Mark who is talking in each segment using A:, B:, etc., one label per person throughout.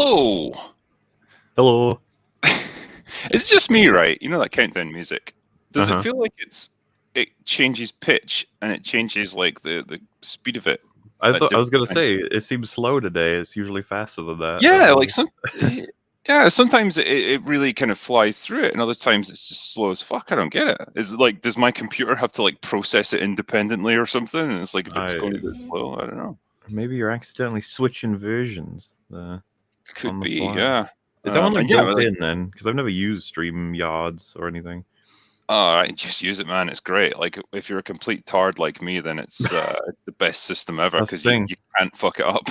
A: Hello.
B: Hello.
A: It's just me, right? You know that countdown music. Does it
B: Uh-huh.
A: feel like it changes pitch and it changes like the speed of it
B: I
A: at
B: was
A: different
B: gonna
A: times?
B: say it seems slow today. It's usually faster than that.
A: Yeah, like yeah, sometimes it really kind of flies through it, and other times it's just slow as fuck. I don't get it. Is it like, does my computer have to like process it independently or something? And it's like if it's going a bit slow, I don't know.
B: Maybe you're accidentally switching versions
A: Could
B: on the
A: be,
B: fly.
A: yeah.
B: Is that one like
A: And yeah,
B: built
A: like,
B: in then? Because I've never used StreamYards or anything.
A: all right, just use it, man. It's great. Like if you're a complete tard like me, then it's the best system ever
B: That's the
A: because you
B: thing.
A: can't fuck it up.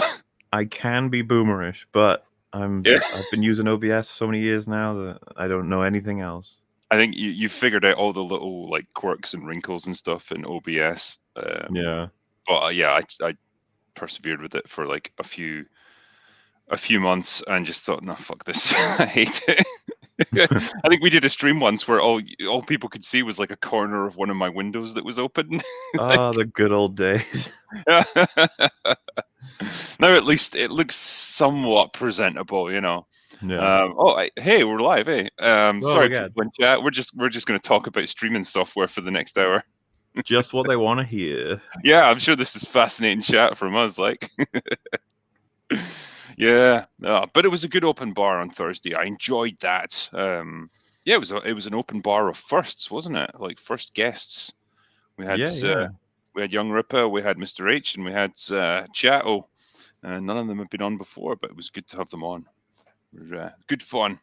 B: I can be boomerish, but
A: Yeah.
B: I've been using OBS for so many years now that I don't know anything else.
A: I think you figured out all the little like quirks and wrinkles and stuff in OBS.
B: Yeah.
A: But yeah, I persevered with it for like a few months and just thought, no, fuck this. I hate it. I think we did a stream once where all people could see was like a corner of one of my windows that was open.
B: Ah, the good old days.
A: Now at least it looks somewhat presentable, you know.
B: Yeah.
A: Hey, we're live, eh?
B: Oh my
A: Sorry,
B: god.
A: people in chat. We're just going to talk about streaming software for the next hour.
B: Just what they want to hear.
A: Yeah, I'm sure this is fascinating chat from us. Like, yeah, but it was a good open bar on Thursday. I enjoyed that. Yeah, it was an open bar of firsts, wasn't it? Like first guests. We had
B: Yeah.
A: we had Young Ripper, we had Mr. H, and we had Chatto. None of them have been on before, but it was good to have them on. It was, good fun.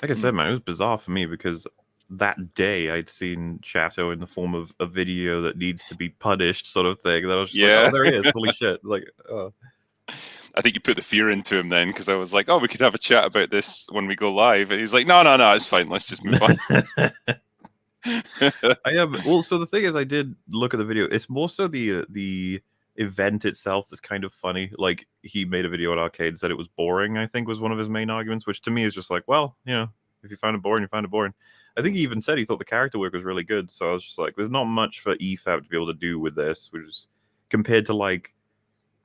B: Like I said, man, it was bizarre for me because that day I'd seen Chateau in the form of a video that needs to be punished, sort of thing. That I was just like,
A: Yeah.
B: oh, there he is. Holy shit. Like, oh.
A: I think you put the fear into him then, because I was like, oh, we could have a chat about this when we go live. And he's like, no, it's fine. Let's just move on.
B: I am. Well, so the thing is, I did look at the video. It's more so the event itself that's kind of funny. Like, he made a video at Arcade and said it was boring, I think was one of his main arguments, which to me is just like, well, you know, if you find it boring, you find it boring. I think he even said he thought the character work was really good. So I was just like, there's not much for EFAB to be able to do with this, which is compared to like,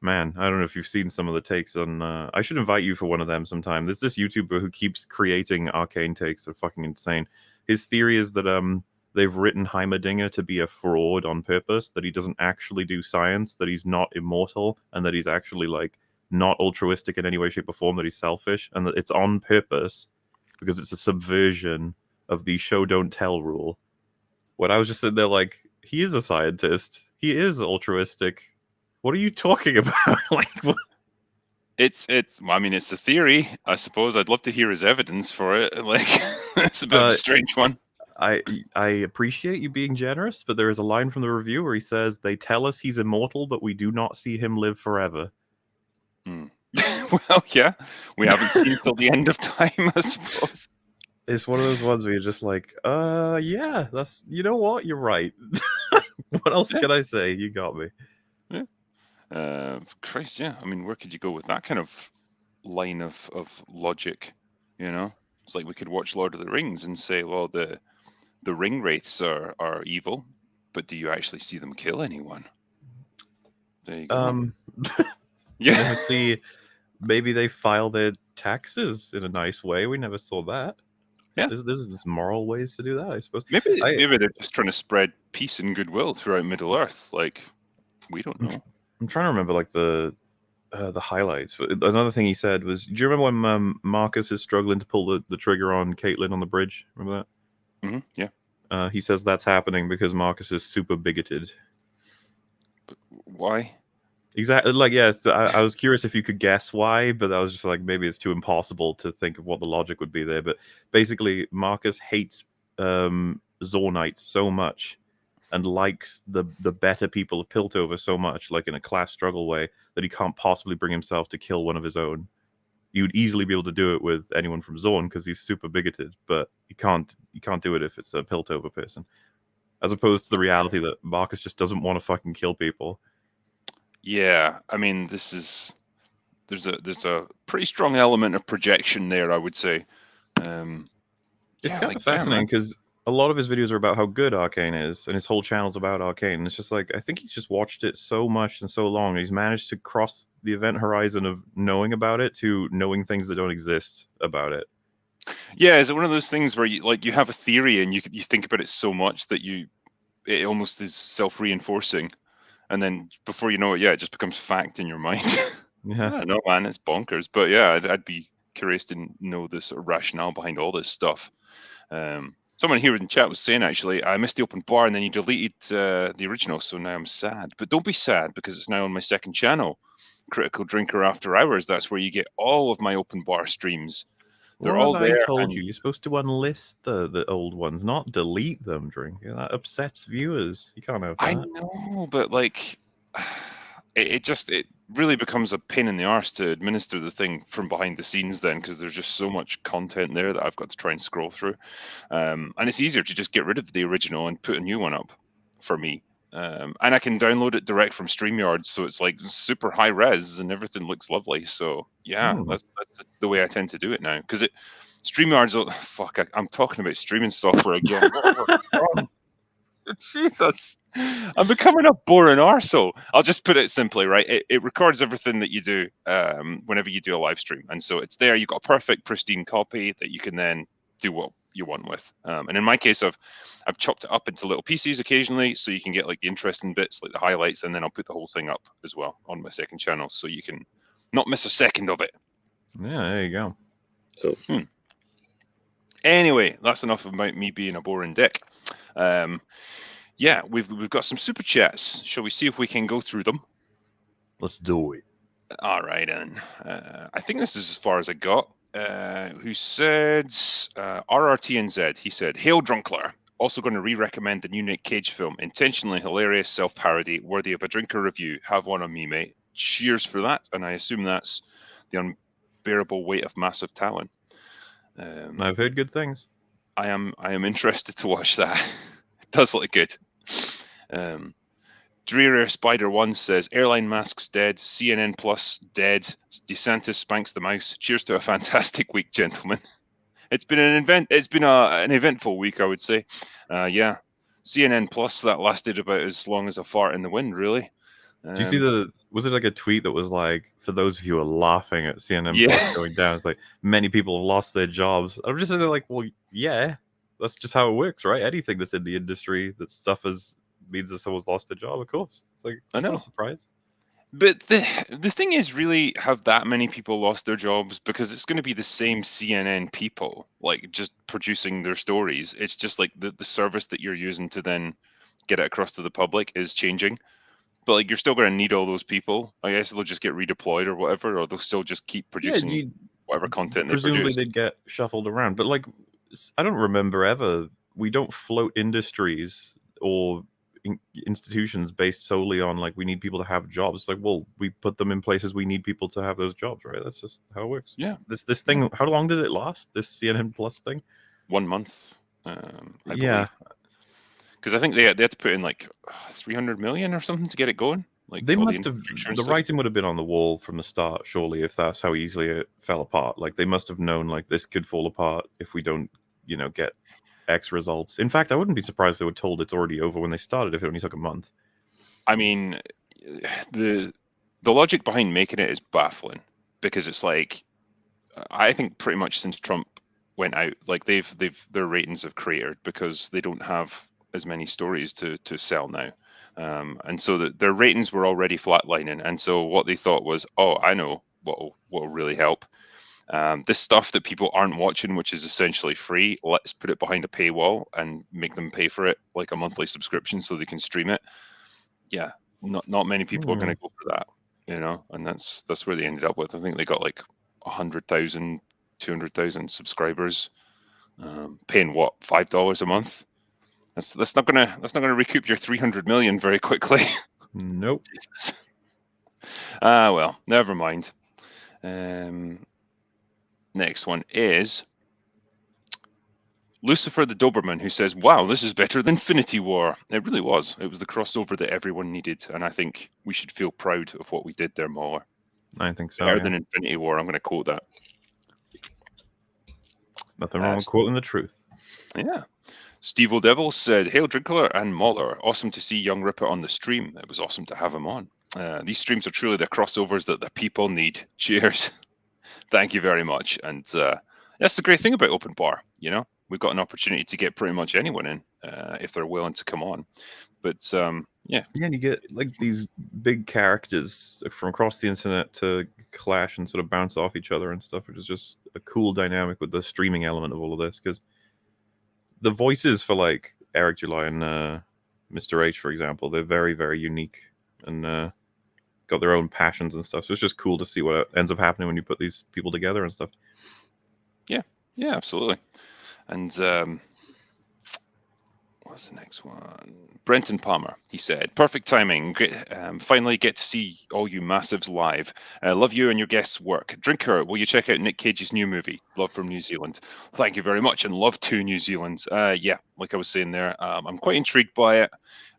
B: man, I don't know if you've seen some of the takes on. I should invite you for one of them sometime. There's this YouTuber who keeps creating arcane takes. They're fucking insane. His theory is that they've written Heimerdinger to be a fraud on purpose, that he doesn't actually do science, that he's not immortal, and that he's actually like not altruistic in any way, shape, or form, that he's selfish, and that it's on purpose because it's a subversion of the show don't tell rule. When I was just sitting there like, he is a scientist, he is altruistic. What are you talking about? Like, what?
A: It's I mean, it's a theory, I suppose. I'd love to hear his evidence for it. Like, it's a bit of a strange one.
B: I appreciate you being generous, but there is a line from the review where he says, they tell us he's immortal, but we do not see him live forever.
A: Well, yeah, we haven't seen till the end of time, I suppose.
B: It's one of those ones where you're just like, yeah, that's, you know what? You're right. What else can I say? You got me.
A: Yeah. Christ, yeah. I mean, where could you go with that kind of line of logic? You know, it's like we could watch Lord of the Rings and say, well, the ring wraiths are evil, but do you actually see them kill anyone? There you go.
B: Yeah. Never see. Maybe they file their taxes in a nice way. We never saw that.
A: Yeah.
B: There's moral ways to do that, I suppose.
A: Maybe they're just trying to spread peace and goodwill throughout Middle Earth. Like, we don't know.
B: I'm trying to remember like the highlights. Another thing he said was, do you remember when Marcus is struggling to pull the trigger on Caitlin on the bridge? Remember
A: that? Mm-hmm.
B: Yeah. He says that's happening because Marcus is super bigoted.
A: But why?
B: Exactly. Like, yeah, I was curious if you could guess why, but I was just like, maybe it's too impossible to think of what the logic would be there. But basically, Marcus hates Zornites so much and likes the better people of Piltover so much, like in a class struggle way, that he can't possibly bring himself to kill one of his own. You'd easily be able to do it with anyone from Zorn because he's super bigoted, but you can't do it if it's a Piltover person. As opposed to the reality that Marcus just doesn't want to fucking kill people.
A: Yeah, I mean, there's a pretty strong element of projection there, I would say.
B: It's kind of fascinating because a lot of his videos are about how good Arcane is, and his whole channel's about Arcane. It's just like, I think he's just watched it so much and so long, and he's managed to cross event horizon of knowing about it to knowing things that don't exist about it.
A: Yeah, is it one of those things where you have a theory and you think about it so much that it almost is self-reinforcing, and then before you know it, yeah, it just becomes fact in your mind. I
B: Yeah.
A: don't know, man, it's bonkers. But yeah, I'd be curious to know the sort of rationale behind all this stuff. Someone here in chat was saying, actually, I missed the open bar and then you deleted the original, so now I'm sad. But don't be sad because it's now on my second channel, Critical Drinker After Hours. That's where you get all of my open bar streams. They're
B: What
A: all
B: have I
A: there,
B: told
A: and
B: you? You're supposed to unlist the old ones, not delete them, Drinker. That upsets viewers. You can't have
A: I
B: that.
A: know, but like, it really becomes a pain in the arse to administer the thing from behind the scenes then, because there's just so much content there that I've got to try and scroll through. And it's easier to just get rid of the original and put a new one up for me. And I can download it direct from StreamYard, so it's like super high res and everything looks lovely. So yeah, that's the way I tend to do it now. Because StreamYard's fuck. I'm talking about streaming software again. Jesus, I'm becoming a boring arsehole. I'll just put it simply, right? It records everything that you do whenever you do a live stream. And so it's there. You've got a perfect, pristine copy that you can then do what you want with. And in my case, I've chopped it up into little pieces occasionally so you can get like the interesting bits, like the highlights, and then I'll put the whole thing up as well on my second channel so you can not miss a second of it.
B: Yeah, there you go.
A: So, anyway, that's enough about me being a boring dick. Yeah, we've got some super chats. Shall we see if we can go through them?
B: Let's do it.
A: All right, then. I think this is as far as I got. Who said RRTNZ? He said, "Hail Drunkler. Also going to re-recommend the new Nick Cage film. Intentionally hilarious, self-parody, worthy of a drinker review. Have one on me, mate. Cheers for that." And I assume that's the unbearable weight of massive talent.
B: I've heard good things.
A: I am interested to watch that. It does look good. Drearier Spider 1 says, "Airline masks dead, CNN Plus dead, DeSantis spanks the mouse. Cheers to a fantastic week, gentlemen." It's been an eventful week, I would say. Yeah, CNN Plus, that lasted about as long as a fart in the wind, really.
B: Do you see was it like a tweet that was like, for those of you who are laughing at CNN
A: Yeah.
B: Plus going down, it's like, many people have lost their jobs. I'm just sitting there like, well, yeah, that's just how it works, right? Anything that's in the industry that suffers means that someone's lost their job, of course. It's like,
A: I
B: it's not a
A: know.
B: surprise.
A: But the thing is, really, have that many people lost their jobs? Because it's going to be the same CNN people, like just producing their stories. It's just like the service that you're using to then get it across to the public is changing. But like, you're still going to need all those people. I guess they'll just get redeployed or whatever, or they'll still just keep
B: Yeah,
A: producing whatever content they
B: presumably
A: produce.
B: they'd get shuffled around, but like, I don't remember ever. We don't float industries or institutions based solely on like we need people to have jobs. It's like, well, we put them in places we need people to have those jobs, right? That's just how it works.
A: Yeah.
B: This thing, how long did it last? This CNN Plus thing?
A: 1 month, I
B: Yeah,
A: believe. Because I think they had to put in like 300 million or something to get it going. Like
B: they
A: all the
B: must have.
A: infrastructure and
B: The
A: stuff.
B: writing would have been on the wall from the start, surely, if that's how easily it fell apart. Like they must have known like this could fall apart if we don't, get X results. In fact, I wouldn't be surprised if they were told it's already over when they started if it only took a month.
A: I mean, the logic behind making it is baffling because it's like, I think pretty much since Trump went out, like their ratings have cratered because they don't have as many stories to sell now. And so their ratings were already flatlining. And so what they thought was, oh, I know what'll really help. This stuff that people aren't watching, which is essentially free, let's put it behind a paywall and make them pay for it like a monthly subscription so they can stream it. Yeah, not many people are going to go for that, and that's where they ended up with. I think they got like 100,000, 200,000 subscribers, paying what, $5 a month. That's not gonna recoup your 300 million very quickly.
B: Nope.
A: Jesus. Well, never mind. Next one is Lucifer the Doberman, who says, "Wow, this is better than Infinity War." It really was. It was the crossover that everyone needed, and I think we should feel proud of what we did there, MauLer.
B: I think so.
A: Better
B: Yeah.
A: than Infinity War. I'm going to quote that.
B: Nothing wrong with quoting the truth.
A: Yeah. Steve O'Devil said, "Hail Drinkler and MauLer. Awesome to see young Ripper on the stream. It was awesome to have him on." These streams are truly the crossovers that the people need. Cheers. Thank you very much. And that's the great thing about Open Bar. We've got an opportunity to get pretty much anyone in if they're willing to come on. But yeah.
B: Yeah, and you get like these big characters from across the internet to clash and sort of bounce off each other and stuff, which is just a cool dynamic with the streaming element of all of this. Because the voices for like Eric July and Mr. H, for example, they're very, very unique and got their own passions and stuff. So it's just cool to see what ends up happening when you put these people together and stuff.
A: Yeah, absolutely. And what's the next one? Brenton Palmer, he said, perfect timing. Great, finally get to see all you massives live. Love you and your guests' work. Drinker, will you check out Nick Cage's new movie, Love from New Zealand? Thank you very much, and love to New Zealand. Yeah, like I was saying there, I'm quite intrigued by it.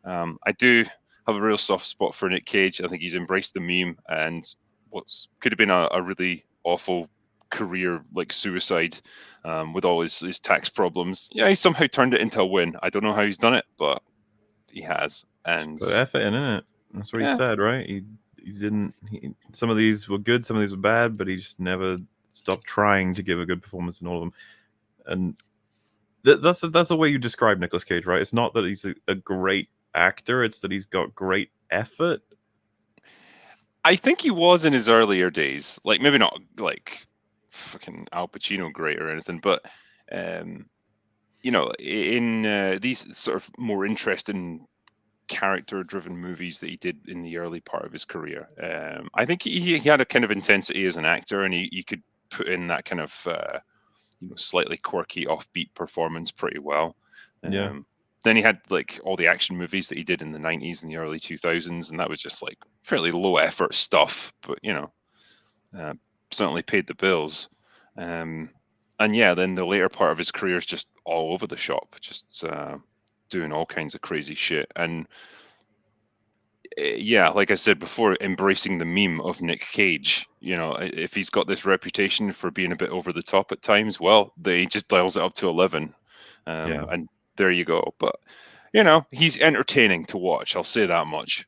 A: I do have a real soft spot for Nick Cage. I think he's embraced the meme, and what's could have been a really awful career, like suicide, with all his tax problems. Yeah, he somehow turned it into a win. I don't know how he's done it, but he has. And
B: Put effort in it. That's what he
A: yeah,
B: said, right? He didn't. Some of these were good, some of these were bad, but he just never stopped trying to give a good performance in all of them. And that's the way you describe Nicolas Cage, right? It's not that he's a great actor; it's that he's got great effort.
A: I think he was in his earlier days. Like maybe not like fucking Al Pacino great or anything, but um, in these sort of more interesting character-driven movies that he did in the early part of his career, I think he had a kind of intensity as an actor, and he could put in that kind of slightly quirky, offbeat performance pretty well.
B: Yeah,
A: Then he had like all the action movies that he did in the 90s and the early 2000s, and that was just like fairly low effort stuff, but uh, certainly paid the bills. And yeah, then the later part of his career is just all over the shop, just doing all kinds of crazy shit. And yeah, like I said before, embracing the meme of Nick Cage. If he's got this reputation for being a bit over the top at times, well, he just dials it up to 11,
B: yeah.
A: and there you go. But he's entertaining to watch. I'll say that much.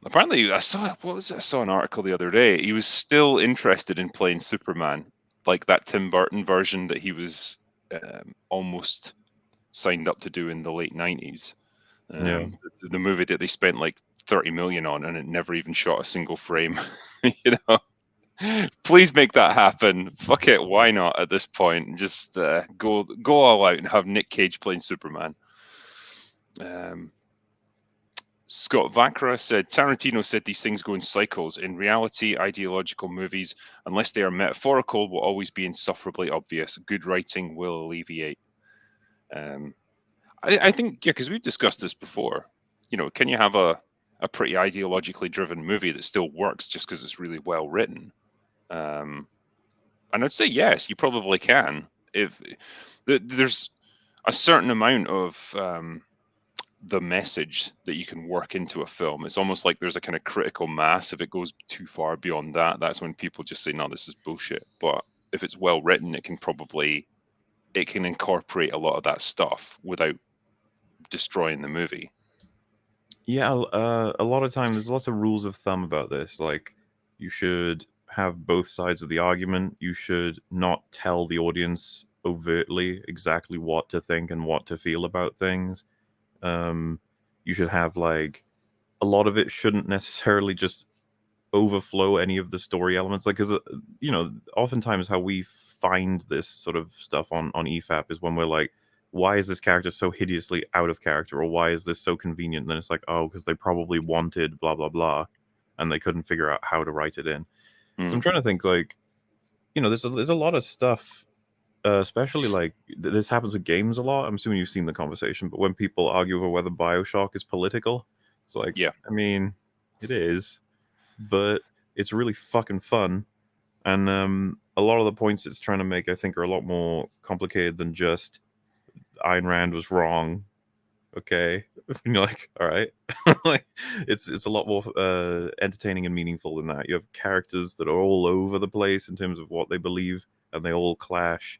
A: Apparently, I saw what was it? I saw an article the other day. He was still interested in playing Superman, like that Tim Burton version that he was almost signed up to do in the late 90s.
B: Yeah.
A: The movie that they spent like 30 million on, and it never even shot a single frame. you know, Please make that happen. Fuck it, why not at this point? Just go all out and have Nick Cage playing Superman. Um, Scott Vakra said Tarantino said these things go in cycles. In reality, ideological movies, unless they are metaphorical, will always be insufferably obvious. Good writing will alleviate. Um, I think, yeah, because we've discussed this before. Can you have a pretty ideologically driven movie that still works just because it's really well written? Um, and I'd say yes, you probably can. If there's a certain amount of the message that you can work into a film, it's almost like there's a kind of critical mass. If it goes too far beyond that, that's when people just say, "No, this is bullshit." But if it's well written, it can incorporate a lot of that stuff without destroying the movie.
B: Yeah, a lot of times there's lots of rules of thumb about this. Like, you should have both sides of the argument. You should not tell the audience overtly exactly what to think and what to feel about things. Um, you should have like a lot of it shouldn't necessarily just overflow any of the story elements. Like, because oftentimes how we find this sort of stuff on EFAP is when we're like, why is this character so hideously out of character, or why is this so convenient? And then it's like, oh, because they probably wanted blah blah blah, and they couldn't figure out how to write it in. So I'm
A: Mm.
B: trying to think, like, there's a lot of stuff, especially like this happens with games a lot. I'm assuming you've seen the conversation, but when people argue over whether Bioshock is political, it's like,
A: Yeah.
B: I mean, it is, but it's really fucking fun. And a lot of the points it's trying to make, I think, are a lot more complicated than just Ayn Rand was wrong. Okay, and you're like, all right, like it's a lot more entertaining and meaningful than that. You have characters that are all over the place in terms of what they believe, and they all clash.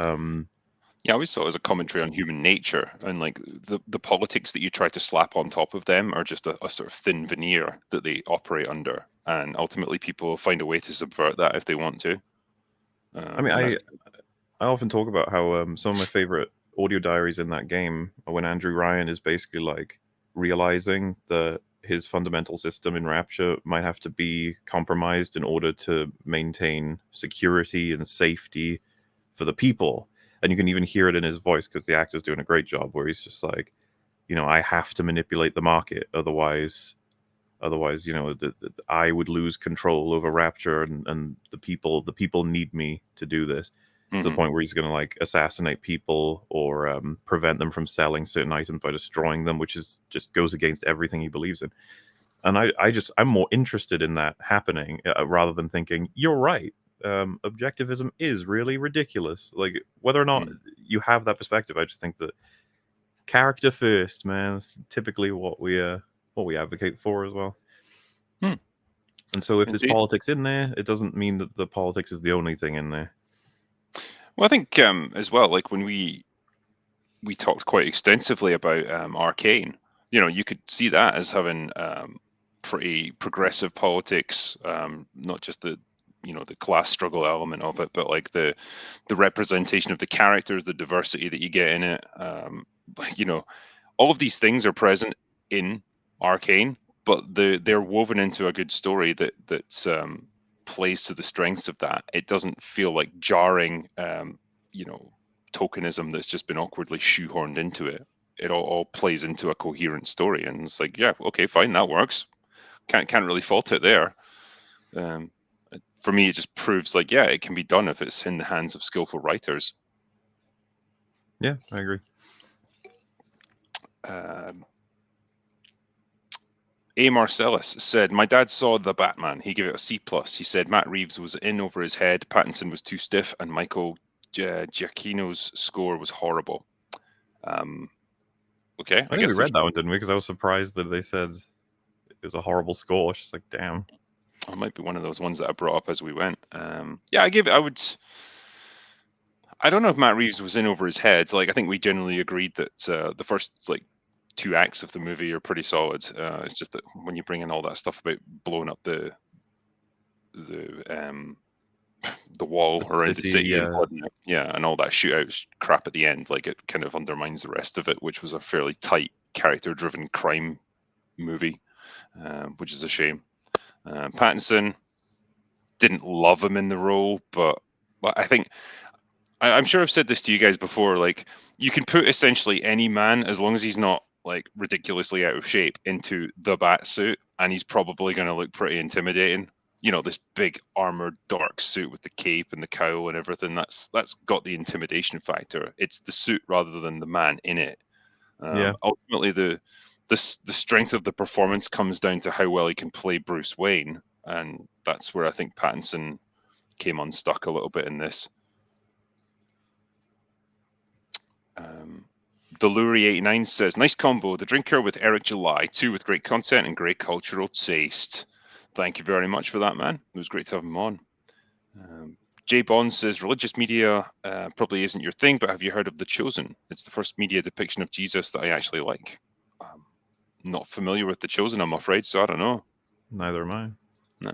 B: Um,
A: Yeah, I always saw it as a commentary on human nature, and like the politics that you try to slap on top of them are just a sort of thin veneer that they operate under, and ultimately people will find a way to subvert that if they want to.
B: I mean,
A: And that's
B: I often talk about how some of my favorite audio diaries in that game are when Andrew Ryan is basically like realizing that his fundamental system in Rapture might have to be compromised in order to maintain security and safety for the people. And you can even hear it in his voice because the actor's doing a great job where he's just like, I have to manipulate the market, otherwise, I would lose control over Rapture, and the people need me to do this, to the
A: mhm.
B: point where he's going to like assassinate people or prevent them from selling certain items by destroying them, which is just goes against everything he believes in. And I'm more interested in that happening rather than thinking you're right. Objectivism is really ridiculous. Like whether or not
A: Mm.
B: you have that perspective, I just think that character first, man. That's typically what we advocate for as well.
A: Hmm.
B: And so if there's
A: Indeed.
B: politics in there, it doesn't mean that the politics is the only thing in there.
A: Well, I think as well, like when we talked quite extensively about Arcane. You could see that as having pretty progressive politics, not just the class struggle element of it, but like the representation of the characters, the diversity that you get in it. Like, all of these things are present in Arcane, but they're woven into a good story that plays to the strengths of that. It doesn't feel like jarring, you know, tokenism that's just been awkwardly shoehorned into it. It all plays into a coherent story, and it's like, yeah, okay, fine, that works. Can't really fault it there. Um, for me, it just proves like, yeah, it can be done if it's in the hands of skillful writers.
B: Yeah, I agree.
A: Um, A. Marcellus said, "My dad saw The Batman. He gave it a C plus. He said Matt Reeves was in over his head, Pattinson was too stiff, and Michael Giacchino's score was horrible." Um, okay,
B: I
A: I
B: think we
A: guess there's
B: read that one, didn't we? Because I was surprised that they said it was a horrible score. It's just like, damn.
A: it might be one of those ones that I brought up as we went. Yeah, I give it. I would. I don't know if Matt Reeves was in over his head. Like, I think we generally agreed that the first like two acts of the movie are pretty solid. It's just that when you bring in all that stuff about blowing up the the wall
B: The
A: around the
B: city,
A: city and
B: yeah.
A: flooding it, yeah, and all that shootout crap at the end, like it kind of undermines the rest of it, which was a fairly tight character-driven crime movie, which is a shame. Pattinson, didn't love him in the role, but I think I'm sure I've said this to you guys before. Like, you can put essentially any man, as long as he's not like ridiculously out of shape, into the bat suit, and he's probably going to look pretty intimidating. This big armored dark suit with the cape and the cowl and everything. That's got the intimidation factor. It's the suit rather than the man in it.
B: Yeah.
A: Ultimately, the strength of the performance comes down to how well he can play Bruce Wayne, and that's where I think Pattinson came unstuck a little bit in this. Um, Deluri89 says, "Nice combo. The Drinker with Eric July. Two with great content and great cultural taste." Thank you very much for that, man. It was great to have him on. Jay Bond says, "Religious media probably isn't your thing, but have you heard of The Chosen? It's the first media depiction of Jesus that I actually like." Not familiar with The Chosen, I'm afraid, so I don't know.
B: Neither am I.
A: No.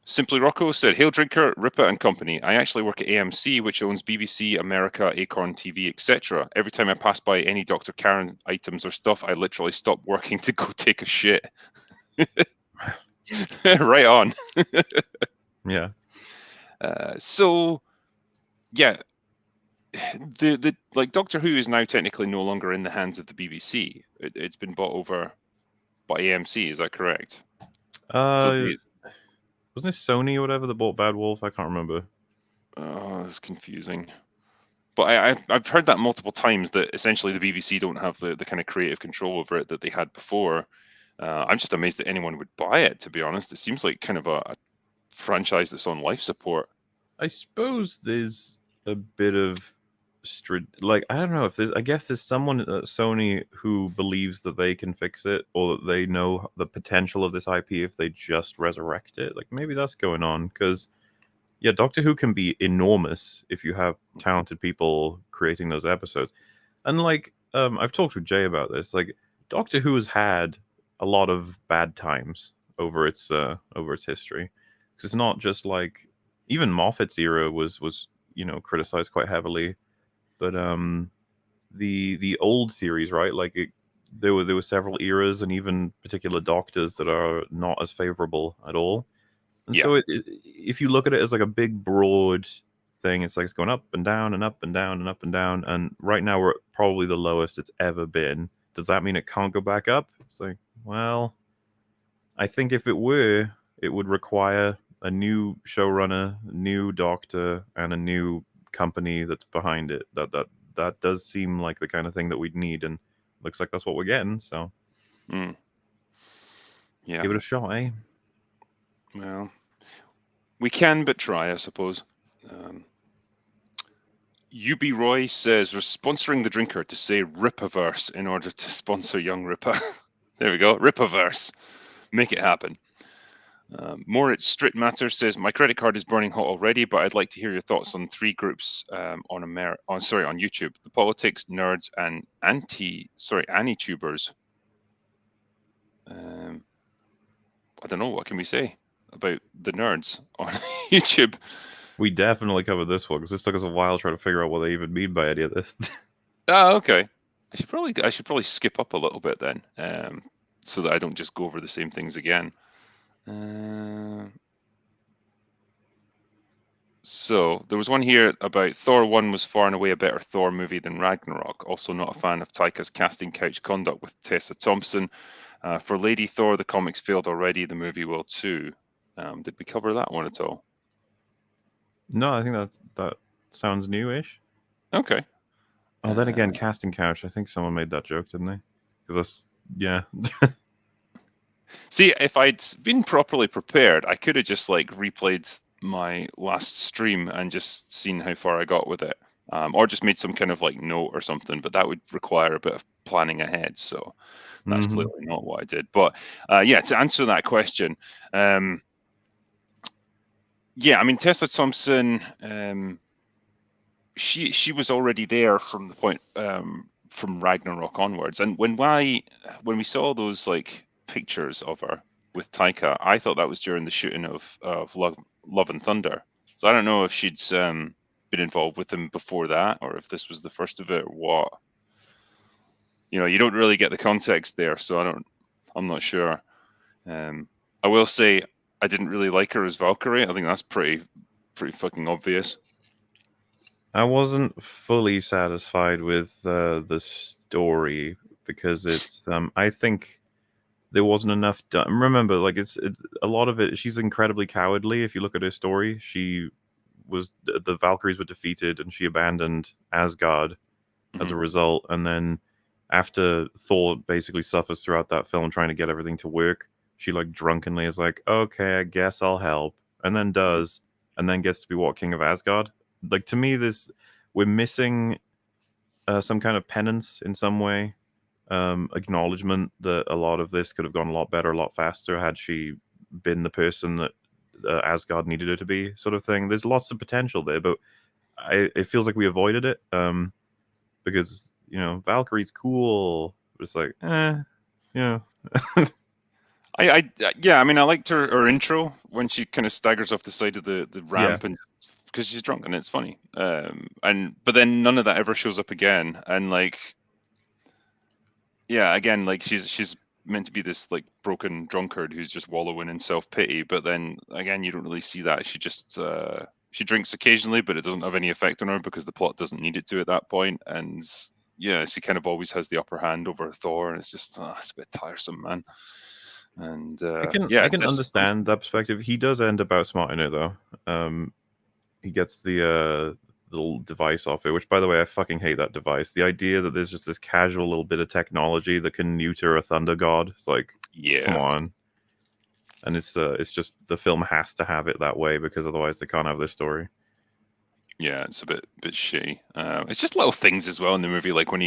A: Simply Rocco said, "Hail Drinker, Ripper and Company. I actually work at AMC, which owns BBC, America, Acorn TV, etc. Every time I pass by any Dr. Karen items or stuff, I literally stop working to go take a shit." Right on.
B: Yeah.
A: So yeah, the like Doctor Who is now technically no longer in the hands of the BBC. It's been bought over by AMC. Is that correct? So
B: Uh, wasn't it Sony or whatever that bought Bad Wolf? I can't remember.
A: it's confusing. But I've heard that multiple times that essentially the BBC don't have the kind of creative control over it that they had before. I'm just amazed that anyone would buy it, to be honest. It seems like kind of a franchise that's on life support.
B: I suppose there's a bit of like I don't know if there's. I guess there's someone at Sony who believes that they can fix it, or that they know the potential of this IP if they just resurrect it. Like maybe that's going on because Yeah, Doctor Who can be enormous if you have talented people creating those episodes. And like, I've talked with Jay about this. Like, Doctor Who has had a lot of bad times over its history. Because it's not just like even Moffat's era was criticized quite heavily, but the old series, right? Like there were several eras and even particular doctors that are not as favorable at all. And
A: Yeah.
B: so if you look at it as like a big broad thing, it's like it's going up and down and up and down and up and down. And right now we're at probably the lowest it's ever been. Does that mean it can't go back up? It's like, well, I think if it were, it would require a new showrunner, a new doctor, and a new company that's behind it. That does seem like the kind of thing that we'd need, and looks like that's what we're getting. So
A: Mm. Yeah.
B: give it a shot, eh?
A: Well, we can but try, I suppose. Um, UB Roy says we're sponsoring the drinker to say Ripaverse in order to sponsor Young Ripa. There we go, Ripaverse. Make it happen. Moritz Strict Matter says my credit card is burning hot already, but I'd like to hear your thoughts on three groups on YouTube: the politics, nerds, and anti-tubers. I don't know, what can we say about the nerds on YouTube?
B: We definitely covered this one because this took us a while trying to figure out what they even mean by any of this.
A: Oh, okay. I should probably skip up a little bit then, so that I don't just go over the same things again. Uh, so there was one here about Thor 1 was far and away a better Thor movie than Ragnarok. Also not a fan of Taika's casting couch conduct with Tessa Thompson. For Lady Thor, the comics failed already. The movie will too. Did we cover that one at all?
B: No, I think that sounds newish.
A: Okay.
B: Oh, then again, casting couch. I think someone made that joke, didn't they? Because that's yeah.
A: See, if I'd been properly prepared, I could have just like replayed my last stream and just seen how far I got with it, or just made some kind of like note or something. But that would require a bit of planning ahead, so that's
B: hmm
A: clearly not what I did. But yeah, to answer that question, yeah, I mean Tessa Thompson, she was already there from the point from Ragnarok onwards, and when we saw those like pictures of her with Taika, I thought that was during the shooting of Love and Thunder. So I don't know if she'd been involved with them before that, or if this was the first of it, or what. You don't really get the context there, so I'm not sure. I will say I didn't really like her as Valkyrie. I think that's pretty fucking obvious.
B: I wasn't fully satisfied with the story because it's I think there wasn't enough done. Remember, like it's a lot of it. She's incredibly cowardly. If you look at her story, the Valkyries were defeated and she abandoned Asgard as
A: Hmm.
B: a result. And then after Thor basically suffers throughout that film trying to get everything to work, she like drunkenly is like, "Okay, I guess I'll help," and then does, and then gets to be what, King of Asgard. Like, to me, this we're missing some kind of penance in some way, acknowledgement that a lot of this could have gone a lot better, a lot faster had she been the person that Asgard needed her to be, sort of thing. There's lots of potential there, but it feels like we avoided it. Because Valkyrie's cool, but it's like, yeah,
A: Yeah, I mean, I liked her intro when she kind of staggers off the side of the
B: yeah.
A: ramp, and because she's drunk and it's funny. But then none of that ever shows up again, and like, yeah, again, like she's meant to be this like broken drunkard who's just wallowing in self pity, but then again, you don't really see that. She drinks occasionally, but it doesn't have any effect on her because the plot doesn't need it to at that point, and yeah, she kind of always has the upper hand over Thor, and it's just it's a bit tiresome, man. And
B: I can
A: yeah,
B: I can
A: this
B: understand that perspective. He does end up outsmarting it though. He gets the little device off it, which, by the way, I fucking hate that device. The idea that there's just this casual little bit of technology that can neuter a thunder god. It's like, come
A: yeah,
B: on. And it's just the film has to have it that way because otherwise they can't have this story.
A: yeah, it's a bit shitty. It's just little things as well in the movie, like when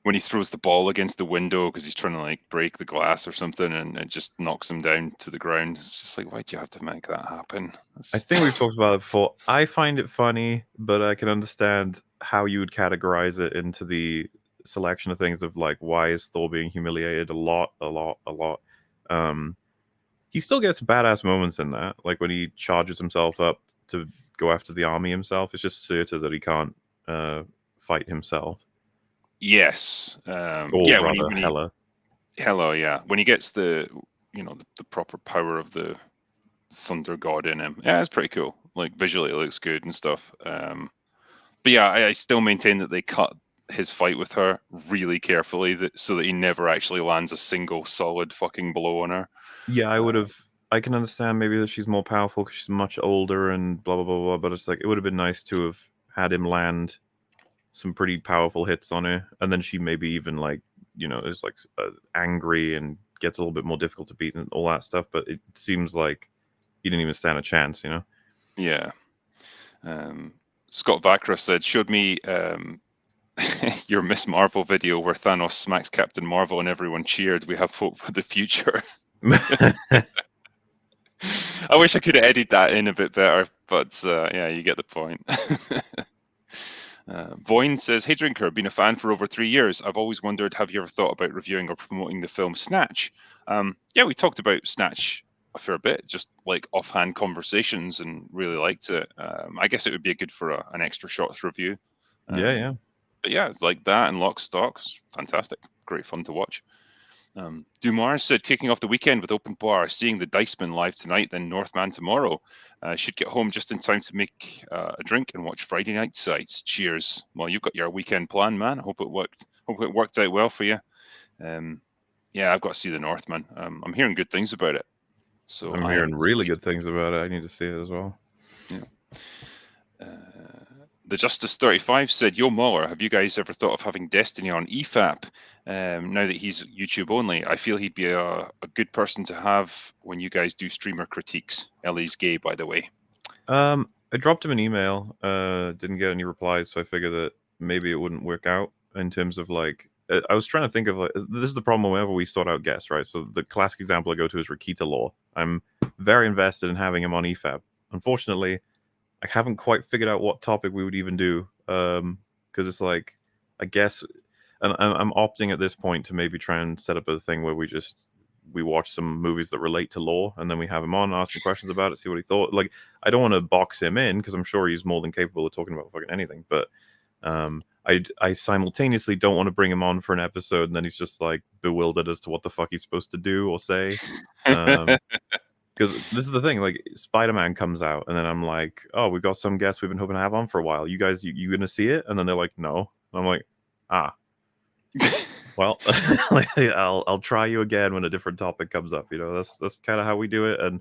A: when he throws the ball against the window because he's trying to like break the glass or something, and it just knocks him down to the ground. It's just like, why'd you have to make that happen?
B: I think we've talked about it before. I find it funny, but I can understand how you would categorize it into the selection of things of like, why is Thor being humiliated a lot. He still gets badass moments in that, like when he charges himself up to go after the army himself. It's just Surtur that he can't fight himself,
A: Yes.
B: or
A: Yeah,
B: rather,
A: when he
B: Hela.
A: hello, yeah. When he gets the the proper power of the thunder god in him. Yeah, it's pretty cool. Like visually it looks good and stuff. But yeah, I still maintain that they cut his fight with her really carefully so that he never actually lands a single solid fucking blow on her.
B: Yeah, I
A: Uh,
B: would have. I can understand maybe that she's more powerful because she's much older and blah blah blah blah. But it's like it would have been nice to have had him land some pretty powerful hits on her, and then she maybe even like is like angry and gets a little bit more difficult to beat and all that stuff. But it seems like he didn't even stand a chance.
A: yeah. Scott Vakra said, showed me your Miss Marvel video where Thanos smacks Captain Marvel and everyone cheered. We have hope for the future. I wish I could have edited that in a bit better, but yeah, you get the point. Voyne says, hey Drinker, been a fan for over 3 years. I've always wondered, have you ever thought about reviewing or promoting the film Snatch? Yeah, we talked about Snatch a fair bit, just like offhand conversations, and really liked it. I guess it would be good for an extra shots review.
B: Yeah, yeah.
A: But yeah, it's like that and Lock, Stock. Fantastic. Great fun to watch. Dumars said, kicking off the weekend with open bar, seeing the Diceman live tonight, then Northman tomorrow. Should get home just in time to make a drink and watch Friday night sights. Cheers. Well, you've got your weekend plan, man. I hope it worked. Hope it worked out well for you. Yeah, I've got to see the Northman. I'm hearing good things about it, so
B: I'm
A: I am
B: hearing really
A: excited.
B: good things about it. I need to see it as well.
A: Yeah. The Justice 35 said, yo, MauLer, have you guys ever thought of having Destiny on EFAP? Now that he's YouTube only, I feel he'd be a good person to have when you guys do streamer critiques. Ellie's gay, by the way.
B: I dropped him an email. Didn't get any replies, so I figured that maybe it wouldn't work out in terms of like. I was trying to think of like this is the problem whenever we sort out guests, right? So the classic example I go to is Rakita Law. I'm very invested in having him on EFAB. Unfortunately, I haven't quite figured out what topic we would even do. Because it's like, I guess, and I'm opting at this point to maybe try and set up a thing where we watch some movies that relate to law, and then we have him on, ask him questions about it, see what he thought. Like, I don't want to box him in because I'm sure he's more than capable of talking about fucking anything. But I simultaneously don't want to bring him on for an episode, and then he's just like bewildered as to what the fuck he's supposed to do or say. Because this is the thing, like Spider-Man comes out, and then I'm like, "Oh, we've got some guests we've been hoping to have on for a while. You guys, you gonna see it?" And then they're like, "No." And I'm like, "Ah, well, I'll try you again when a different topic comes up." That's kind of how we do it. And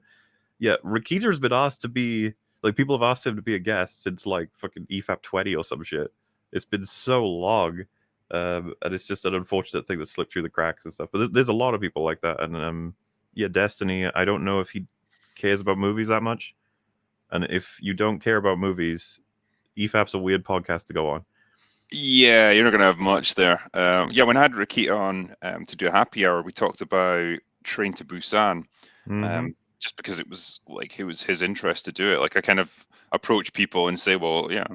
B: yeah, Rakita's been asked to be like people have asked him to be a guest since like fucking EFAP 20 or some shit. It's been so long, and it's just an unfortunate thing that slipped through the cracks and stuff. But there's a lot of people like that, and yeah, Destiny. I don't know if he cares about movies that much, and if you don't care about movies, EFAP's a weird podcast to go on.
A: Yeah, you're not going to have much there. Yeah, when I had Rakita on to do a happy hour, we talked about Train to Busan.
B: Mm-hmm.
A: Just because it was like it was his interest to do it. Like I kind of approach people and say, well, yeah,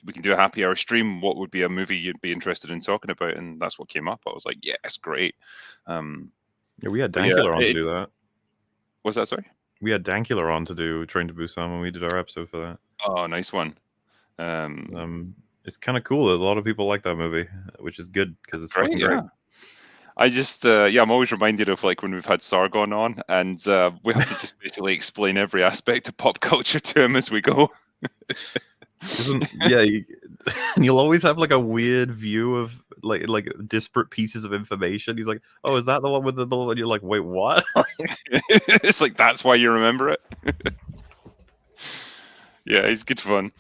A: we can do a happy hour stream. What would be a movie you'd be interested in talking about? And that's what came up. I was like, yes, great.
B: Yeah, we had
A: But yeah,
B: Dankula on to do that.
A: was that sorry?
B: We had Dankula on to do Train to Busan when we did our episode for that.
A: Oh, nice one.
B: It's kind of cool that a lot of people like that movie, which is good because it's
A: Great,
B: fucking great.
A: yeah. I just, yeah, I'm always reminded of like when we've had Sargon on, and we have to just basically explain every aspect of pop culture to him as we go.
B: Yeah, and you'll always have like a weird view of like disparate pieces of information. He's like, "Oh, is that the one with the?" And you're like, "Wait, what?"
A: It's like that's why you remember it. Yeah, he's good fun.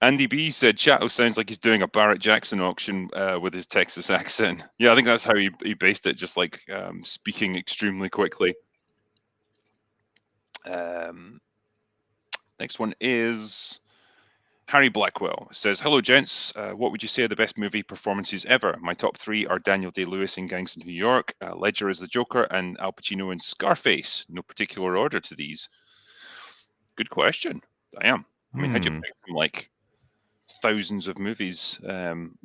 A: Andy B said Chato sounds like he's doing a Barrett Jackson auction with his Texas accent. Yeah, I think that's how he based it, just like speaking extremely quickly. Next one is Harry Blackwell says, "Hello, gents. What would you say are the best movie performances ever? My top three are Daniel Day-Lewis in Gangs of New York, Ledger as the Joker, and Al Pacino in Scarface. No particular order to these." Good question. Damn. I mean, how'd you pick from like thousands of movies?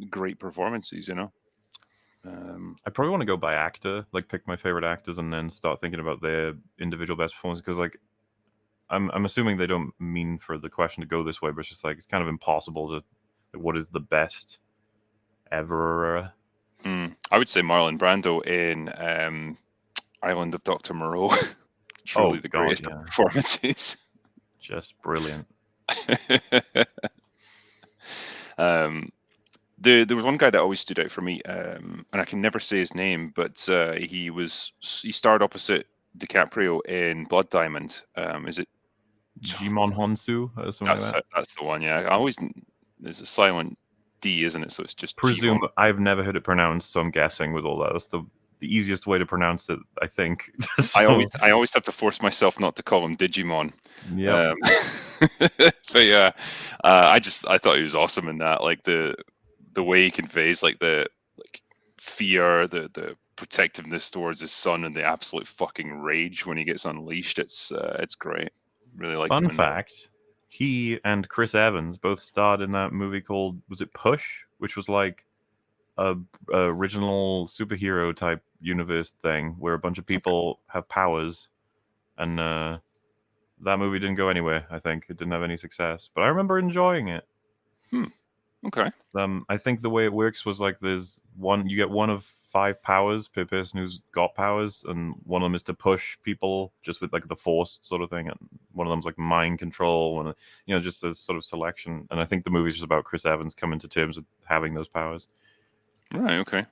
A: Great performances, you know.
B: I probably want to go by actor, like pick my favorite actors, and then start thinking about their individual best performance. Because like I'm assuming they don't mean for the question to go this way, but it's just like it's kind of impossible to like, what is the best ever.
A: I would say Marlon Brando in Island of Dr. Moreau. Truly
B: Oh
A: the
B: God,
A: greatest of
B: yeah,
A: performances.
B: just brilliant.
A: um, there was one guy that always stood out for me, and I can never say his name, but he starred opposite DiCaprio in Blood Diamond. Is it?
B: Jimon Honsu or something like that.
A: That's the one. Yeah, I always there's a silent D, isn't it? So it's just
B: Presume
A: Gmon.
B: I've never heard it pronounced, so I'm guessing with all that. That's the easiest way to pronounce it, I think.
A: I always have to force myself not to call him Digimon.
B: Yep.
A: But yeah, I thought he was awesome in that. Like the way he conveys like the like fear, the protectiveness towards his son, and the absolute fucking rage when he gets unleashed. It's great. Really liked him
B: Fun
A: in that.
B: fact: he and Chris Evans both starred in that movie called was it Push, which was like a original superhero type universe thing where a bunch of
A: Okay.
B: people have powers, and that movie didn't go anywhere. I think it didn't have any success, but I remember enjoying it.
A: Hmm. Okay.
B: I think the way it works was like there's one you get one of five powers per person who's got powers, and one of them is to push people just with like the force sort of thing, and one of them's like mind control, and just a sort of selection. And I think the movie's just about Chris Evans coming to terms with having those powers.
A: Right. Okay.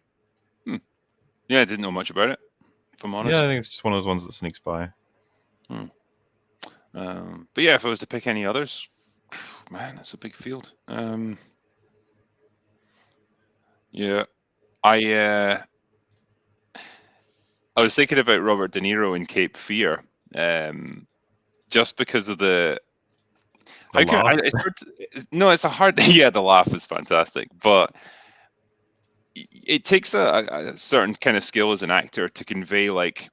A: Hmm. Yeah, I didn't know much about it, if I'm
B: Yeah, I
A: honest.
B: think it's just one of those ones that sneaks by.
A: Hmm. But yeah, if I was to pick any others, man, that's a big field. Yeah, I I was thinking about Robert De Niro in Cape Fear, um, just because of the
B: The
A: how can I?
B: laugh.
A: It's hard no, it's a hard. Yeah, the laugh is fantastic, but it takes a certain kind of skill as an actor to convey like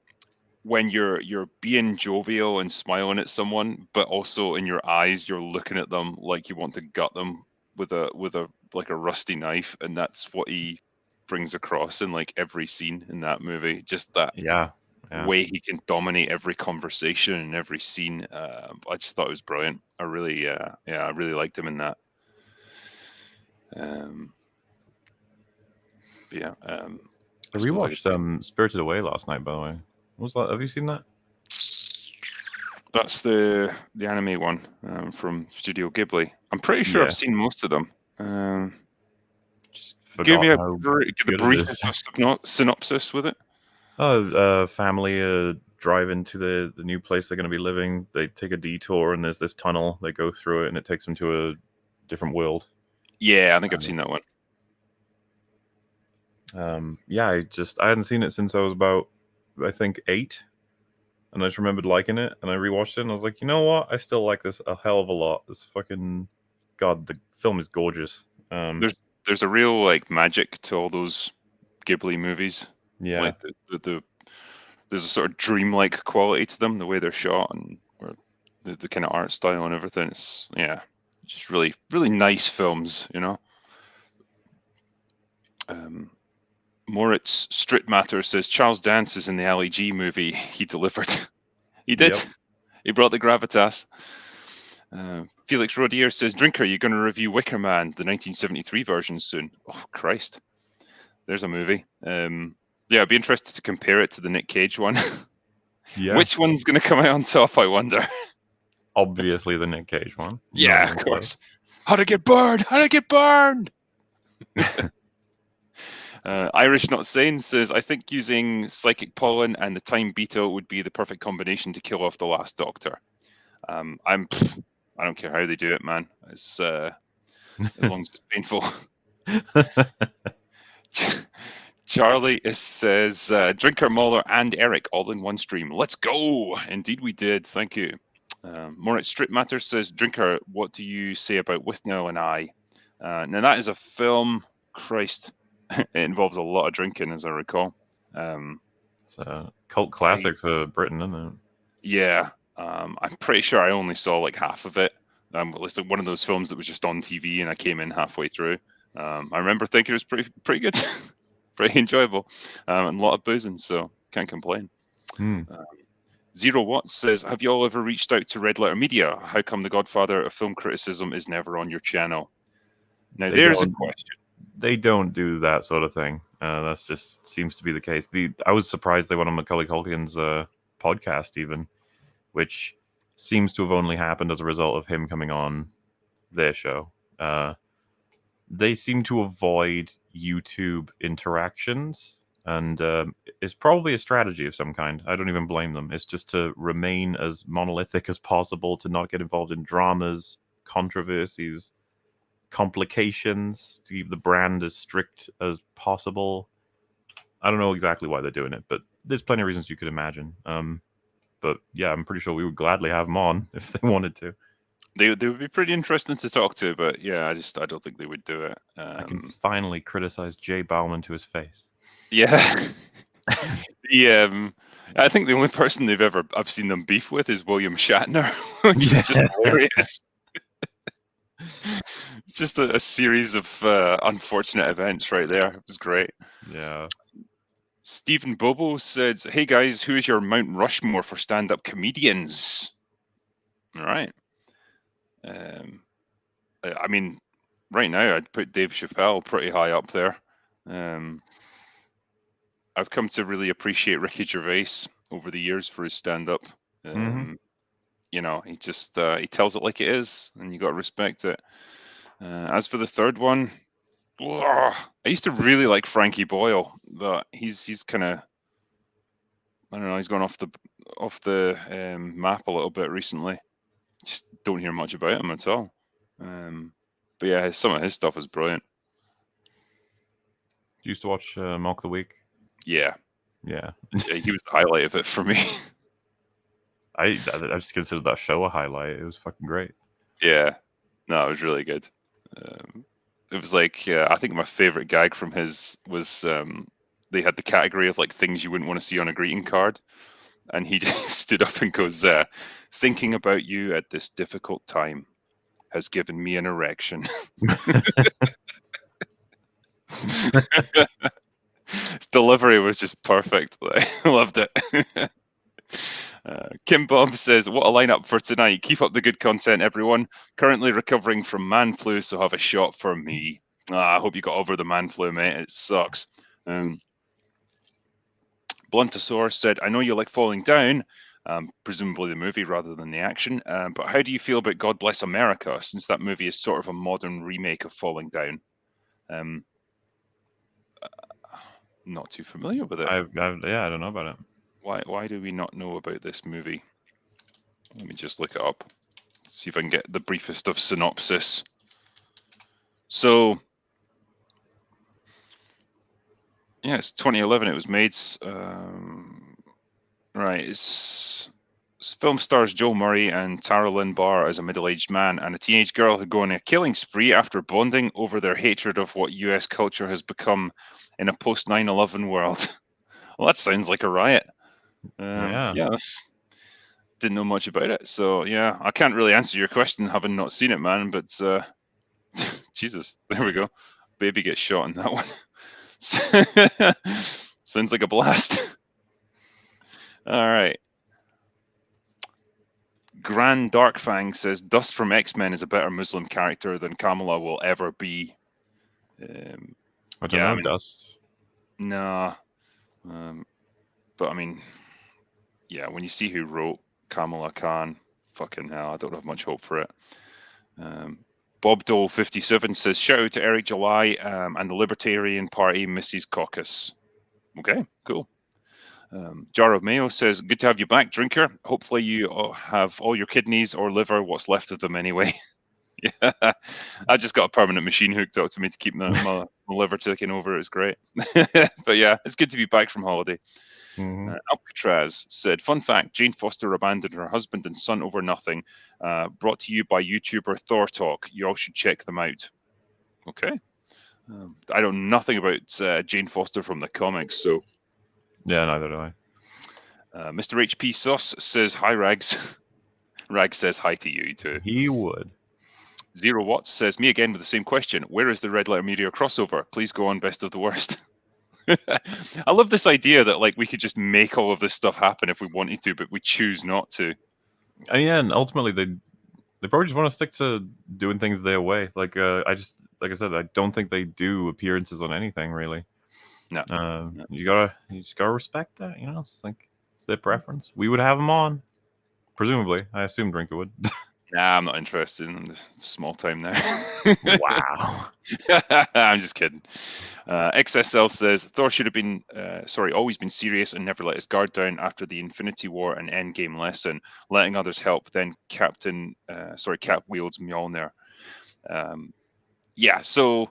A: when you're being jovial and smiling at someone, but also in your eyes you're looking at them like you want to gut them with a like a rusty knife, and that's what he brings across in like every scene in that movie. Just that
B: Yeah, yeah.
A: way he can dominate every conversation and every scene. I just thought it was brilliant. I really, yeah, I really liked him in that. Um, but yeah,
B: I
A: I suppose I could.
B: rewatched Spirited Away last night. By the way, what was that? Have you seen that?
A: That's the anime one from Studio Ghibli. I'm pretty sure I've
B: Yeah,
A: seen most of them.
B: just
A: Give me
B: forgotten how
A: give the
B: good it is.
A: briefest of synopsis with it.
B: Oh, family drive into the new place they're going to be living. They take a detour, and there's this tunnel. They go through it, and it takes them to a different world.
A: Yeah, I think I've seen that one.
B: Yeah, I hadn't seen it since I was about I think 8, and I just remembered liking it, and I rewatched it, and I was like, you know what? I still like this a hell of a lot. This fucking God, the film is gorgeous.
A: There's a real like magic to all those Ghibli movies.
B: Yeah,
A: Like the there's a sort of dreamlike quality to them, the way they're shot and or the kind of art style and everything. It's yeah, just really really nice films, you know. Um, Moritz Street Matter says Charles Dance is in the Ali G movie. He delivered. He did.
B: yep,
A: He brought the gravitas. Felix Rodier says, Drinker, you're going to review Wicker Man, the 1973 version soon. Oh, Christ. There's a movie. Yeah, I'd be interested to compare it to the Nick Cage one.
B: yeah.
A: Which one's going to come out on top, I wonder?
B: Obviously, the Nick Cage one. Not
A: Yeah, of
B: even close.
A: course. How to get burned? How to get burned? Irish Not Sane says, I think using psychic pollen and the time beetle would be the perfect combination to kill off the last Doctor. I don't care how they do it, man. It's as long as it's painful. Charlie says, Drinker, MauLer, and Eric all in one stream. Let's go. Indeed, we did. Thank you. More Strip Matters says, Drinker, what do you say about With Now and I? Now, that is a film, Christ, it involves a lot of drinking, as I recall.
B: It's a cult classic for Britain, isn't it?
A: Yeah, I'm pretty sure I only saw like half of it. At least one of those films that was just on TV, and I came in halfway through. I remember thinking it was pretty good, pretty enjoyable, and a lot of boozing, so can't complain.
B: Hmm.
A: Zero Watts says, have you all ever reached out to Red Letter Media? How come the godfather of film criticism is never on your channel? Now, there's a question.
B: They don't do that sort of thing. That's just seems to be the case. I was surprised they went on Macaulay Culkin's podcast, even, which seems to have only happened as a result of him coming on their show. They seem to avoid YouTube interactions, and it's probably a strategy of some kind. I don't even blame them. It's just to remain as monolithic as possible, to not get involved in dramas, controversies, complications, to keep the brand as strict as possible. I don't know exactly why they're doing it, but there's plenty of reasons you could imagine. But yeah, I'm pretty sure we would gladly have them on if they wanted to.
A: They would be pretty interesting to talk to, but yeah, I don't think they would do it.
B: I can finally criticize Jay Bauman to his face.
A: Yeah. I think the only person I've seen them beef with is William Shatner, which is just hilarious. It's just a series of unfortunate events right there. It was great.
B: Yeah.
A: Stephen Bobo says, hey guys, who is your Mount Rushmore for stand-up comedians? All right. I mean, right now I'd put Dave Chappelle pretty high up there. I've come to really appreciate Ricky Gervais over the years for his stand-up. You know, he just he tells it like it is, and you got to respect it. As for the third one, I used to really like Frankie Boyle, but he's kind of, I don't know, he's gone off the map a little bit recently. Just don't hear much about him at all. But yeah, some of his stuff is brilliant.
B: You used to watch Mock the Week?
A: Yeah.
B: Yeah.
A: He was the highlight of it for me.
B: I just considered that show a highlight. It was fucking great.
A: Yeah. No, it was really good. It was like, I think my favorite gag from his was they had the category of like things you wouldn't want to see on a greeting card. And he just stood up and goes, thinking about you at this difficult time has given me an erection. His delivery was just perfect. I loved it. Kim Bob says, what a lineup for tonight. Keep up the good content, everyone. Currently recovering from man flu, so have a shot for me. I hope you got over the man flu, mate. It sucks. Bluntosaurus said, I know you like Falling Down, presumably the movie rather than the action, but how do you feel about God Bless America, since that movie is sort of a modern remake of Falling Down? Not too familiar with it.
B: Yeah, I don't know about it.
A: Why do we not know about this movie? Let me just look it up. See if I can get the briefest of synopsis. So, yeah, it's 2011. It was made. Right, it's film stars Joel Murray and Tara Lynn Barr as a middle-aged man and a teenage girl who go on a killing spree after bonding over their hatred of what US culture has become in a post 9/11 world. Well, that sounds like a riot. Yeah, didn't know much about it, so yeah, I can't really answer your question having not seen it, man. But Jesus, there we go. Baby gets shot in that one. Sounds like a blast. All right. Grand Darkfang says Dust from X-Men is a better Muslim character than Kamala will ever be.
B: I don't know, Dust.
A: Nah. But I mean, yeah, when you see who wrote Kamala Khan, fucking hell, I don't have much hope for it. Bob Dole 57 says, shout out to Eric July and the Libertarian Party Mrs. Caucus. Okay, cool. Jar of Mayo says, good to have you back, Drinker. Hopefully you have all your kidneys or liver, what's left of them anyway. Yeah, I just got a permanent machine hooked up to me to keep my liver ticking over. It's great. But yeah, it's good to be back from holiday. Alcatraz said, fun fact, Jane Foster abandoned her husband and son over nothing. Brought to you by YouTuber Thor Talk. You all should check them out. Okay. I know nothing about Jane Foster from the comics, so...
B: Yeah, neither do I.
A: Mr. HP Sauce says, hi, Rags. Rags says hi to you, too.
B: He would.
A: Zero Watts says, me again with the same question. Where is the Red Letter Media crossover? Please go on Best of the Worst. I love this idea that like we could just make all of this stuff happen if we wanted to, but we choose not to.
B: And yeah, and ultimately they probably just want to stick to doing things their way. Like I said, I don't think they do appearances on anything really.
A: No.
B: You just gotta respect that. You know, it's like it's their preference. We would have them on, presumably. I assume Drinker would.
A: Nah, I'm not interested in the small time now.
B: Wow.
A: I'm just kidding. XSL says Thor should have been, always been serious and never let his guard down after the Infinity War and Endgame lesson, letting others help. Then Cap wields Mjolnir. Yeah, so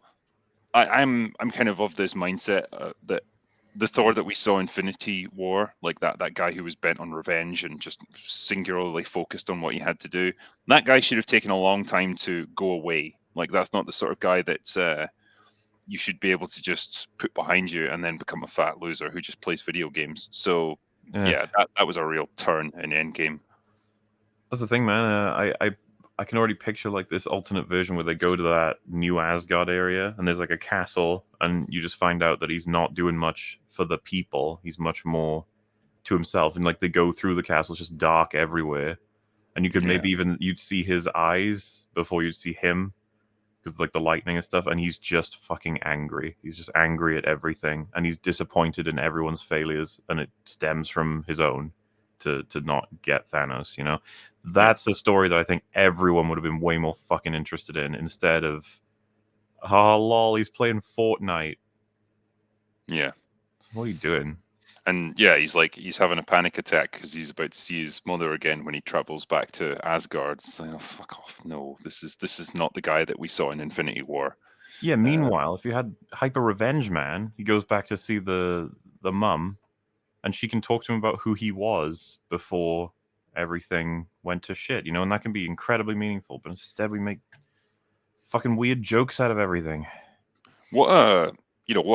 A: I'm kind of this mindset that the Thor that we saw Infinity War, like that guy who was bent on revenge and just singularly focused on what he had to do, that guy should have taken a long time to go away. Like that's not the sort of guy that you should be able to just put behind you and then become a fat loser who just plays video games. So yeah, that was a real turn in Endgame.
B: That's the thing, man. I can already picture like this alternate version where they go to that new Asgard area and there's like a castle, and you just find out that he's not doing much for the people. He's much more to himself, and like they go through the castle, it's just dark everywhere, and you could maybe even you'd see his eyes before you'd see him because like the lightning and stuff, and he's just fucking angry. He's just angry at everything, and he's disappointed in everyone's failures, and it stems from his own to not get Thanos. You know, that's the story that I think everyone would have been way more fucking interested in instead of, oh lol, he's playing Fortnite.
A: Yeah.
B: What are you doing?
A: And yeah, he's having a panic attack because he's about to see his mother again when he travels back to Asgard. It's like, oh fuck off! No, this is not the guy that we saw in Infinity War.
B: Yeah. Meanwhile, if you had Hyper Revenge Man, he goes back to see the mum, and she can talk to him about who he was before everything went to shit. You know, and that can be incredibly meaningful. But instead, we make fucking weird jokes out of everything.
A: What a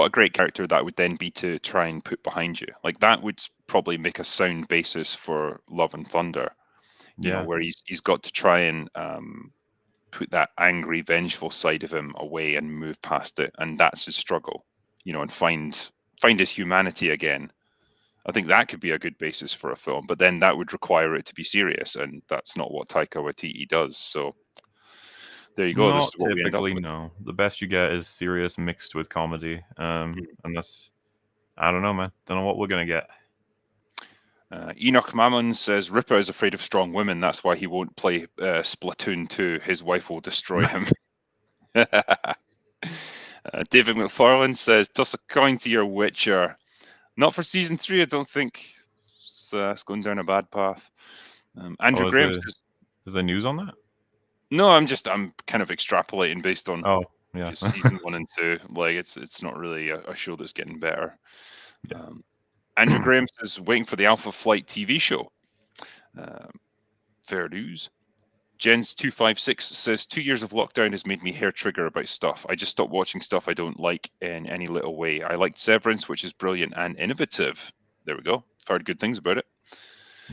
A: great character that would then be to try and put behind you. Like that would probably make a sound basis for Love and Thunder. You know, where he's got to try and put that angry, vengeful side of him away and move past it, and that's his struggle. You know, and find his humanity again. I think that could be a good basis for a film, but then that would require it to be serious, and that's not what Taika Waititi does. So there you go. This is
B: Not
A: what we end up
B: typically,
A: with.
B: no. The best you get is serious mixed with comedy. And that's, I don't know, man. Don't know what we're gonna get.
A: Enoch Mammon says Ripper is afraid of strong women. That's why he won't play Splatoon 2. His wife will destroy him. David McFarlane says toss a coin to your Witcher. Not for season 3, I don't think. It's going down a bad path. Andrew Graham says,
B: is there news on that?
A: no, I'm kind of extrapolating based on season 1 and 2. Like it's not really a show that's getting better.
B: Yeah.
A: Andrew Graham says waiting for the Alpha Flight TV show. Fair news. Jens256 says 2 years of lockdown has made me hair trigger about stuff. I just stopped watching stuff I don't like in any little way. I liked Severance, which is brilliant and innovative. There we go. I've heard good things about it.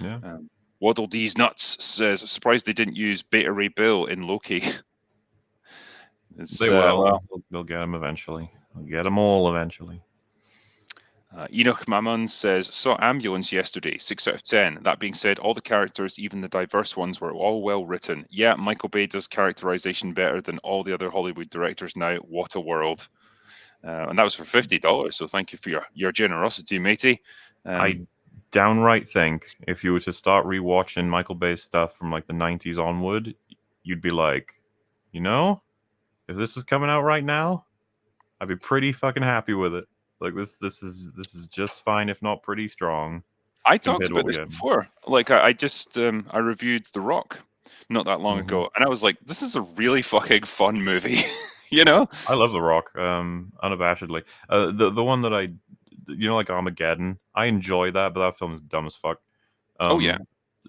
B: Yeah.
A: Waddle D's Nuts says, surprised they didn't use Beta Ray Bill in Loki.
B: They will. They'll get him eventually. They'll get them all eventually.
A: Enoch Mammon says, saw Ambulance yesterday, 6 out of 10. That being said, all the characters, even the diverse ones, were all well written. Yeah, Michael Bay does characterization better than all the other Hollywood directors now. What a world. And that was for $50, so thank you for your generosity, matey.
B: I downright think if you were to start rewatching Michael Bay's stuff from like the 90s onward, you'd be like, you know, if this is coming out right now, I'd be pretty fucking happy with it. Like this is just fine, if not pretty strong.
A: I talked about this before. Like I just I reviewed The Rock not that long ago, and I was like, this is a really fucking fun movie. You know?
B: I love The Rock, unabashedly. The one that like Armageddon. I enjoy that, but that film is dumb as fuck.
A: Oh yeah.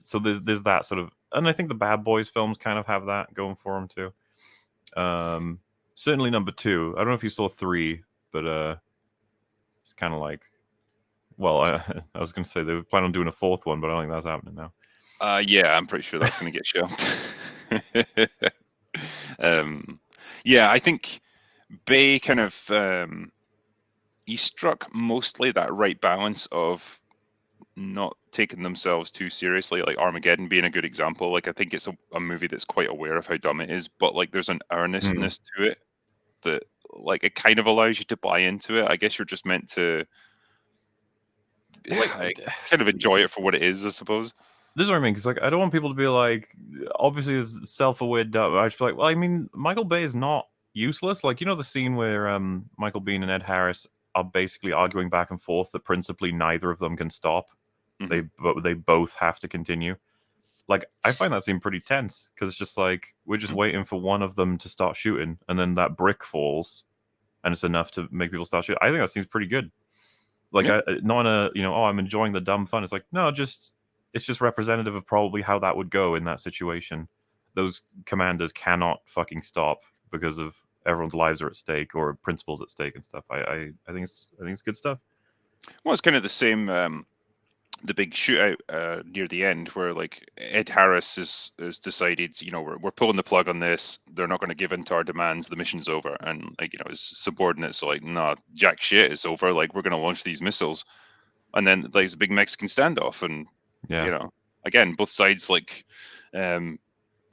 B: So there's that sort of, and I think the Bad Boys films kind of have that going for them too. Certainly number two. I don't know if you saw three, but it's kind of like, well, I was gonna say they were planning on doing a fourth one, but I don't think that's happening now.
A: Yeah, I'm pretty sure that's going to get shelved. um, yeah, I think Bay kind of he struck mostly that right balance of not taking themselves too seriously, like Armageddon being a good example. Like I think it's a movie that's quite aware of how dumb it is, but like there's an
B: Hmm.
A: earnestness to it that like it kind of allows you to buy into it. I guess you're just meant to
B: Well, like,
A: kind of enjoy it for what it is, I suppose.
B: this is what I mean, because like I don't want people to be like, obviously as self-aware dumb. I just be like, well, I mean, Michael Bay is not useless. Like, the scene where Michael Biehn and Ed Harris are basically arguing back and forth that principally neither of them can stop.
A: Hmm.
B: They both have to continue. Like, I find that scene pretty tense because it's just like we're just waiting for one of them to start shooting, and then that brick falls, and it's enough to make people start shooting. I think that seems pretty good. Like,
A: Yeah.
B: not in a, oh, I'm enjoying the dumb fun. It's like, no, just it's just representative of probably how that would go in that situation. Those commanders cannot fucking stop because of everyone's lives are at stake or principles at stake and stuff. I think it's good stuff.
A: Well, it's kind of the same. The big shootout near the end, where like Ed Harris is decided, we're pulling the plug on this. They're not going to give in to our demands. The mission's over, and like his subordinates are like, nah, jack shit, it's over. Like we're going to launch these missiles, and then like it's a big Mexican standoff, and
B: Yeah.
A: again, both sides like um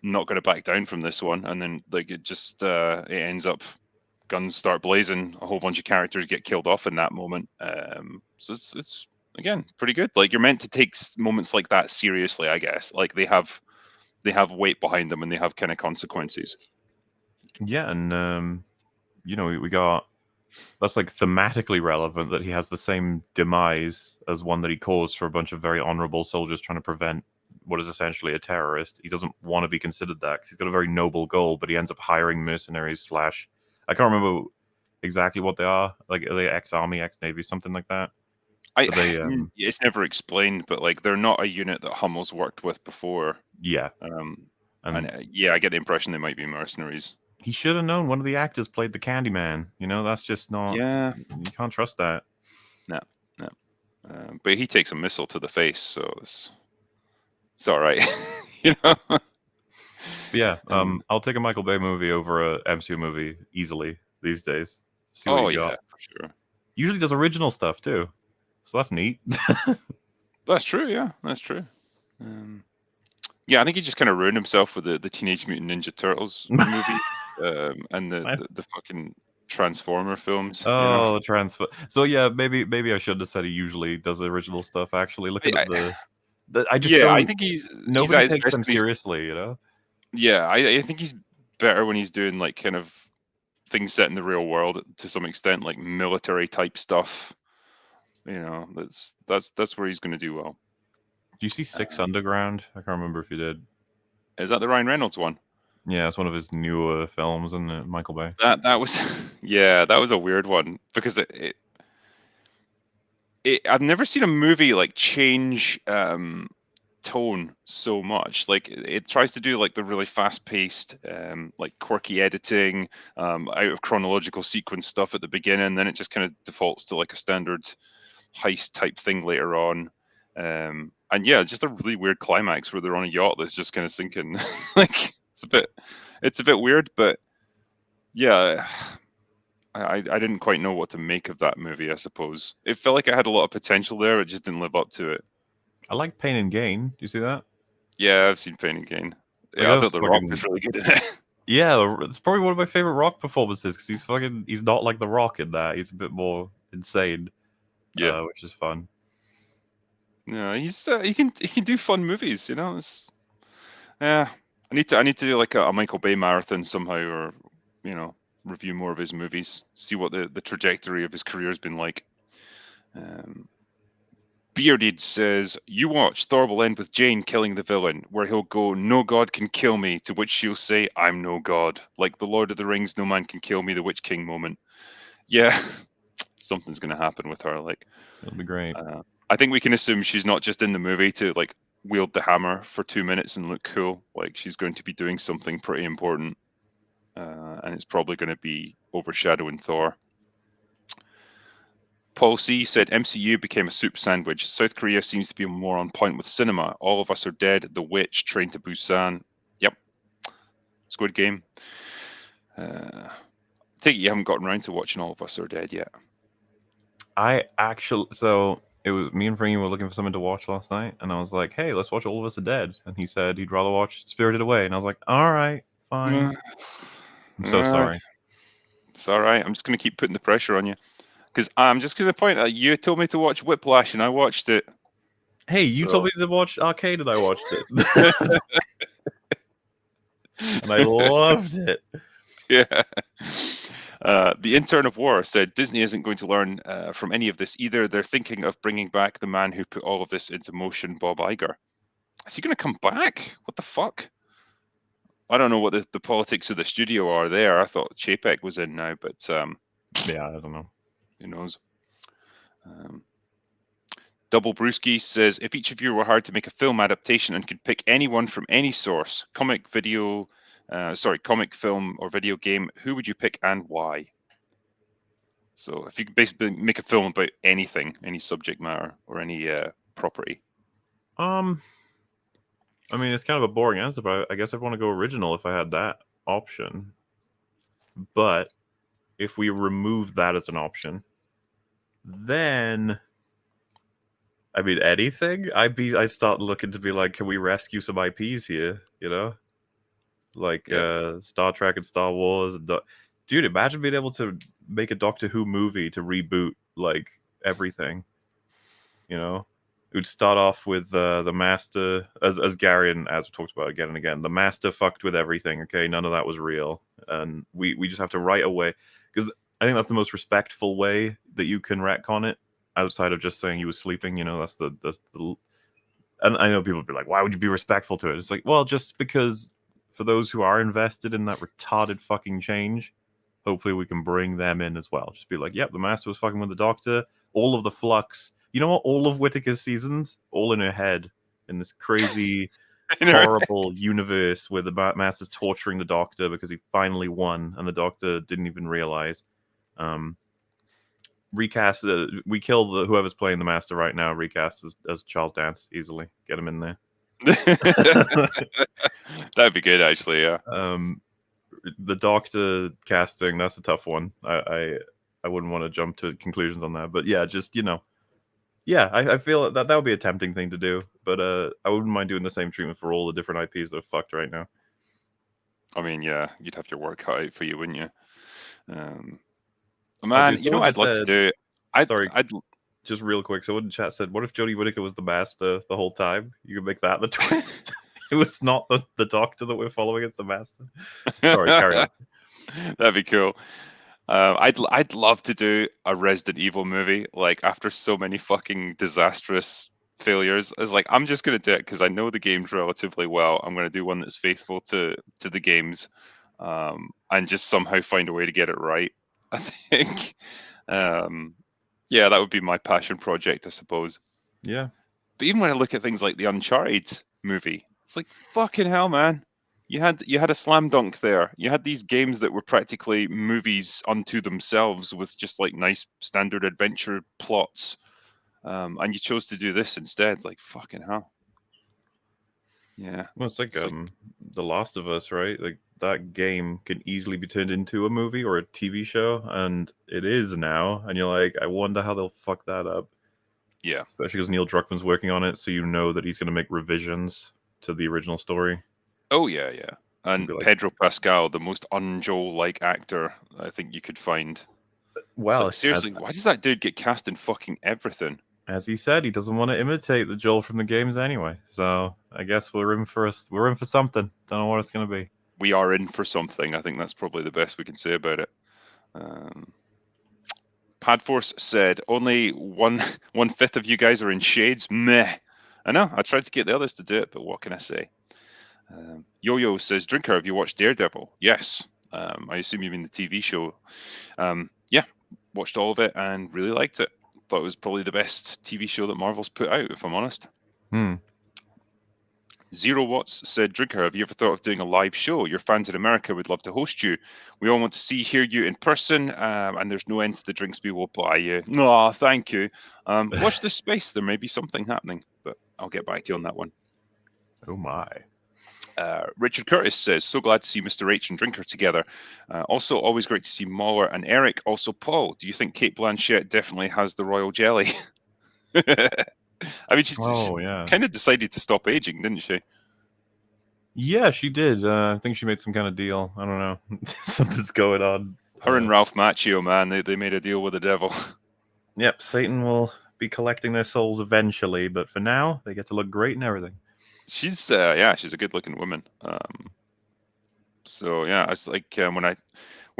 A: not going to back down from this one, and then like it just it ends up guns start blazing, a whole bunch of characters get killed off in that moment. So it's again pretty good. Like you're meant to take moments like that seriously, I guess. Like they have weight behind them and they have kind of consequences.
B: Yeah, and we got, that's like thematically relevant that he has the same demise as one that he caused for a bunch of very honorable soldiers trying to prevent what is essentially a terrorist. He doesn't want to be considered that 'cause he's got a very noble goal, but he ends up hiring mercenaries slash, I can't remember exactly what they are. Like, are they ex-army, ex-navy, something like that?
A: I
B: But they,
A: it's never explained, but like they're not a unit that Hummel's worked with before.
B: yeah,
A: Um, and
B: and
A: yeah, I get the impression they might be mercenaries.
B: he should have known one of the actors played the Candyman. That's just not.
A: Yeah,
B: You can't trust that.
A: no, no. But he takes a missile to the face, so it's all right. you know.
B: But yeah,
A: Um,
B: I'll take a Michael Bay movie over a MCU movie easily these days. See what
A: oh
B: you
A: yeah,
B: got.
A: for sure.
B: Usually does original stuff too, so that's neat.
A: That's true. Yeah, that's true. Um, yeah, I think he just kind of ruined himself with the Teenage Mutant Ninja Turtles movie, and the fucking Transformer films.
B: Oh, transfer. So yeah, maybe I should have said he usually does original stuff. Actually, looking at
A: I,
B: I just
A: yeah, I
B: don't.
A: think he's
B: Nobody
A: at his
B: takes
A: best
B: them
A: when he's.
B: seriously.
A: Yeah, I think he's better when he's doing like kind of things set in the real world to some extent, like military type stuff. That's where he's going to do well.
B: Do you see Six
A: Uh,
B: Underground? I can't remember if you did.
A: is that the Ryan Reynolds one?
B: Yeah, it's one of his newer films, isn't it, Michael Bay?
A: That was yeah, that was a weird one because I've never seen a movie like change tone so much. Like it tries to do like the really fast paced, like quirky editing, out of chronological sequence stuff at the beginning, then it just kind of defaults to like a standard heist type thing later on. And yeah, just a really weird climax where they're on a yacht that's just kind of sinking. like it's a bit weird, but yeah, I didn't quite know what to make of that movie, I suppose. It felt like it had a lot of potential there, it just didn't live up to it.
B: I like Pain and Gain. Do you see that?
A: Yeah, I've seen Pain and Gain.
B: Like
A: Yeah, I
B: that's
A: thought The Rock was
B: fucking,
A: really good in it.
B: yeah. It's probably one of my favorite Rock performances because he's not like the Rock in that. He's a bit more insane,
A: Yeah.
B: which is fun.
A: Yeah, he can do fun movies, yeah. I need to do like a Michael Bay marathon somehow, or you know, review more of his movies, see what the trajectory of his career has been like. Um, Bearded says, "You watch Thor will end with Jane killing the villain, where he'll go, 'No god can kill me,' to which she'll say, 'I'm no god.' Like the Lord of the Rings, 'No man can kill me,' the Witch King moment." Yeah, Something's going to happen with her. Like,
B: It'll be great.
A: I think we can assume she's not just in the movie to like wield the hammer for 2 minutes and look cool. Like, she's going to be doing something pretty important, and it's probably going to be overshadowing Thor. Paul C said MCU became a soup sandwich. South Korea seems to be more on point with cinema. All of Us Are Dead, The Witch, Train to Busan. Yep. Squid Game. I take it you haven't gotten around to watching All of Us Are Dead yet.
B: So it was me and Frankie were looking for something to watch last night, and I was like, "Hey, let's watch All of Us Are Dead." And he said he'd rather watch Spirited Away, and I was like, "All right, fine." I'm so sorry.
A: It's all right. I'm just going to keep putting the pressure on you because I'm just going to point out you told me to watch Whiplash, and I watched it.
B: Hey, you told me to watch Arcade, and I watched it, and I loved it.
A: Yeah. The Intern of War said Disney isn't going to learn from any of this either. They're thinking of bringing back the man who put all of this into motion, Bob Iger. Is he going to come back? What the fuck? I don't know what the politics of the studio are there. I thought Chapek was in now, but
B: Yeah, I don't know.
A: who knows? Double Brewski says, if each of you were hired to make a film adaptation and could pick anyone from any source, comic, film, or video game, who would you pick and why? So if you could basically make a film about anything, any subject matter or any property.
B: I mean, it's kind of a boring answer, but I guess I'd want to go original if I had that option. But if we remove that as an option, then I mean anything. I start looking to be like, can we rescue some IPs here? You know, like Star Trek and Star Wars. Dude, imagine being able to make a Doctor Who movie to reboot like everything. You know, it would start off with the Master, as Gary and as we talked about again and again. The Master fucked with everything. Okay, none of that was real, and we just have to right away, because I think that's the most respectful way that you can retcon it, outside of just saying he was sleeping. You know, that's the and I know people would be like, why would you be respectful to it? It's like, well, just because for those who are invested in that retarded fucking change, hopefully we can bring them in as well. Just be like, yep, the Master was fucking with the Doctor. All of the flux. You know what? All of Whittaker's seasons, all in her head, in this crazy, horrible universe where the Master's torturing the Doctor because he finally won, and the Doctor didn't even realize. Recast. We kill whoever's playing the Master right now. Recast as Charles Dance easily. Get him in there.
A: That'd be good, actually. Yeah.
B: The Doctor casting, that's a tough one. I wouldn't want to jump to conclusions on that, but yeah, just yeah, I feel that would be a tempting thing to do, but I wouldn't mind doing the same treatment for all the different IPs that are fucked right now.
A: I mean, yeah, you'd have your work cut out for you, wouldn't you? Man, you know what I'd love to do? I'd
B: just real quick. So in chat said, what if Jodie Whittaker was the Master the whole time? You could make that the twist. It was not the Doctor that we're following; it's the Master. Sorry, carry on.
A: That'd be cool. I'd love to do a Resident Evil movie, like after so many fucking disastrous failures. It's like I'm just gonna do it because I know the games relatively well. I'm gonna do one that's faithful to the games, and just somehow find a way to get it right. I think, yeah, that would be my passion project, I suppose.
B: Yeah.
A: But even when I look at things like the Uncharted movie, it's like fucking hell, man. You had a slam dunk there. You had these games that were practically movies unto themselves with just like nice standard adventure plots, and you chose to do this instead. Like fucking hell. Yeah.
B: Well, it's like The Last of Us, right? Like that game can easily be turned into a movie or a TV show, and it is now. And you're like, I wonder how they'll fuck that up.
A: Yeah.
B: Especially because Neil Druckmann's working on it, so you know that he's going to make revisions to the original story.
A: Oh yeah, yeah. And
B: like,
A: Pedro Pascal, the most un-Joel-like actor I think you could find.
B: Well,
A: like, seriously, why does that dude get cast in fucking everything?
B: As he said, he doesn't want to imitate the Joel from the games anyway. So I guess we're in for something. Don't know what it's going to be.
A: We are in for something. I think that's probably the best we can say about it. Padforce said, only one fifth of you guys are in shades. Meh. I know. I tried to get the others to do it, but what can I say? Yo-Yo says, Drinker, have you watched Daredevil? Yes. I assume you mean the TV show. Yeah. watched all of it and really liked it. Thought it was probably the best TV show that Marvel's put out, if I'm honest.
B: Hmm.
A: Zero Watts said, Drinker, have you ever thought of doing a live show? Your fans in America would love to host you. We all want to hear you in person, and there's no end to the drinks we will buy you. No, thank you. Watch this space. There may be something happening, but I'll get back to you on that one.
B: Oh my.
A: Richard Curtis says, so glad to see Mr. H and Drinker together. Also, always great to see MauLer and Eric. Also, Paul, do you think Kate Blanchett definitely has the royal jelly? I mean, she
B: yeah.
A: kind of decided to stop aging, didn't she?
B: Yeah, she did. I think she made some kind of deal. I don't know. Something's going on.
A: Her and Ralph Macchio, man, they made a deal with the devil.
B: Yep, Satan will be collecting their souls eventually, but for now, they get to look great and everything.
A: She's she's a good looking woman. So yeah, it's like when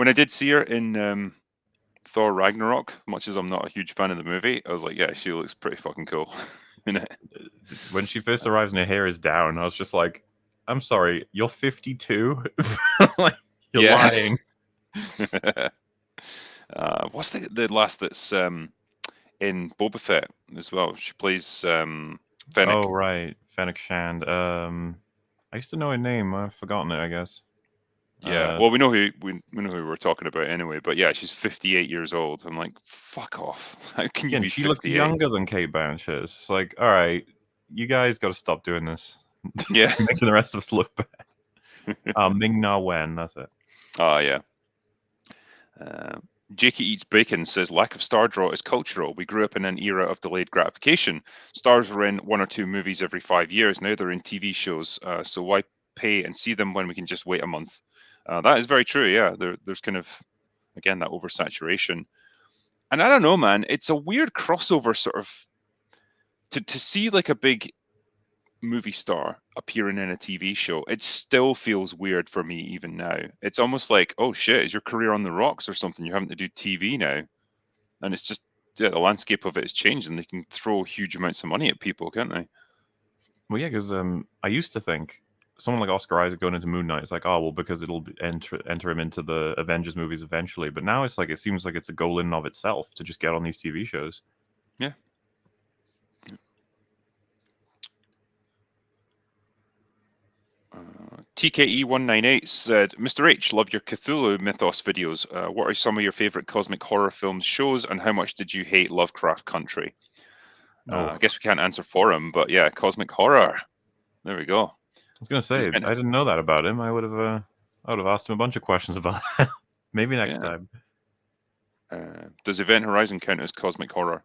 A: I did see her in Thor Ragnarok, much as I'm not a huge fan of the movie, I was like, yeah, she looks pretty fucking cool in it.
B: When she first arrives and her hair is down, I was just like, I'm sorry, you're 52? Like, you're lying.
A: What's the last that's in Boba Fett as well? She plays Fennec.
B: Oh, right. Fennec Shand. I used to know her name. I've forgotten it, I guess.
A: Yeah, well, we know who we're talking about anyway. But yeah, she's 58 years old. I'm like, fuck off! How can you
B: Again,
A: be
B: she looks
A: 58?
B: younger than Kate Blanchett. It's like, all right, you guys got to stop doing this.
A: Yeah,
B: making the rest of us look bad. Ming Na Wen, that's it.
A: Oh yeah. Jakey Eats Bacon says, lack of star draw is cultural. We grew up in an era of delayed gratification. Stars were in 1 or 2 movies every 5 years. Now they're in TV shows. So why pay and see them when we can just wait a month? That is very true. Yeah, there's kind of, again, that oversaturation. And I don't know, man. It's a weird crossover sort of to see like a big movie star appearing in a TV show. It still feels weird for me even now. It's almost like, oh shit, is your career on the rocks or something? You're having to do TV now. And it's just, yeah, the landscape of it has changed and they can throw huge amounts of money at people, can't they?
B: Well, yeah, because I used to think someone like Oscar Isaac going into Moon Knight, it's like, oh, well, because it'll enter him into the Avengers movies eventually. But now it's like, it seems like it's a goal in and of itself to just get on these TV shows.
A: Yeah. TKE198 said, Mr. H, love your Cthulhu Mythos videos. What are some of your favorite cosmic horror films shows and how much did you hate Lovecraft Country? I guess we can't answer for him, but yeah, cosmic horror. There we go.
B: I was gonna say, I didn't know that about him. I would have asked him a bunch of questions about that. Maybe next time.
A: Does Event Horizon count as cosmic horror?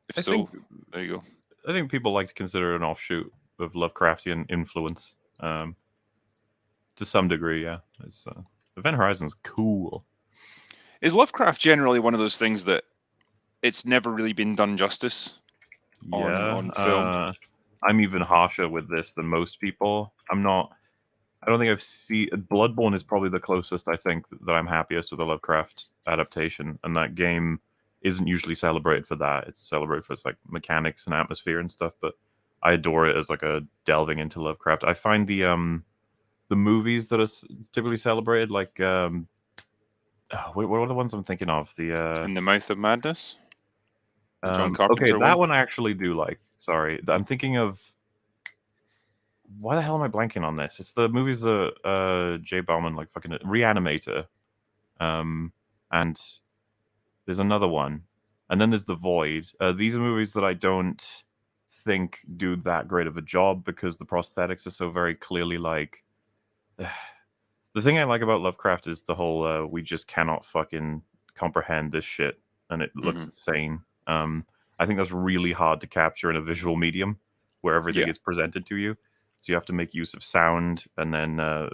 A: If so, there you go.
B: I think people like to consider it an offshoot of Lovecraftian influence, to some degree. Yeah, Event Horizon's cool.
A: Is Lovecraft generally one of those things that it's never really been done justice on film?
B: I'm even harsher with this than most people. I don't think I've seen Bloodborne is probably the closest I think that I'm happiest with a Lovecraft adaptation, and that game isn't usually celebrated for that. It's celebrated for its like mechanics and atmosphere and stuff. But I adore it as like a delving into Lovecraft. I find the movies that are typically celebrated, like what are the ones I'm thinking of? The
A: In the Mouth of Madness. John Carpenter.
B: Okay, that one I actually do like. Sorry, I'm thinking of. Why the hell am I blanking on this? It's the movies that Jay Bauman like fucking Reanimator, and there's another one, and then there's The Void. These are movies that I don't think do that great of a job because the prosthetics are so very clearly like. The thing I like about Lovecraft is the whole we just cannot fucking comprehend this shit, and it looks insane. I think that's really hard to capture in a visual medium where everything is presented to you. So you have to make use of sound, and then the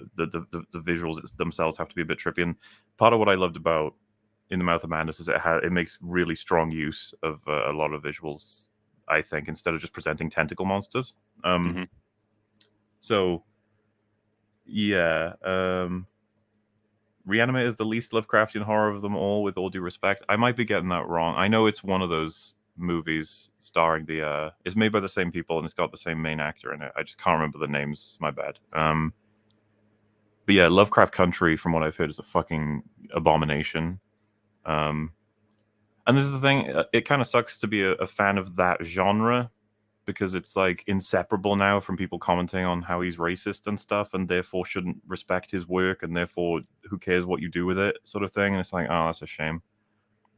B: visuals themselves have to be a bit trippy. And part of what I loved about In the Mouth of Madness is it makes really strong use of a lot of visuals, I think, instead of just presenting tentacle monsters. So, yeah. Reanimate is the least Lovecraftian horror of them all, with all due respect. I might be getting that wrong. I know it's one of those movies starring it's made by the same people and it's got the same main actor in it. I just can't remember the names. My bad. But yeah, Lovecraft Country, from what I've heard, is a fucking abomination. And this is the thing, it kind of sucks to be a fan of that genre because it's like inseparable now from people commenting on how he's racist and stuff and therefore shouldn't respect his work and therefore who cares what you do with it sort of thing. And it's like, oh, that's a shame.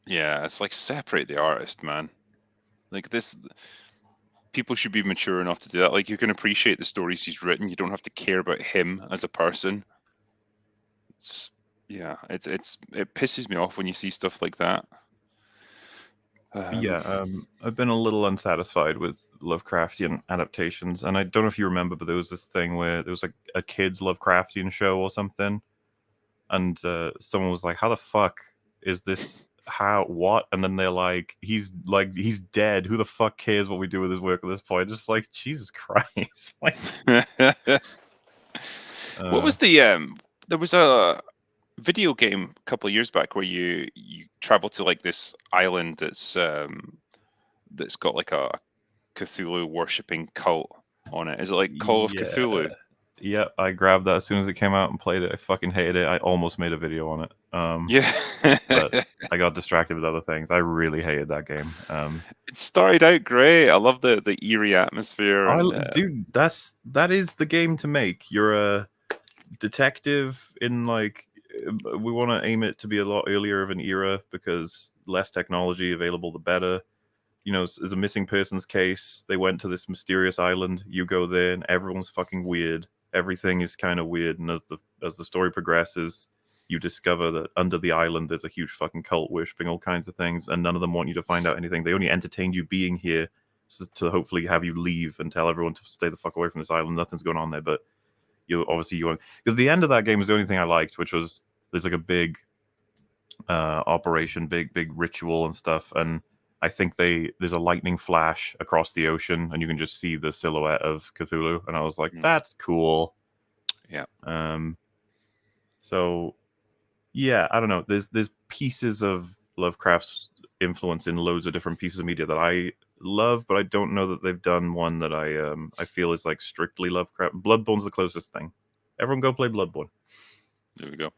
A: Yeah, it's like separate the artist, man. Like this, people should be mature enough to do that. Like you can appreciate the stories he's written. You don't have to care about him as a person. It's yeah, it pisses me off when you see stuff like that.
B: Yeah, I've been a little unsatisfied with Lovecraftian adaptations, and I don't know if you remember, but there was this thing where there was like a kids Lovecraftian show or something, and someone was like, "How the fuck is this? How what?" And then they're like, he's dead. Who the fuck cares what we do with his work at this point? Just like Jesus Christ, like.
A: What
B: Uh,
A: was the there was a video game a couple of years back where you travel to like this island that's got like a Cthulhu worshipping cult on it. Is it like Call of
B: yeah,
A: Cthulhu?
B: yeah. I grabbed that as soon as it came out and played it. I fucking hated it. I almost made a video on it.
A: Yeah.
B: But I got distracted with other things. I really hated that game.
A: It started out great. I love the eerie atmosphere and
B: Dude, that is the game to make. You're a detective in like we want to aim it to be a lot earlier of an era because less technology available, the better. You know, as a missing persons case, they went to this mysterious island. You go there, and everyone's fucking weird. Everything is kind of weird, and as the story progresses, you discover that under the island there's a huge fucking cult worshipping all kinds of things, and none of them want you to find out anything. They only entertain you being here to hopefully have you leave and tell everyone to stay the fuck away from this island. Nothing's going on there, but you want because the end of that game was the only thing I liked, which was there's like a big operation, big ritual and stuff, and I think there's a lightning flash across the ocean, and you can just see the silhouette of Cthulhu, and I was like, that's cool.
A: yeah.
B: So yeah, I don't know. There's pieces of Lovecraft's influence in loads of different pieces of media that I love, but I don't know that they've done one that I feel is like strictly Lovecraft. Bloodborne's the closest thing. Everyone go play Bloodborne.
A: There we go.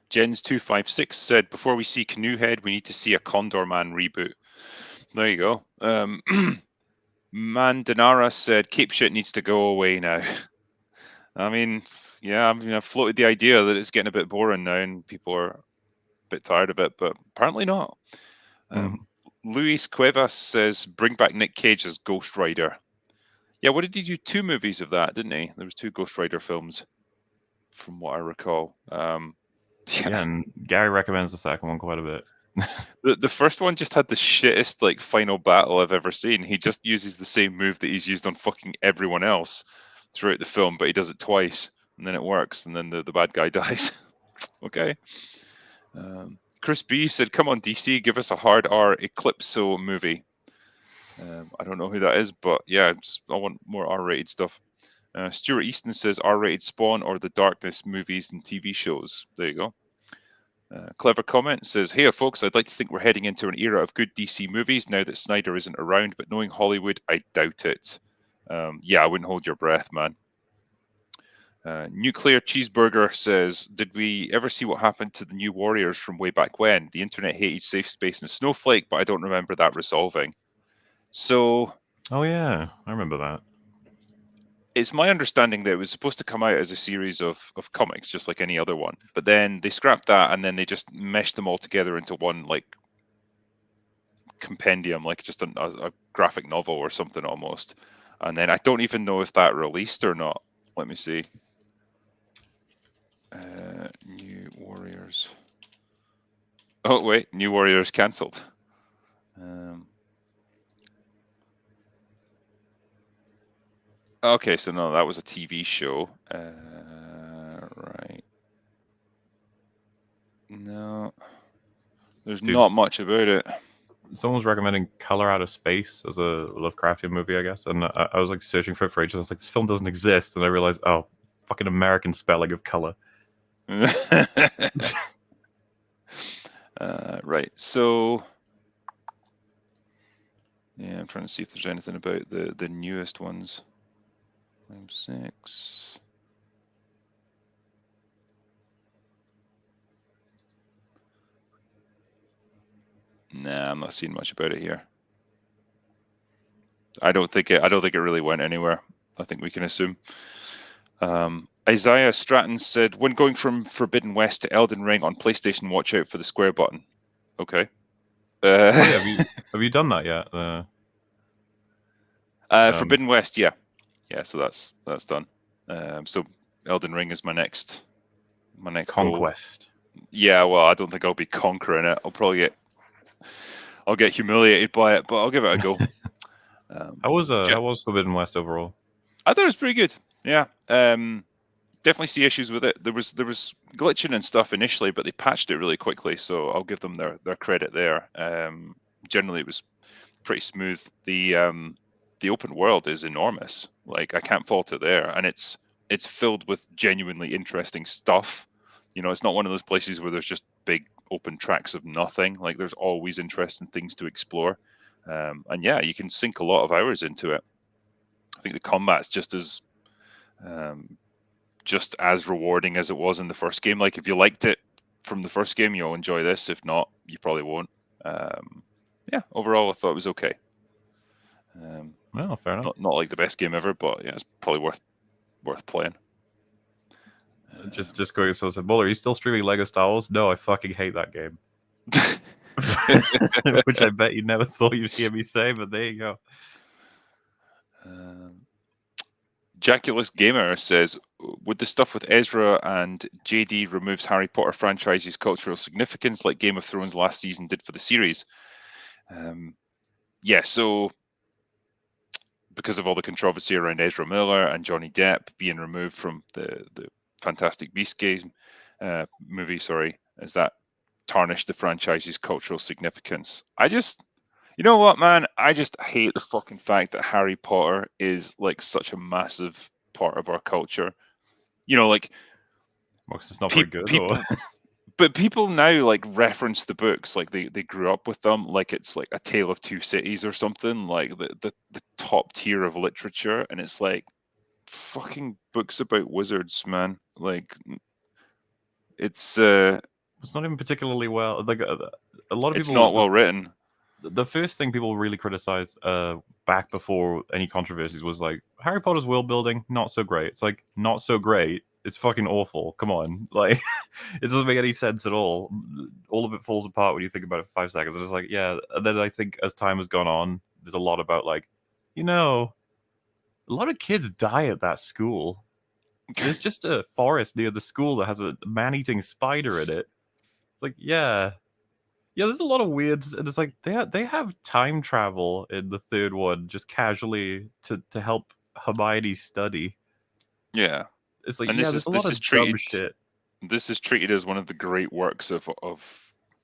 A: Jens256 said, before we see Canoehead, we need to see a Condor Man reboot. There you go. Mandanara said, Cape Shit needs to go away now. I mean, yeah, I've floated the idea that it's getting a bit boring now and people are a bit tired of it, but apparently not. Luis Cuevas says, bring back Nick Cage as Ghost Rider. Yeah, what did he do? 2 movies of that, didn't he? There was 2 Ghost Rider films, from what I recall.
B: Yeah, and Gary recommends the second one quite a bit.
A: The first one just had the shittest like final battle I've ever seen. He just uses the same move that he's used on fucking everyone else throughout the film, but he does it twice, and then it works, and then the bad guy dies. Okay. Chris B said, "Come on, DC, give us a hard R Eclipso movie." I don't know who that is, but yeah, I want more R-rated stuff. Stuart Easton says R-rated Spawn or the Darkness movies and TV shows. There you go. Clever comment says, "Hey folks, I'd like to think we're heading into an era of good DC movies now that Snyder isn't around, but knowing Hollywood, I doubt it." Yeah, I wouldn't hold your breath, man. Nuclear Cheeseburger says, "Did we ever see what happened to the New Warriors from way back when? The internet hated Safe Space and Snowflake, but I don't remember that resolving." So,
B: oh yeah, I remember that.
A: it's my understanding that it was supposed to come out as a series of comics, just like any other one. But then they scrapped that, and then they just meshed them all together into one like compendium, like just a graphic novel or something almost. And then I don't even know if that released or not. Let me see. New Warriors. Oh wait, New Warriors cancelled. Okay, so no, that was a TV show. Right. No, there's
B: Dude,
A: not much about it.
B: someone was recommending Color Out of Space as a Lovecraftian movie, I guess, and I was like searching for it for ages. I was like, this film doesn't exist, and I realized, oh, fucking American spelling of color.
A: Right. So, yeah, I'm trying to see if there's anything about the newest ones. 6. Nah, I'm not seeing much about it here. I don't think it really went anywhere. I think we can assume. Isaiah Stratton said, when going from Forbidden West to Elden Ring on PlayStation, watch out for the square button. Okay.
B: Oh yeah, have you done that yet?
A: Forbidden West, yeah. So that's done. So Elden Ring is my next goal.
B: Conquest.
A: Yeah, well, I don't think I'll be conquering it. I'll get humiliated by it, but I'll give it a go.
B: How was Forbidden West overall?
A: I thought it was pretty good. Yeah. Definitely see issues with it. There was glitching and stuff initially, but they patched it really quickly, so I'll give them their credit there. Generally, it was pretty smooth. The open world is enormous. Like, I can't fault it there, and it's filled with genuinely interesting stuff. You know, it's not one of those places where there's just big open tracks of nothing. Like, there's always interesting things to explore, and yeah, you can sink a lot of hours into it. I think the combat's just as rewarding as it was in the first game. Like, if you liked it from the first game, you'll enjoy this. If not, you probably won't. Yeah, overall, I thought it was okay.
B: Well, fair enough.
A: Not like the best game ever, but yeah, it's probably worth playing.
B: Just going. So I said, "Bull, are you still streaming Lego Star Wars?" No, I fucking hate that game. Which I bet you never thought you'd hear me say, but there you go.
A: Jaculus Gamer says, would the stuff with Ezra and JD removes Harry Potter franchise's cultural significance like Game of Thrones last season did for the series? Yeah, so because of all the controversy around Ezra Miller and Johnny Depp being removed from the Fantastic Beasts movie, as that tarnished the franchise's cultural significance. You know what, man? I just hate the fucking fact that Harry Potter is like such a massive part of our culture. You know, like,
B: Because it's not very good.
A: People, but people now like reference the books like they grew up with them, like it's like A Tale of Two Cities or something, like the top tier of literature, and it's like fucking books about wizards, man. Like, it's
B: not even particularly well. Like a lot of people.
A: It's not well written.
B: The first thing people really criticized back before any controversies was like Harry Potter's world building not so great. It's like not so great. It's fucking awful. Come on, like it doesn't make any sense at all. All of it falls apart when you think about it for 5 seconds. And it's like, yeah. And then I think as time has gone on, there's a lot about like, a lot of kids die at that school. There's just a forest near the school that has a man-eating spider in it. Like, yeah, there's a lot of weird. And it's like they have time travel in the third one just casually to help Hermione study.
A: Yeah,
B: it's like,
A: and
B: there's a lot of dumb shit.
A: This is treated as one of the great works of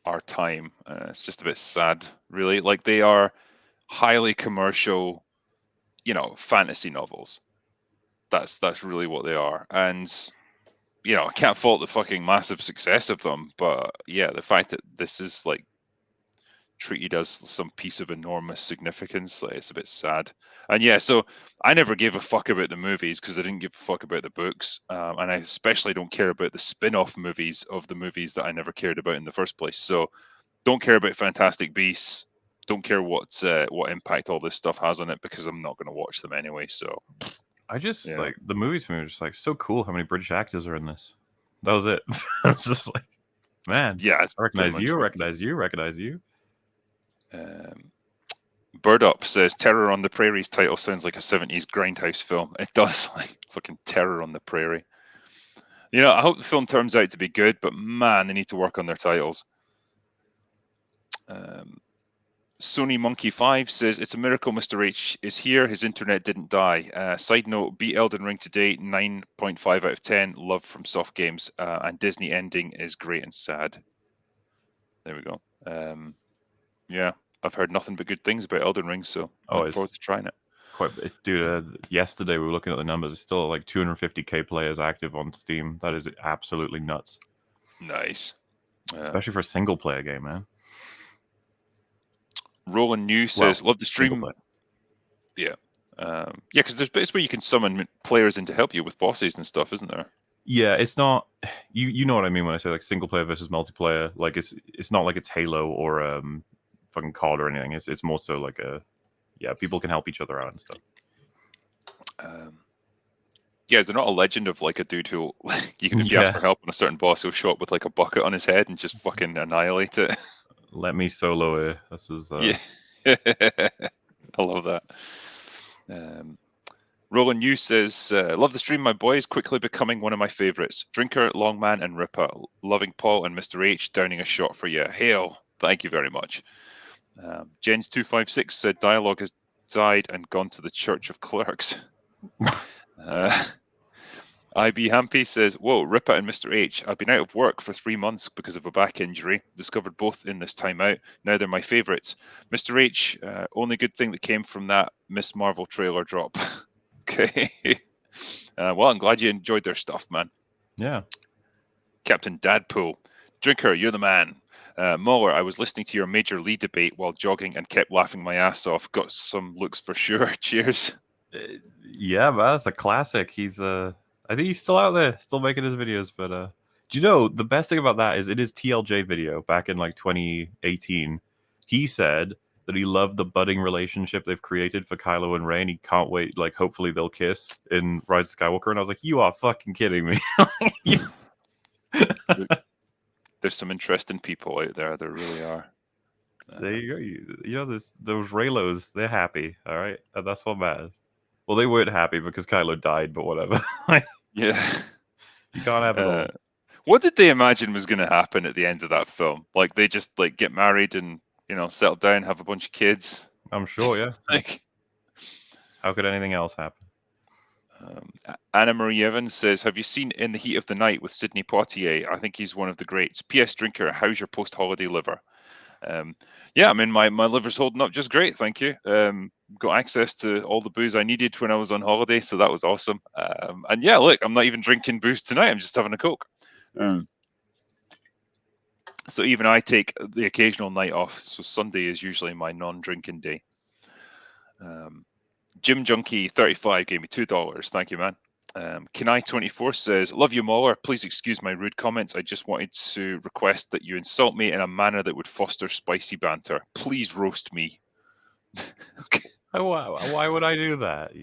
A: our time. It's just a bit sad, really. Like, they are highly commercial, fantasy novels. That's really what they are, and I can't fault the fucking massive success of them, but yeah, the fact that this is like treated as some piece of enormous significance, like, it's a bit sad. And yeah, so I never gave a fuck about the movies because I didn't give a fuck about the books, and I especially don't care about the spin-off movies of the movies that I never cared about in the first place. So don't care about Fantastic Beasts. Don't care what impact all this stuff has on it, because I'm not going to watch them anyway. So
B: I just like the movies for me are just like so cool how many British actors are in this. That was it. I was just like, man,
A: yeah,
B: I recognize you.
A: Bird Up says Terror on the Prairie's title sounds like a 70s grindhouse film. It does, like fucking Terror on the Prairie. I hope the film turns out to be good, but man, they need to work on their titles. Sony Monkey 5 says, it's a miracle Mr. H is here. His internet didn't die. Side note, beat Elden Ring today, 9.5 out of 10. Love from Soft Games. And Disney ending is great and sad. There we go. Yeah, I've heard nothing but good things about Elden Ring, so I look forward to trying it.
B: Dude, yesterday we were looking at the numbers. It's still like 250k players active on Steam. That is absolutely nuts.
A: Nice.
B: Especially for a single player game, man.
A: Roland New says, love the stream. Yeah. Because there's bits where you can summon players in to help you with bosses and stuff, isn't there?
B: Yeah, it's not. You know what I mean when I say like single player versus multiplayer. Like it's not like it's Halo or fucking cod or anything. It's more so like people can help each other out and stuff.
A: Yeah, is there not a legend of like a dude who, if you ask for help on a certain boss, he'll show up with like a bucket on his head and just fucking annihilate it?
B: Let me solo it. This is
A: Yeah. I love that. Roland New says, love the stream, my boys, quickly becoming one of my favourites. Drinker, Longman, and Ripper. Loving Paul and Mr. H, downing a shot for you. Hail. Thank you very much. Jens256 said, dialogue has died and gone to the Church of Clerks. IB Hampy says, whoa, Ripper and Mr. H. I've been out of work for 3 months because of a back injury. Discovered both in this time out. Now they're my favourites. Mr. H, only good thing that came from that Miss Marvel trailer drop. Okay. Well, I'm glad you enjoyed their stuff, man.
B: Yeah.
A: Captain Dadpool. Drinker, you're the man. MauLer, I was listening to your Major Lee debate while jogging and kept laughing my ass off. Got some looks for sure. Cheers.
B: Yeah, but that's a classic. He's I think he's still out there, still making his videos. But do you know the best thing about that is in his TLJ video back in like 2018, he said that he loved the budding relationship they've created for Kylo and Rey, and he can't wait. Like, hopefully they'll kiss in Rise of Skywalker. And I was like, you are fucking kidding me.
A: There's some interesting people out there. There really are.
B: There you go. You know, those Raylos, they're happy. All right, and that's what matters. Well, they weren't happy because Kylo died, but whatever.
A: Yeah.
B: You can't have it all.
A: What did they imagine was going to happen at the end of that film? Like, they just like get married and, settle down, have a bunch of kids?
B: I'm sure, yeah.
A: Like,
B: how could anything else happen?
A: Anna Marie Evans says, have you seen In the Heat of the Night with Sidney Poitier? I think he's one of the greats. P.S. Drinker, how's your post-holiday liver? Yeah, I mean, my liver's holding up just great, thank you. Got access to all the booze I needed when I was on holiday, so that was awesome. And yeah, look, I'm not even drinking booze tonight. I'm just having a Coke. So even I take the occasional night off. So Sunday is usually my non-drinking day. Jim Junkie 35 gave me $2. Thank you, man. Kenai24 says, love you, MauLer. Please excuse my rude comments. I just wanted to request that you insult me in a manner that would foster spicy banter. Please roast me.
B: Okay. Why would I do that?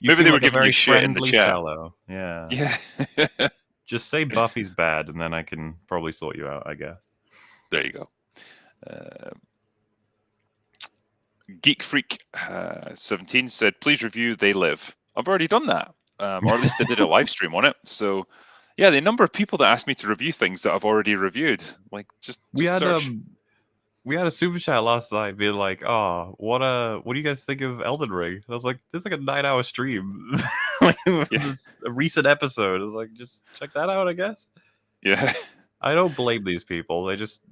A: Maybe they were giving you shit in the chat.
B: Fellow. Yeah. Just say Buffy's bad, and then I can probably sort you out, I guess.
A: There you go. Geek Freak 17 said, please review They Live. I've already done that. Or at least I did a live stream on it. So yeah, the number of people that asked me to review things that I've already reviewed, like just search.
B: We had a super chat last night being like, oh, what do you guys think of Elden Ring? I was like, this is like a 9-hour stream. This a recent episode. I was like, just check that out, I guess.
A: Yeah.
B: I don't blame these people. They just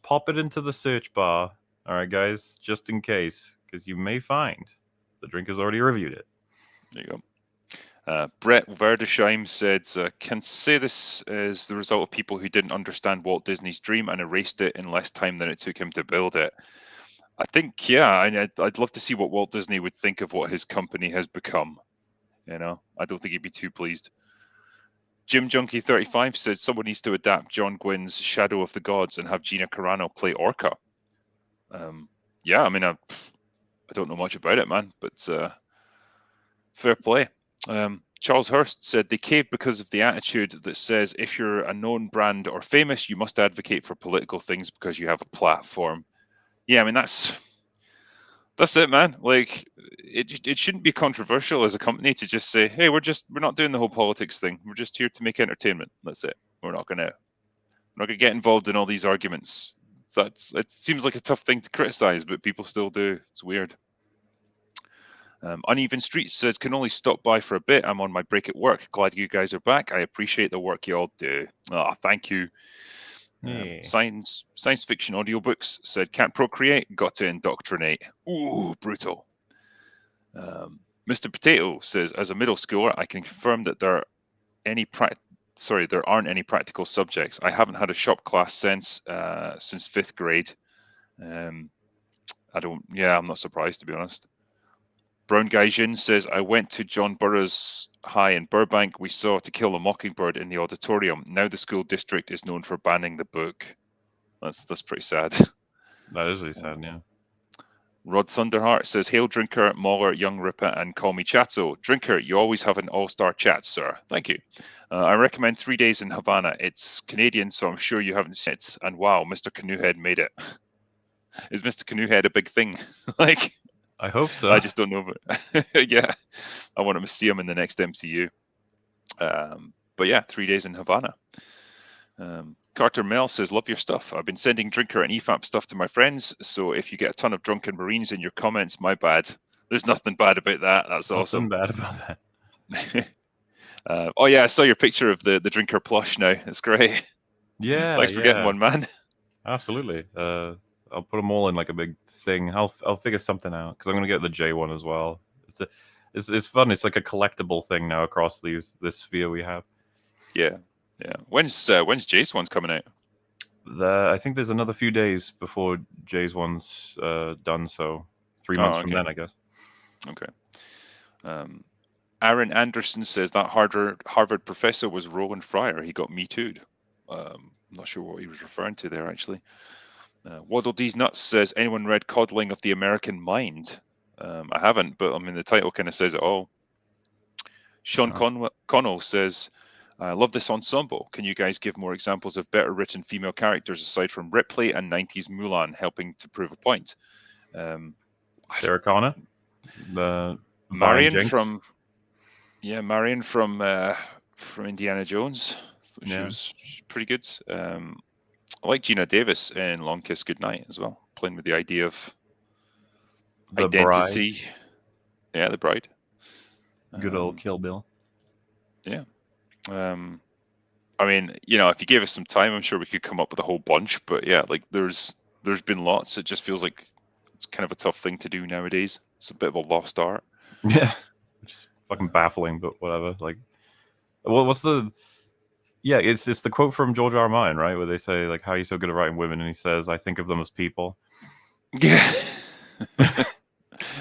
B: pop it into the search bar. All right, guys, just in case, because you may find the Drinker's already reviewed it.
A: There you go. Brett Verdesheim said, can say this is the result of people who didn't understand Walt Disney's dream and erased it in less time than it took him to build it. I think, yeah, I'd love to see what Walt Disney would think of what his company has become. I don't think he'd be too pleased. Jim Junkie 35 said someone needs to adapt John Gwynn's Shadow of the Gods and have Gina Carano play Orca. Yeah, I mean, I don't know much about it, man, but fair play. Charles Hurst said they caved because of the attitude that says if you're a known brand or famous, you must advocate for political things because you have a platform. Yeah, I mean, that's it, man. Like, it shouldn't be controversial as a company to just say, hey, we're not doing the whole politics thing. We're just here to make entertainment. That's it. We're not gonna get involved in all these arguments. It seems like a tough thing to criticize, but people still do. It's weird. Uneven Street says, can only stop by for a bit. I'm on my break at work. Glad you guys are back. I appreciate the work you all do. Thank you. Science fiction audiobooks said, can't procreate, got to indoctrinate. Ooh, brutal. Mr. Potato says, as a middle schooler, I can confirm that there aren't any practical subjects. I haven't had a shop class since 5th grade. I'm not surprised, to be honest. Brown Guy Jin says, I went to John Burroughs High in Burbank. We saw To Kill a Mockingbird in the auditorium. Now the school district is known for banning the book. That's pretty sad.
B: That is really sad. Yeah.
A: Rod Thunderheart says, "Hail Drinker, MauLer, Young Ripper, and call me Chatso. Drinker, you always have an all-star chat, sir. Thank you. I recommend 3 Days in Havana. It's Canadian, so I'm sure you haven't seen it. And wow, Mr. Canoehead made it. Is Mr. Canoehead a big thing? Like,
B: I hope so.
A: I just don't know. But yeah, I want to see him in the next MCU. But yeah, 3 Days in Havana. Carter Mel says, "Love your stuff. I've been sending Drinker and EFAP stuff to my friends, so if you get a ton of drunken Marines in your comments, my bad. There's nothing bad about that. That's awesome."
B: Nothing bad about that.
A: Oh yeah, I saw your picture of the Drinker plush now. It's great.
B: Yeah,
A: Thanks for getting one, man.
B: absolutely. I'll put them all in like a big thing. I'll figure something out because I'm gonna get the J one as well. It's fun. It's like a collectible thing now across this sphere we have.
A: Yeah. When's Jace one's coming out?
B: I think there's another few days before Jay's one's done. So 3 months from then, I guess.
A: Okay. Aaron Anderson says that Harvard professor was Roland Fryer. He got Me Too'd. I'm not sure what he was referring to there, actually. Waddle D's Nuts says, "Anyone read Coddling of the American Mind?" I haven't, but I mean, the title kind of says it all. Sean Connell says, "I love this ensemble. Can you guys give more examples of better written female characters aside from Ripley and 90s Mulan helping to prove a point?"
B: Sarah Connor,
A: Marion from Indiana Jones. She was pretty good. I like Gina Davis in Long Kiss Goodnight as well, playing with the idea of
B: the
A: identity.
B: Bride.
A: Yeah, the Bride.
B: Good old Kill Bill.
A: Yeah. I mean, if you gave us some time, I'm sure we could come up with a whole bunch. But yeah, like there's been lots. It just feels like it's kind of a tough thing to do nowadays. It's a bit of a lost art.
B: Yeah, which is fucking baffling, but whatever. Like, what's the? Yeah, it's the quote from George R. R. Martin, right? Where they say like, "How are you so good at writing women?" And he says, "I think of them as people."
A: Yeah.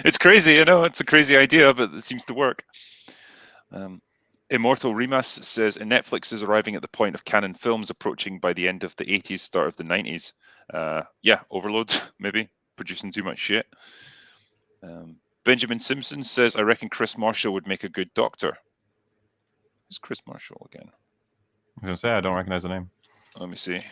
A: It's crazy, it's a crazy idea, but it seems to work. Immortal Remus says, "Netflix is arriving at the point of canon films approaching by the end of the 80s, start of the 90s. Yeah, overload, maybe, producing too much shit." Benjamin Simpson says, "I reckon Chris Marshall would make a good doctor." Who's Chris Marshall again?
B: I was going to say, I don't recognize the name.
A: Let me see.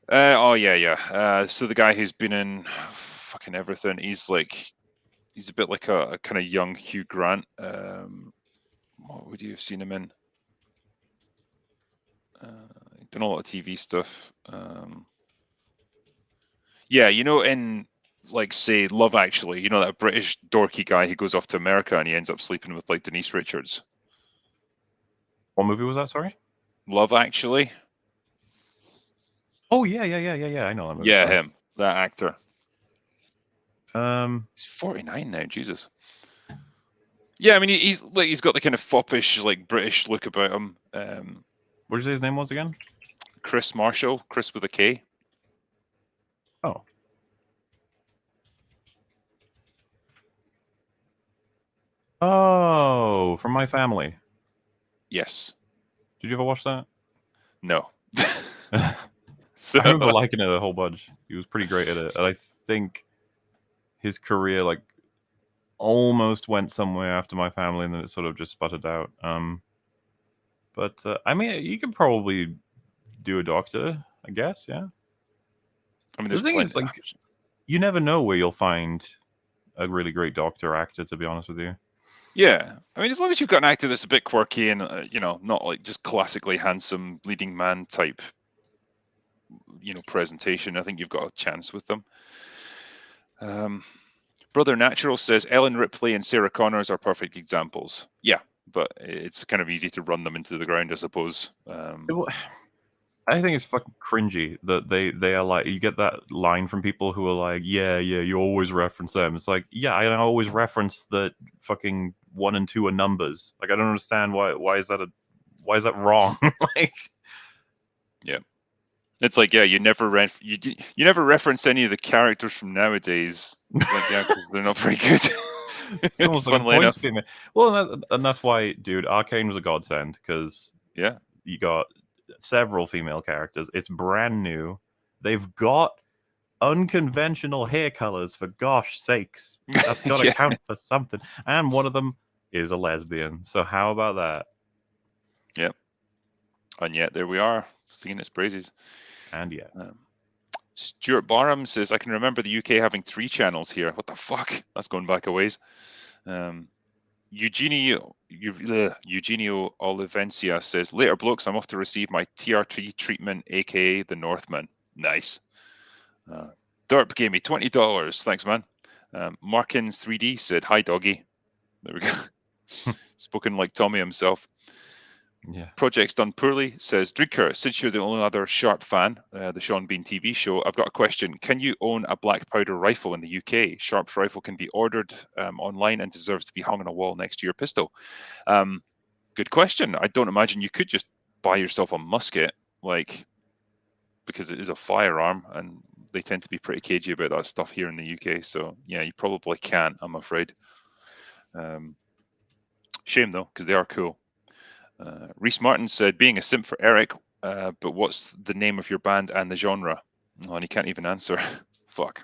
A: So the guy who's been in fucking everything, he's a bit like a kind of young Hugh Grant. What would you have seen him in? Done a lot of TV stuff. Yeah, in like say Love Actually, that British dorky guy who goes off to America and he ends up sleeping with like Denise Richards.
B: What movie was that? Sorry.
A: Love Actually.
B: Oh yeah. I know that movie.
A: Yeah,
B: sorry.
A: him, that actor.
B: He's
A: 49 now. Jesus. Yeah, I mean he's got the kind of foppish like British look about him.
B: What did you say his name was again?
A: Chris Marshall. Chris with a K.
B: Oh. Oh, from My Family.
A: Yes.
B: Did you ever watch that?
A: No.
B: I remember liking it a whole bunch. He was pretty great at it. And I think his career like almost went somewhere after My Family, and then it sort of just sputtered out. But I mean, you could probably do a doctor, I guess. Yeah.
A: I mean,
B: The thing is, like, you never know where you'll find a really great doctor actor. To be honest with you.
A: Yeah, I mean, as long as you've got an actor that's a bit quirky and not like just classically handsome leading man type, presentation, I think you've got a chance with them. Brother Natural says Ellen Ripley and Sarah Connors are perfect examples. Yeah, but it's kind of easy to run them into the ground, I suppose.
B: I think it's fucking cringy that they are like, you get that line from people who are like, yeah, you always reference them. It's like, yeah, I always reference that fucking 1 and 2 are numbers. Like, I don't understand why is that wrong? Like,
A: yeah, it's like, yeah, you never reference any of the characters from nowadays. It's like, yeah, because they're not very good.
B: It's almost like a point statement. Well, and that's why, dude, Arcane was a godsend because
A: yeah,
B: you got several female characters. It's brand new. They've got unconventional hair colors, for gosh sakes. That's got to
A: Yeah.
B: count for something. And one of them is a lesbian. So how about that?
A: Yep. And yet there we are, singing its praises.
B: And yeah.
A: Stuart Barham says, I can remember the UK having 3 channels here. What the fuck? That's going back a ways. Eugenio Olivencia says, later blokes, I'm off to receive my TRT treatment, aka the Northman. Nice. Derp gave me $20. Thanks, man. Markins 3D said, hi, doggy. There we go. Spoken like Tommy himself.
B: Yeah.
A: Project's Done Poorly says, Drinker, since you're the only other Sharp fan, the Sean Bean TV show, I've got a question. Can you own a black powder rifle in the UK? Sharp's rifle can be ordered online and deserves to be hung on a wall next to your pistol. Good question. I don't imagine you could just buy yourself a musket, because it is a firearm, and they tend to be pretty cagey about that stuff here in the UK. So, yeah, you probably can't, I'm afraid. Shame, though, because they are cool. Reese Martin said, being a simp for Eric, but what's the name of your band and the genre? Oh, and he can't even answer. Fuck.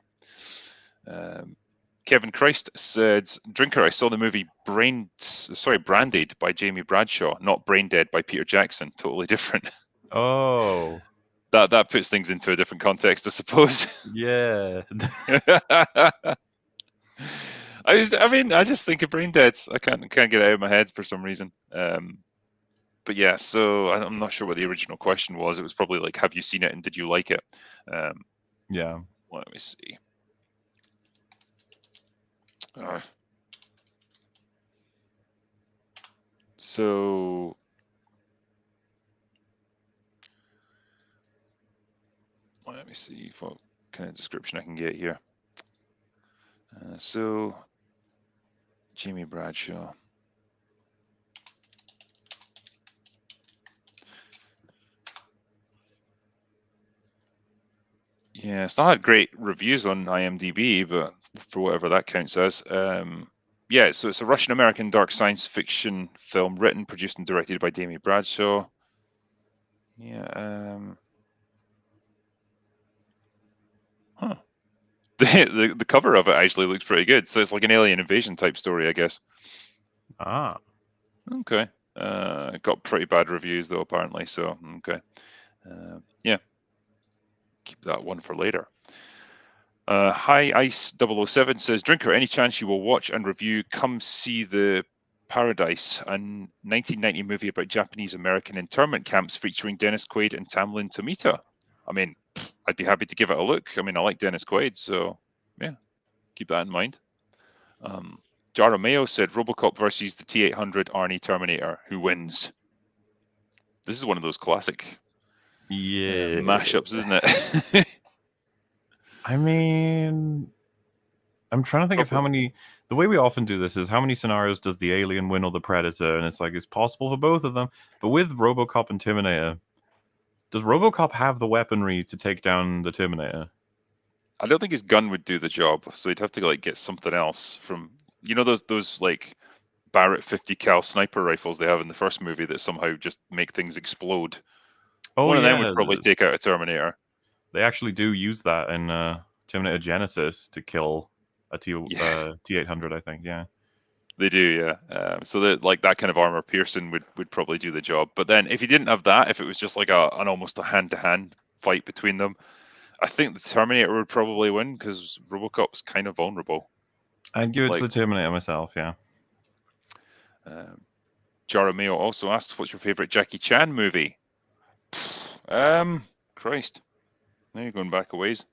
A: Kevin Christ said, Drinker, I saw the movie Branded by Jamie Bradshaw, not Brain Dead by Peter Jackson. Totally different.
B: Oh.
A: That puts things into a different context, I suppose.
B: Yeah.
A: I just think of Brain Dead. I can't get it out of my head for some reason. But yeah, so I'm not sure what the original question was. It was probably like, have you seen it and did you like it?
B: Yeah.
A: Let me see. So let me see what kind of description I can get here. So Jamie Bradshaw. Yeah, it's not had great reviews on IMDb, but for whatever that counts as. Yeah, so it's a Russian-American dark science fiction film written, produced, and directed by Jamie Bradshaw. Yeah. Huh. The cover of it actually looks pretty good. So it's like an alien invasion type story, I guess.
B: Ah.
A: Okay. It got pretty bad reviews though, apparently. So okay. Yeah. Keep that one for later. Hi Ice 007 says, Drinker, any chance you will watch and review Come See the Paradise, a 1990 movie about Japanese American internment camps featuring Dennis Quaid and Tamlin Tomita? I mean, I'd be happy to give it a look. I mean, I like Dennis Quaid, so yeah, keep that in mind. Jara Mayo said, Robocop versus the T-800 Arnie Terminator. Who wins? This is one of those classic mashups, isn't it?
B: I mean, I'm trying to think of how many. The way we often do this is how many scenarios does the alien win or the predator, and it's like it's possible for both of them. But with RoboCop and Terminator, does RoboCop have the weaponry to take down the Terminator?
A: I don't think his gun would do the job, so he'd have to like get something else from those like Barrett 50 cal sniper rifles they have in the first movie that somehow just make things explode.
B: Oh
A: One of them
B: yeah,
A: would probably take out a Terminator.
B: they actually do use that in Terminator Genesis to kill a
A: Yeah,
B: T-800, I think. Yeah.
A: they do. Yeah, so that like that kind of armor piercing would probably do the job. But then if you didn't have that, if it was just like an almost a hand to hand fight between them, I think the Terminator would probably win because RoboCop's kind of vulnerable.
B: I'd give it to
A: Like,
B: the Terminator myself. Yeah.
A: Jarameo also asked, "What's your favorite Jackie Chan movie?" Christ, now you're going back a ways.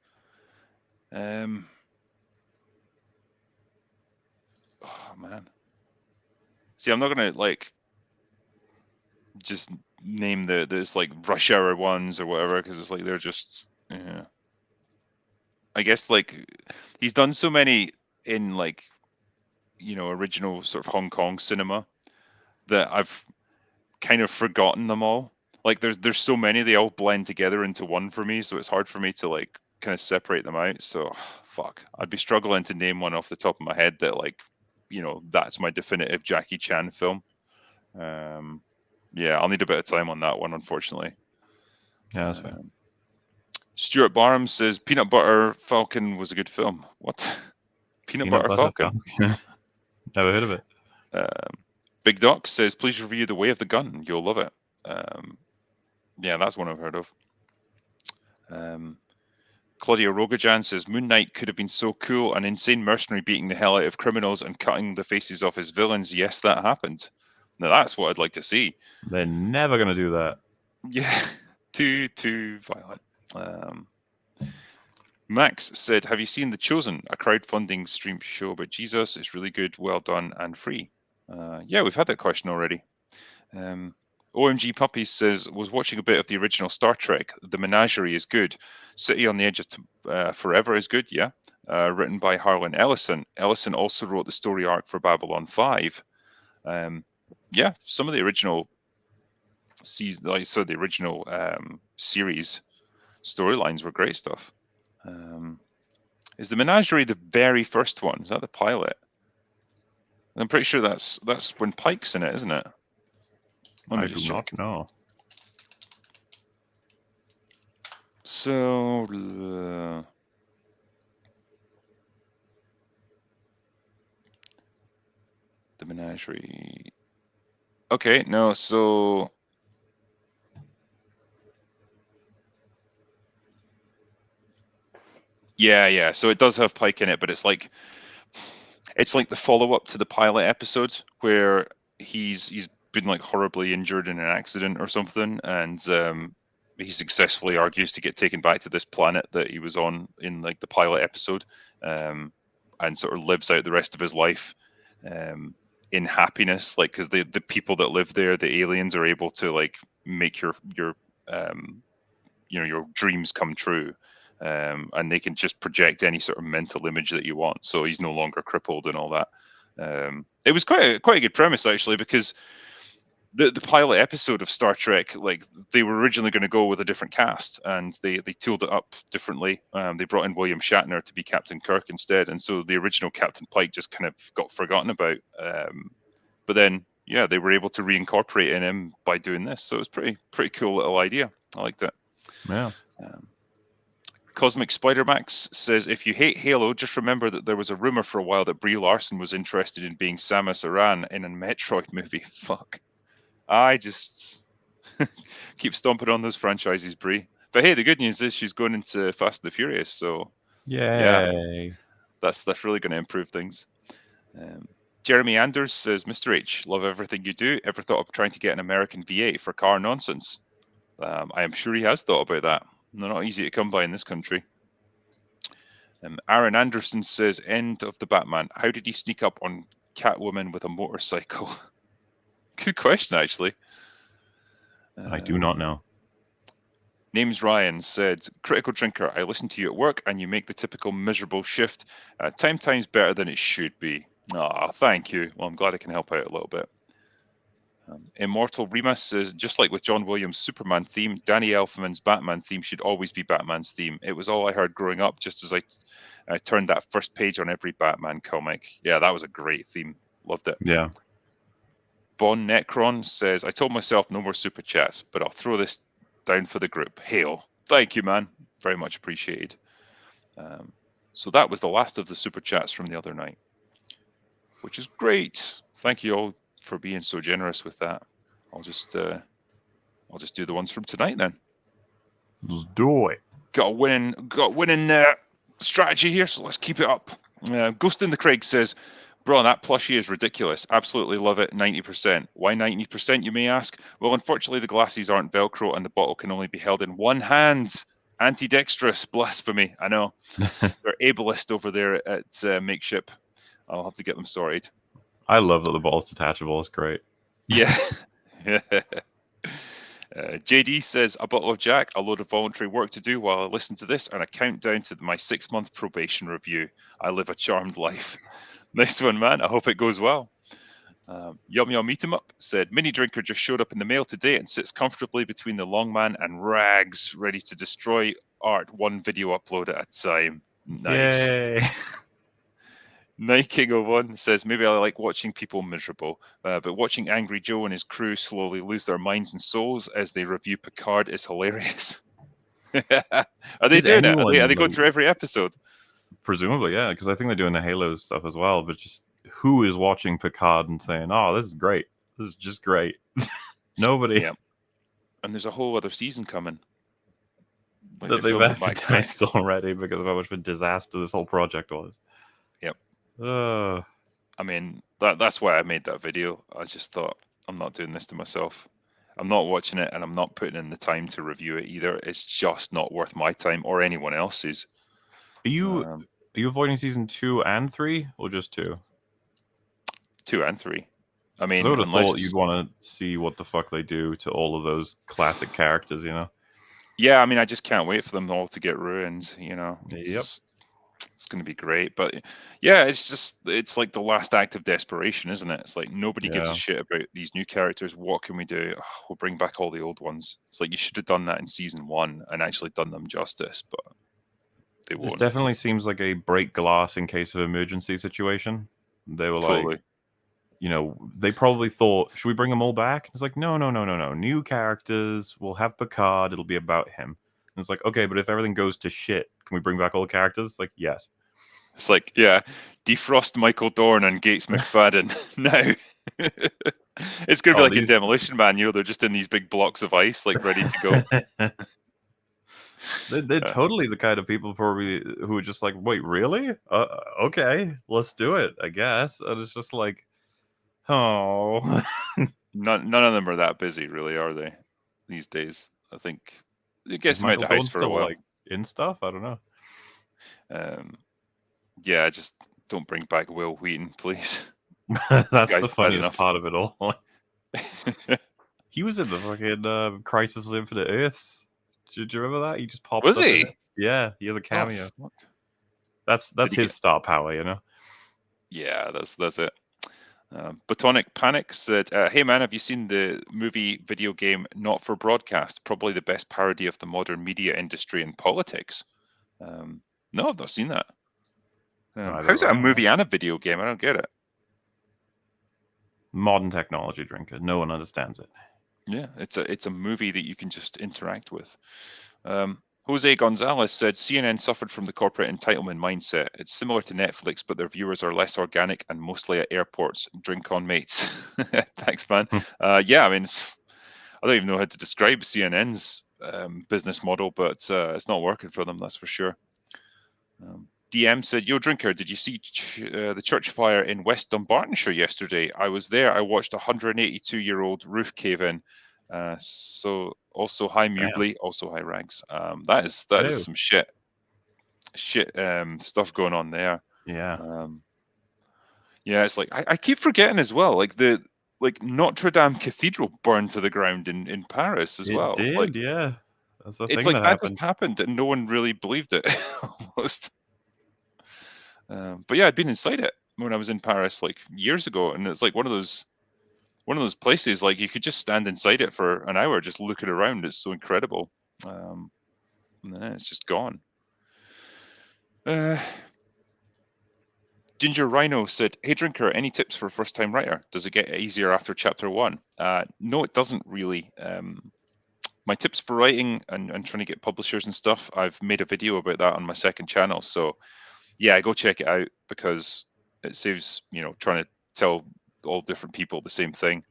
A: Oh man, see, I'm not gonna like just name this like Rush Hour ones or whatever because it's like they're just. Yeah. I guess like he's done so many in like original sort of Hong Kong cinema that I've kind of forgotten them all. Like there's so many, they all blend together into one for me, so it's hard for me to like kind of separate them out. So fuck, I'd be struggling to name one off the top of my head that like that's my definitive Jackie Chan film. Yeah, I'll need a bit of time on that one, unfortunately.
B: Yeah, that's fair.
A: Stuart Barham says Peanut Butter Falcon was a good film. What? Peanut Butter Falcon?
B: Never heard of it.
A: Big Doc says, please review The Way of the Gun. You'll love it. Yeah, that's one I've heard of. Claudia Rogajan says, Moon Knight could have been so cool. An insane mercenary beating the hell out of criminals and cutting the faces off his villains. Yes, that happened. Now, that's what I'd like to see.
B: They're never going to do that.
A: Yeah, too violent. Max said, have you seen The Chosen, a crowdfunding stream show about Jesus? It's really good, well done, and free. Yeah, we've had that question already. OMG Puppies says, was watching a bit of the original Star Trek. The Menagerie is good. City on the Edge of Forever is good, yeah. Written by Harlan Ellison. Ellison also wrote the story arc for Babylon 5. Yeah, some of the original the original series storylines were great stuff. Is the Menagerie the very first one? Is that the pilot? I'm pretty sure that's when Pike's in it, isn't it? Let me
B: I
A: just
B: do
A: check.
B: not know.
A: So the Menagerie. Okay, no, so yeah. So it does have Pike in it, but it's like the follow-up to the pilot episode where he's been like horribly injured in an accident or something, and he successfully argues to get taken back to this planet that he was on in like the pilot episode, and sort of lives out the rest of his life in happiness, like because the people that live there, the aliens, are able to like make your your dreams come true. And they can just project any sort of mental image that you want. So he's no longer crippled and all that. It was quite a good premise actually, because the pilot episode of Star Trek, like they were originally going to go with a different cast, and they tooled it up differently. They brought in William Shatner to be Captain Kirk instead, and so the original Captain Pike just kind of got forgotten about. But then, yeah, they were able to reincorporate in him by doing this. So it was pretty cool little idea. I liked it.
B: Yeah.
A: Cosmic Spider-Max says, if you hate Halo, just remember that there was a rumor for a while that Brie Larson was interested in being Samus Aran in a Metroid movie. Fuck. I just keep stomping on those franchises, Brie. But hey, the good news is she's going into Fast and the Furious, so
B: Yay.
A: yeah, that's really going to improve things. Jeremy Anders says, Mr. H, love everything you do. Ever thought of trying to get an American V8 for car nonsense? I am sure he has thought about that. They're not easy to come by in this country. Aaron Anderson says, end of the Batman. How did he sneak up on Catwoman with a motorcycle? Good question, actually.
B: I do not know.
A: Name's Ryan said, Critical Drinker, I listen to you at work and you make the typical miserable shift. Time's better than it should be. Ah, thank you. Well, I'm glad I can help out a little bit. Immortal Remus says, just like with John Williams' Superman theme, Danny Elfman's Batman theme should always be Batman's theme. It was all I heard growing up, just as I turned that first page on every Batman comic. Yeah, that was a great theme. Loved it.
B: Yeah.
A: Bon Necron says, I told myself no more super chats, but I'll throw this down for the group. Hail. Thank you, man. Very much appreciated. So that was the last of the super chats from the other night, which is great. Thank you all for being so generous with that. I'll just do the ones from tonight then.
B: Let's do it.
A: Got a winning strategy here, so let's keep it up. Ghost in the Craig says, bro, that plushie is ridiculous. Absolutely love it. 90%. Why 90%, you may ask? Well, unfortunately, the glasses aren't Velcro and the bottle can only be held in one hand. Antidextrous. Blasphemy. I know. They're ableist over there at Makeship. I'll have to get them sorted.
B: I love that the ball's detachable. It's great.
A: Yeah. JD says, a bottle of Jack, a load of voluntary work to do while I listen to this, and a countdown to my 6-month probation review. I live a charmed life. Nice one, man. I hope it goes well. Yum Yum Eat 'em Up said, Mini Drinker just showed up in the mail today and sits comfortably between the long man and rags, ready to destroy art one video upload at a time. Nice.
B: Yay.
A: Night King 01 says, maybe I like watching people miserable, but watching Angry Joe and his crew slowly lose their minds and souls as they review Picard is hilarious. Are they
B: Is
A: doing it? Are
B: anyone
A: they going
B: like,
A: through every episode?
B: presumably, yeah, because I think they're doing the Halo stuff as well. But just who is watching Picard and saying, "Oh, this is great. This is just great." Nobody.
A: Yeah. And there's a whole other season coming. Like
B: That
A: they
B: they've
A: filmed it back to back.
B: advertised already because of how much of a disaster this whole project was.
A: Yep.
B: Uh,
A: I mean, that's why I made that video. I just thought, I'm not doing this to myself. I'm not watching it, and I'm not putting in the time to review it either. It's just not worth my time or anyone else's.
B: are you
A: Um,
B: avoiding season 2 and 3 or just 2?
A: 2 and 3. I
B: Because I
A: mean,
B: would have thought you'd
A: unless,
B: want to see what the fuck they do to all of those classic characters, you know?
A: yeah, I mean, I just can't wait for them all to get ruined. You know,
B: Yep.
A: it's going to be great. But yeah, it's like the last act of desperation, isn't it? It's like nobody gives a
B: Yeah.
A: shit about these new characters. What can we do? Oh, we'll bring back all the old ones. It's like you should have done that in season 1 and actually done them justice, but they
B: This
A: won't.
B: definitely seems like a break glass in case of emergency situation. They were like,
A: Totally.
B: they probably thought, should we bring them all back? It's like, no, no, no, no, no. New characters. We'll have Picard. It'll be about him. And it's like, okay, but if everything goes to shit, can we bring back all the characters? Like, yes.
A: It's like, yeah, defrost Michael Dorn and Gates McFadden now. It's gonna be
B: Oh,
A: like in
B: these.
A: Demolition Man, they're just in these big blocks of ice, like ready to go.
B: They're
A: Uh,
B: totally the kind of people probably who are just like, wait, really? Okay, let's do it, I guess. And it's just like, oh,
A: none of them are that busy, really, are they? These days, I think it
B: is
A: gets them out
B: Michael
A: the house
B: Dorn
A: for a
B: still
A: while.
B: like in stuff? I don't know.
A: Um, yeah, just don't bring back Will Wheaton, please. The
B: That's
A: guy's
B: the
A: bad
B: funniest
A: enough.
B: part of it all. He was in the fucking Crisis of Infinite Earths. Do you remember that? He just pops
A: Was
B: up in it.
A: he?
B: Yeah, he has a
A: Oh,
B: cameo.
A: fuck. Did
B: That's
A: he
B: his
A: get?
B: star power, you know.
A: Yeah, that's it. Botonic Panic said, "Hey man, have you seen the movie video game Not for Broadcast? Probably the best parody of the modern media industry and politics." No, I've not seen that.
B: Neither
A: How's
B: have
A: that a
B: I.
A: movie and a video game? I don't get it.
B: Modern technology drinker. No one understands it.
A: Yeah, it's a movie that you can just interact with. Jose Gonzalez said CNN suffered from the corporate entitlement mindset. It's similar to Netflix, but their viewers are less organic and mostly at airports. Drink on mates. Thanks, man. Yeah, I mean, I don't even know how to describe CNN's business model, but it's not working for them, that's for sure. DM said, "Yo, drinker, did you see the church fire in West Dunbartonshire yesterday? I was there. I watched a 182-year-old roof cave in. So also hi
B: Damn.
A: Mewbley, also hi Rags. That is
B: Oh,
A: some shit stuff going on there.
B: yeah.
A: Um, yeah, it's like I keep forgetting as well. Like Notre Dame Cathedral burned to the ground in Paris as
B: It
A: well. Like
B: did, yeah. That's the
A: it's
B: thing
A: like
B: that
A: that just
B: happened.
A: happened and no one really believed it almost. But yeah, I'd been inside it when I was in Paris like years ago, and it's like one of those places like you could just stand inside it for an hour, just looking around. It's so incredible, um, and then it's just gone. Uh, Ginger Rhino said, "Hey drinker, any tips for a first-time writer? Does it get easier after chapter 1?" No, it doesn't really. My tips for writing and trying to get publishers and stuff, I've made a video about that on my second channel. So yeah, go check it out because it saves trying to tell all different people the same thing.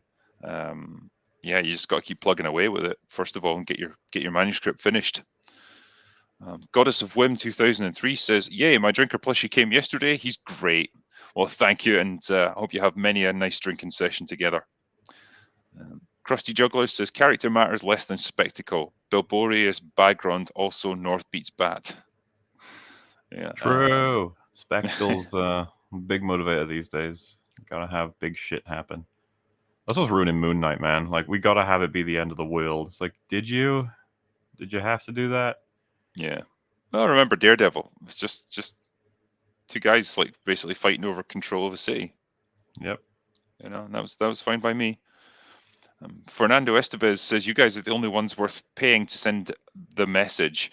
A: Yeah, you just got to keep plugging away with it first of all and get your manuscript finished. Goddess of Whim 2003 says, "Yay, my drinker plushie came yesterday. He's great." Well, thank you, and I hope you have many a nice drinking session together. Krusty Juggler says, "Character matters less than spectacle. Bilborius background also North beats bat." Yeah.
B: True. Spectacles, big motivator these days. Gotta have big shit happen. That's what's ruining Moon Knight, man. Like, we gotta have it be the end of the world. It's like, did you? Did you have to do that?
A: Yeah. Well, I remember Daredevil. It's just two guys like basically fighting over control of a city.
B: Yep.
A: And that was fine by me. Fernando Estevez says, you guys are the only ones worth paying to send the message.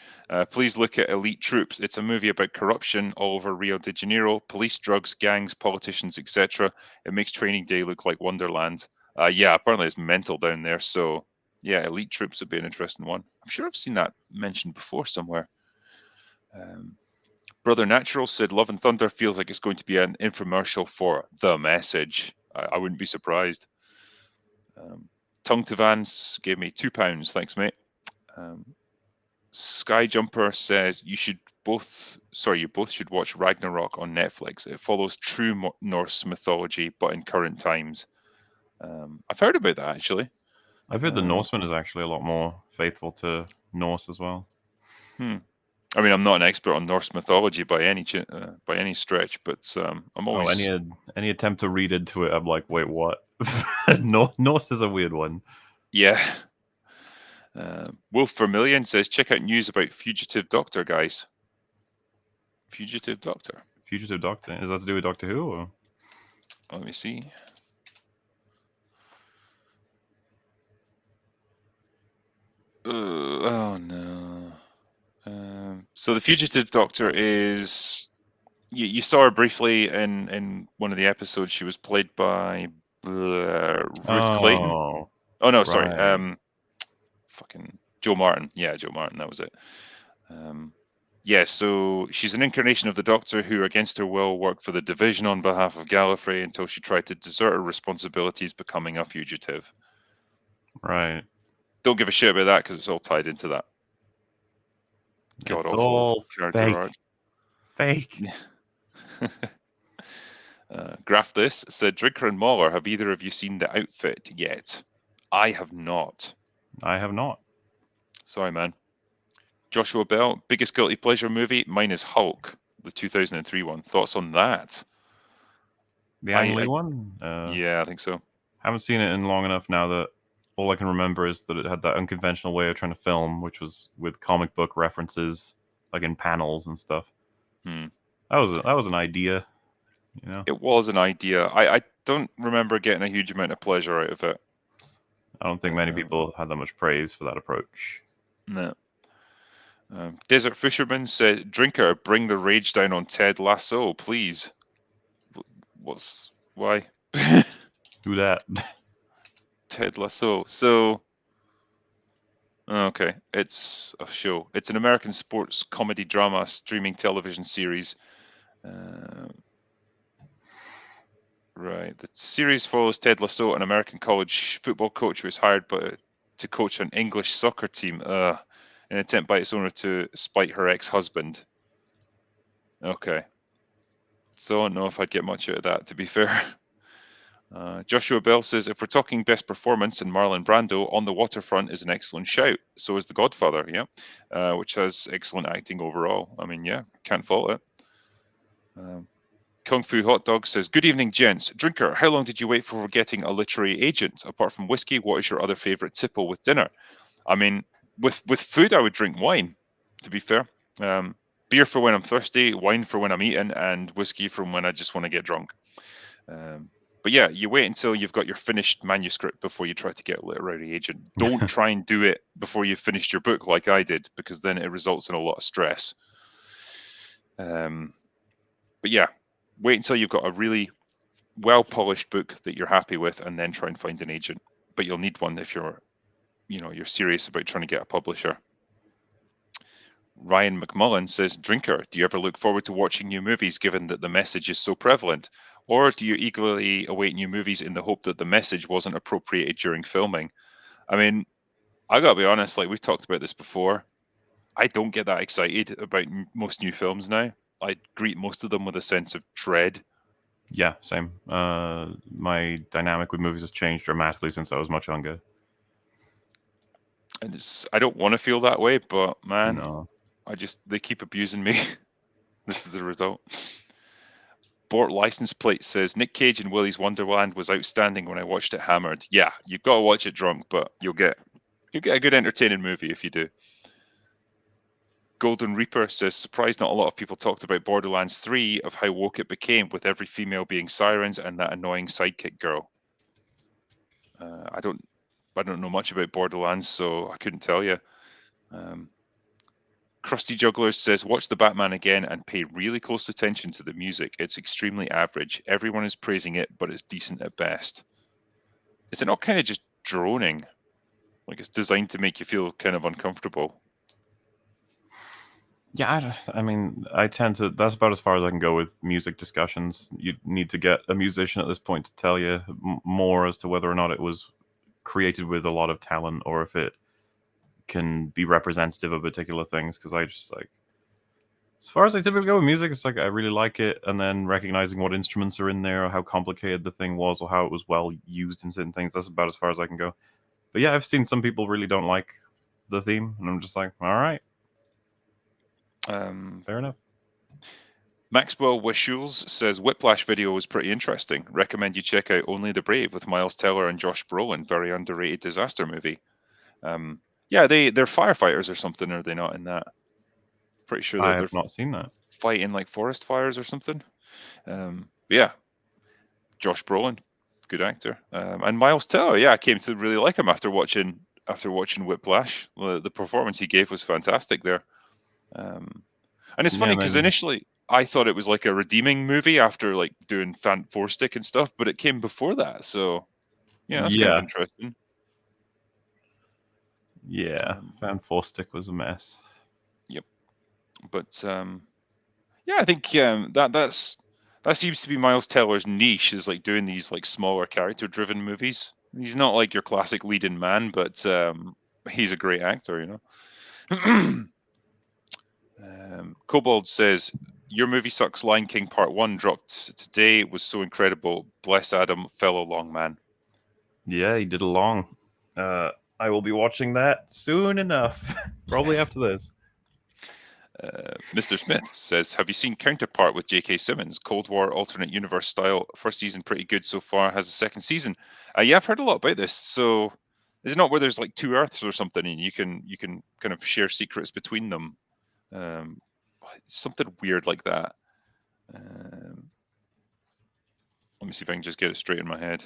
A: Please look at Elite Troops. It's a movie about corruption all over Rio de Janeiro, police, drugs, gangs, politicians, etc. It makes Training Day look like Wonderland. Yeah, apparently it's mental down there. So, yeah, Elite Troops would be an interesting one. I'm sure I've seen that mentioned before somewhere. Brother Natural said, Love and Thunder feels like it's going to be an infomercial for The Message. I wouldn't be surprised. Tongue to Vance gave me £2. Thanks, mate. Sky Jumper says you both should watch Ragnarok on Netflix. It follows true Norse mythology, but in current times. I've heard about that actually.
B: I've heard the Norseman is actually a lot more faithful to Norse as well.
A: I mean, I'm not an expert on Norse mythology by any stretch, but I'm always
B: any attempt to read into it, I'm like, wait, what? Norse is a weird one.
A: Yeah. Wolf Vermilion says, check out news about Fugitive Doctor, guys. Fugitive Doctor.
B: Fugitive Doctor. Is that to do with Doctor Who? Or?
A: Let me see. Oh no. So the Fugitive Doctor is. You saw her briefly in one of the episodes. She was played by Ruth Clayton. Oh no, sorry.
B: Right.
A: Fucking Joe Martin. Yeah, Joe Martin. That was it. Yeah, so she's an incarnation of the Doctor who, against her will, worked for the Division on behalf of Gallifrey until she tried to desert her responsibilities, becoming a fugitive.
B: Right.
A: Don't give a shit about that because it's all tied into that. God awful character arc.
B: Fake.
A: Graph this said, Drinker and MauLer, have either of you seen The Outfit yet? I have not.
B: I have not.
A: Sorry, man. Joshua Bell, biggest guilty pleasure movie? Mine is Hulk, the 2003 one. Thoughts on that?
B: The Ang Lee one?
A: Yeah, I think so.
B: Haven't seen it in long enough now that all I can remember is that it had that unconventional way of trying to film, which was with comic book references, like in panels and stuff. That was an idea, you know.
A: It was an idea. I don't remember getting a huge amount of pleasure out of it.
B: I don't think many people had that much praise for that approach.
A: No. Desert Fisherman said, Drinker, bring the rage down on Ted Lasso, please. Why?
B: Who that?
A: Ted Lasso. So, okay, it's a show. It's an American sports comedy drama streaming television series. Right. The series follows Ted Lasso, an American college football coach who is hired to coach an English soccer team in an attempt by its owner to spite her ex-husband. Okay. So I don't know if I'd get much out of that, to be fair. Joshua Bell says, if we're talking best performance in Marlon Brando, On the Waterfront is an excellent shout. So is The Godfather, yeah, which has excellent acting overall. I mean, yeah, can't fault it. Kung Fu Hot Dog says, good evening, gents. Drinker, how long did you wait for getting a literary agent? Apart from whiskey, what is your other favourite tipple with dinner? I mean, with food, I would drink wine, to be fair. Beer for when I'm thirsty, wine for when I'm eating, and whiskey from when I just want to get drunk. But yeah, you wait until you've got your finished manuscript before you try to get a literary agent. Don't try and do it before you've finished your book like I did, because then it results in a lot of stress. But yeah, wait until you've got a really well-polished book that you're happy with, and then try and find an agent. But you'll need one if you're serious about trying to get a publisher. Ryan McMullen says, Drinker, do you ever look forward to watching new movies given that the message is so prevalent? Or do you eagerly await new movies in the hope that the message wasn't appropriated during filming? I mean, I gotta be honest, like we've talked about this before, I don't get that excited about most new films now. I greet most of them with a sense of dread.
B: Yeah, same. My dynamic with movies has changed dramatically since I was much younger.
A: And I don't want to feel that way, but man,
B: no.
A: They keep abusing me. This is the result. Bort license plate says, Nick Cage in Willy's Wonderland was outstanding when I watched it hammered. Yeah, you've got to watch it drunk, but you'll get a good entertaining movie if you do. Golden Reaper says, surprised not a lot of people talked about Borderlands 3 of how woke it became with every female being sirens and that annoying sidekick girl. I don't I don't know much about Borderlands, so I couldn't tell you. Krusty Jugglers says, watch the Batman again and pay really close attention to the music. It's extremely average. Everyone is praising it, but it's decent at best. Is it not kind of just droning? Like it's designed to make you feel kind of uncomfortable.
B: Yeah, I mean, I tend to. That's about as far as I can go with music discussions. You need to get a musician at this point to tell you more as to whether or not it was created with a lot of talent or if it can be representative of particular things. Because I just like, as far as I typically go with music, it's like I really like it, and then recognizing what instruments are in there, or how complicated the thing was, or how it was well used in certain things. That's about as far as I can go. But yeah, I've seen some people really don't like the theme, and I'm just like, all right, fair enough.
A: Maxwell Wishules says Whiplash video was pretty interesting. Recommend you check out Only the Brave with Miles Teller and Josh Brolin. Very underrated disaster movie. Yeah, they're firefighters or something, are they not in that? Pretty sure
B: I
A: they're
B: have not seen that.
A: fighting like forest fires or something. Yeah, Josh Brolin, good actor, and Miles Teller. Yeah, I came to really like him after watching Whiplash. The performance he gave was fantastic there. And it's
B: Yeah,
A: funny because
B: man.
A: initially I thought it was like a redeeming movie after like doing Fan Four Stick and stuff, but it came before that. So yeah, that's kind of
B: Yeah,
A: interesting.
B: yeah. Fan Four Stick was a mess.
A: Yep. But yeah, I think that seems to be Miles Teller's niche is like doing these like smaller character driven movies. He's not like your classic leading man, but he's a great actor, you know. Kobold says, your movie sucks. Lion King Part 1 dropped today. It was so incredible. Bless Adam, fellow long man.
B: Yeah, he did a long. I will be watching that soon enough. Probably after this.
A: Mr. Smith says, have you seen Counterpart with J.K. Simmons? Cold War alternate universe style. First season pretty good so far. Has a second season. Yeah, I've heard a lot about this. So is it not where there's like two Earths or something, and you can kind of share secrets between them? Um, Something weird like that. Let me see if I can just get it straight in my head.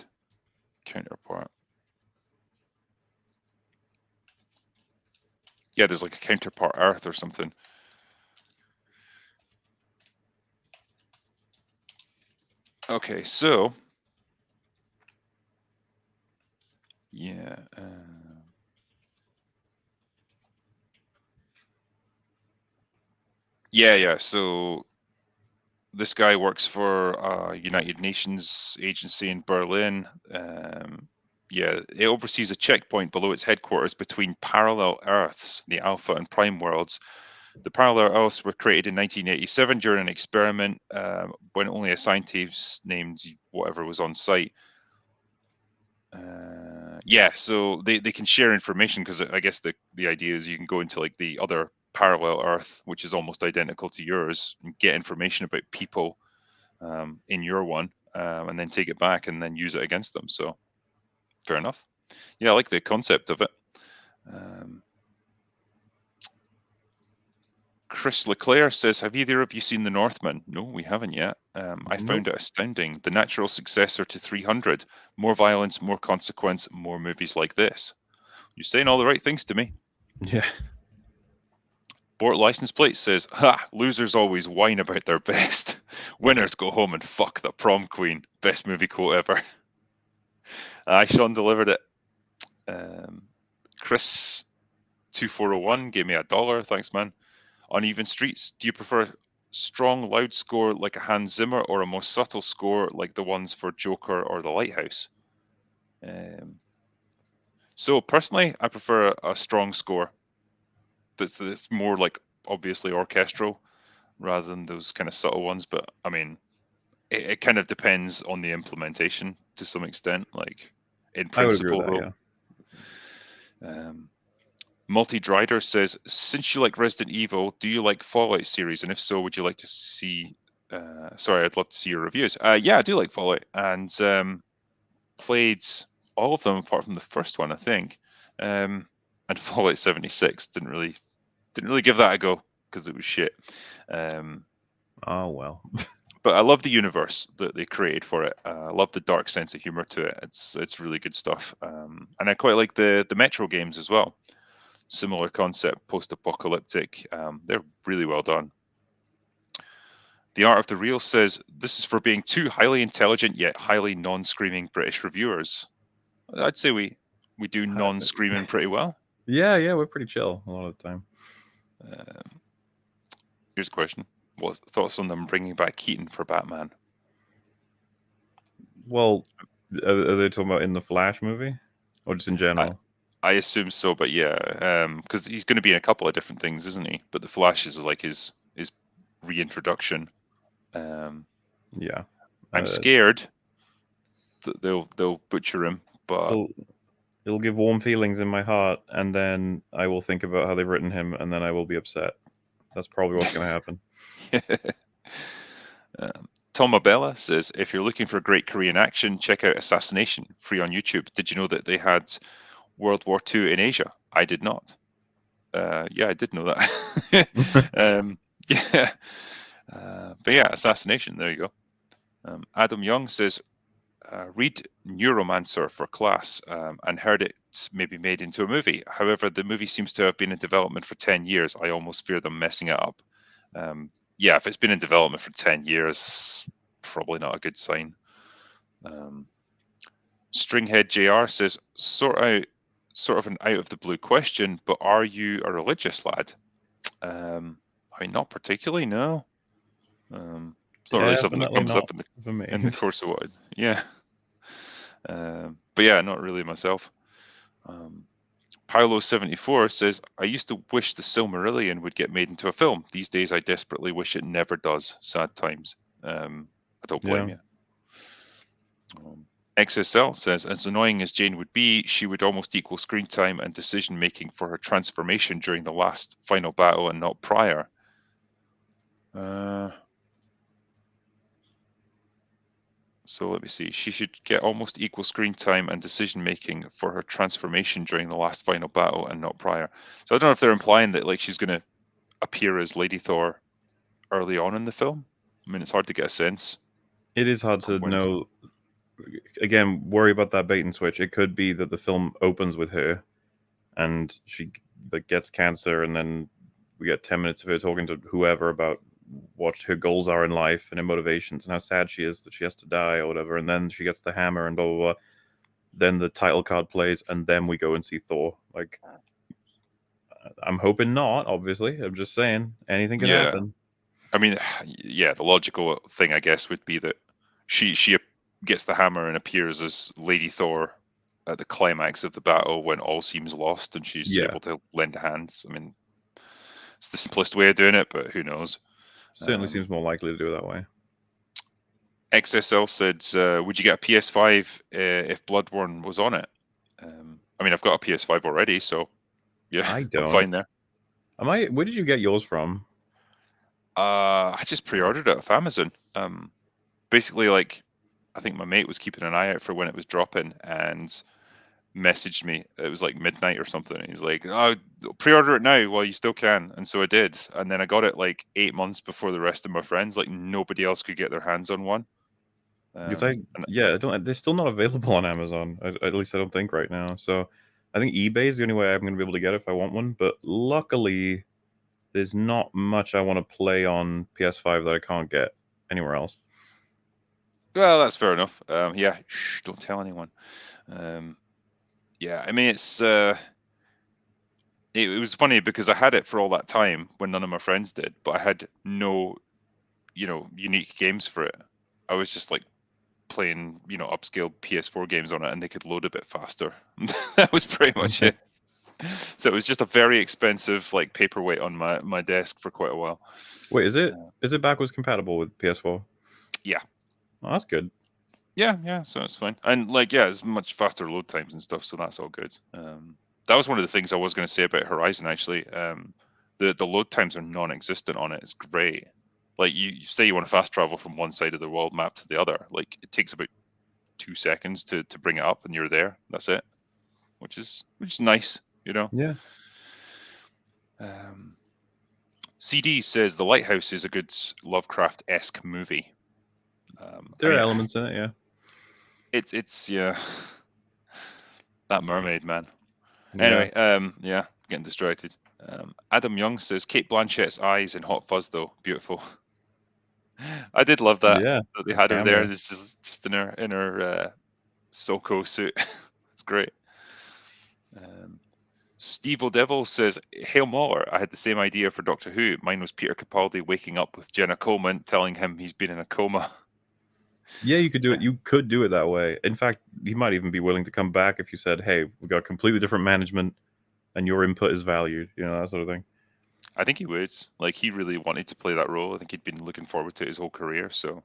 A: Counterpart. Yeah, there's like a counterpart Earth or something. Okay, so yeah, yeah. So this guy works for a United Nations agency in Berlin. Yeah, it oversees a checkpoint below its headquarters between parallel Earths, the Alpha and Prime worlds. The parallel Earths were created in 1987 during an experiment when only a scientist named whatever was on site. Yeah, so they can share information because I guess the idea is you can go into like the other parallel Earth, which is almost identical to yours, and get information about people in your one, and then take it back and then use it against them. So fair enough. Yeah, I like the concept of it. Chris Leclerc says, have either of you seen The Northman? No, we haven't yet. I
B: Nope.
A: found it astounding. The natural successor to 300. More violence, more consequence, more movies like this. You're saying all the right things to me.
B: Yeah.
A: Bort license plate says, ha, losers always whine about their best. Winners go home and fuck the prom queen. Best movie quote ever. Sean delivered it. Chris2401 gave me $1. Thanks, man. Uneven Streets. Do you prefer strong, loud score like a Hans Zimmer or a more subtle score like the ones for Joker or The Lighthouse? So personally, I prefer a strong score that's more like obviously orchestral rather than those kind of subtle ones. But I mean, it kind of depends on the implementation to some extent. Like in
B: I would agree
A: principle,
B: with that,
A: though.
B: yeah.
A: Multi Drider says, since you like Resident Evil, do you like Fallout series? And if so, would you like to see? Sorry, I'd love to see your reviews. Yeah, I do like Fallout, and played all of them apart from the first one, I think. And Fallout 76 didn't really give that a go because it was shit.
B: Oh well.
A: but I love the universe that they created for it. I love the dark sense of humor to it. It's really good stuff, and I quite like the Metro games as well. Similar concept, post-apocalyptic. They're really well done. The Art of the Real says this is for being too highly intelligent yet highly non-screaming British reviewers. I'd say we do non-screaming pretty well.
B: Yeah, we're pretty chill a lot of the time.
A: Here's a question: what thoughts on them bringing back Keaton for Batman?
B: Well, are they talking about in the Flash movie, or just in general?
A: I assume so, but yeah, because he's going to be in a couple of different things, isn't he? But the Flash is like his reintroduction.
B: Yeah,
A: I'm scared that they'll butcher him, but
B: it'll give warm feelings in my heart, and then I will think about how they've written him, and then I will be upset. That's probably what's going to happen.
A: Tom Abella says, if you're looking for great Korean action, check out Assassination, free on YouTube. Did you know that they had World War II in Asia? I did not. Yeah, I did know that. Yeah. But yeah, Assassination, there you go. Adam Young says, read Neuromancer for class and heard it may be made into a movie. However, the movie seems to have been in development for 10 years. I almost fear them messing it up. Yeah, if it's been in development for 10 years, probably not a good sign. Stringhead JR says, sort of an out of the blue question, but are you a religious lad? I mean, not particularly, no. It's not really something that comes up in the course of what. Yeah. But yeah, not really myself. Paolo74 says, I used to wish the Silmarillion would get made into a film. These days, I desperately wish it never does. Sad times. I don't blame you. XSL says, as annoying as Jane would be, she would almost equal screen time and decision making for her transformation during the last final battle and not prior. So let me see. She should get almost equal screen time and decision making for her transformation during the last final battle and not prior. So I don't know if they're implying that like she's going to appear as Lady Thor early on in the film. I mean, it's hard to get a sense.
B: It is hard to know. Again, worry about that bait and switch. It could be that the film opens with her, and she gets cancer, and then we get 10 minutes of her talking to whoever about what her goals are in life and her motivations and how sad she is that she has to die or whatever, and then she gets the hammer and blah blah blah. Then the title card plays, and then we go and see Thor. Like, I'm hoping not. Obviously, I'm just saying anything can happen.
A: I mean, yeah, the logical thing, I guess, would be that she gets the hammer and appears as Lady Thor at the climax of the battle when all seems lost, and she's able to lend a hand. I mean, it's the simplest way of doing it, but who knows?
B: Certainly seems more likely to do it that way.
A: XSL said, would you get a PS5 if Bloodborne was on it? I mean, I've got a PS5 already, so yeah,
B: I don't.
A: I'm fine there.
B: Where did you get yours from?
A: I just pre-ordered it off Amazon. Basically, like, I think my mate was keeping an eye out for when it was dropping and messaged me. It was like midnight or something. And he's like, "Oh, pre-order it now while you still can." And so I did. And then I got it like 8 months before the rest of my friends. Like nobody else could get their hands on one.
B: Because they're still not available on Amazon. At least I don't think right now. So I think eBay is the only way I'm going to be able to get it if I want one. But luckily, there's not much I want to play on PS5 that I can't get anywhere else.
A: Well, that's fair enough. Yeah, shh, don't tell anyone. Yeah, I mean, it was funny because I had it for all that time when none of my friends did, but I had no, unique games for it. I was just like playing, upscale PS4 games on it, and they could load a bit faster. That was pretty much it. So it was just a very expensive like paperweight on my desk for quite a while.
B: Wait, is it backwards compatible with PS4?
A: Yeah.
B: Oh, that's good.
A: Yeah, so it's fine. And like, yeah, it's much faster load times and stuff, so that's all good. That was one of the things I was going to say about Horizon, actually. The load times are non-existent on it. It's great. Like, you say you want to fast travel from one side of the world map to the other. Like, it takes about 2 seconds to bring it up, and you're there. That's it. Which is nice,
B: Yeah.
A: CD says The Lighthouse is a good Lovecraft-esque movie.
B: There are elements in it, yeah.
A: It's yeah, that mermaid, man.
B: Yeah.
A: Anyway, yeah, getting distracted. Adam Young says Kate Blanchett's eyes in Hot Fuzz, though, beautiful. I did love that
B: Yeah.
A: they
B: The
A: had her there,
B: camera.
A: just in her Soko suit. It's great. Steve O'Devil says, Hail MauLer, I had the same idea for Doctor Who. Mine was Peter Capaldi waking up with Jenna Coleman telling him he's been in a coma.
B: Yeah, you could do
A: Yeah.
B: it. You could do it that way. In fact, he might even be willing to come back if you said, "Hey, we got completely different management, and your input is valued." You know, that sort of thing.
A: I think he would. Like, he really wanted to play that role. I think he'd been looking forward to it his whole career. So,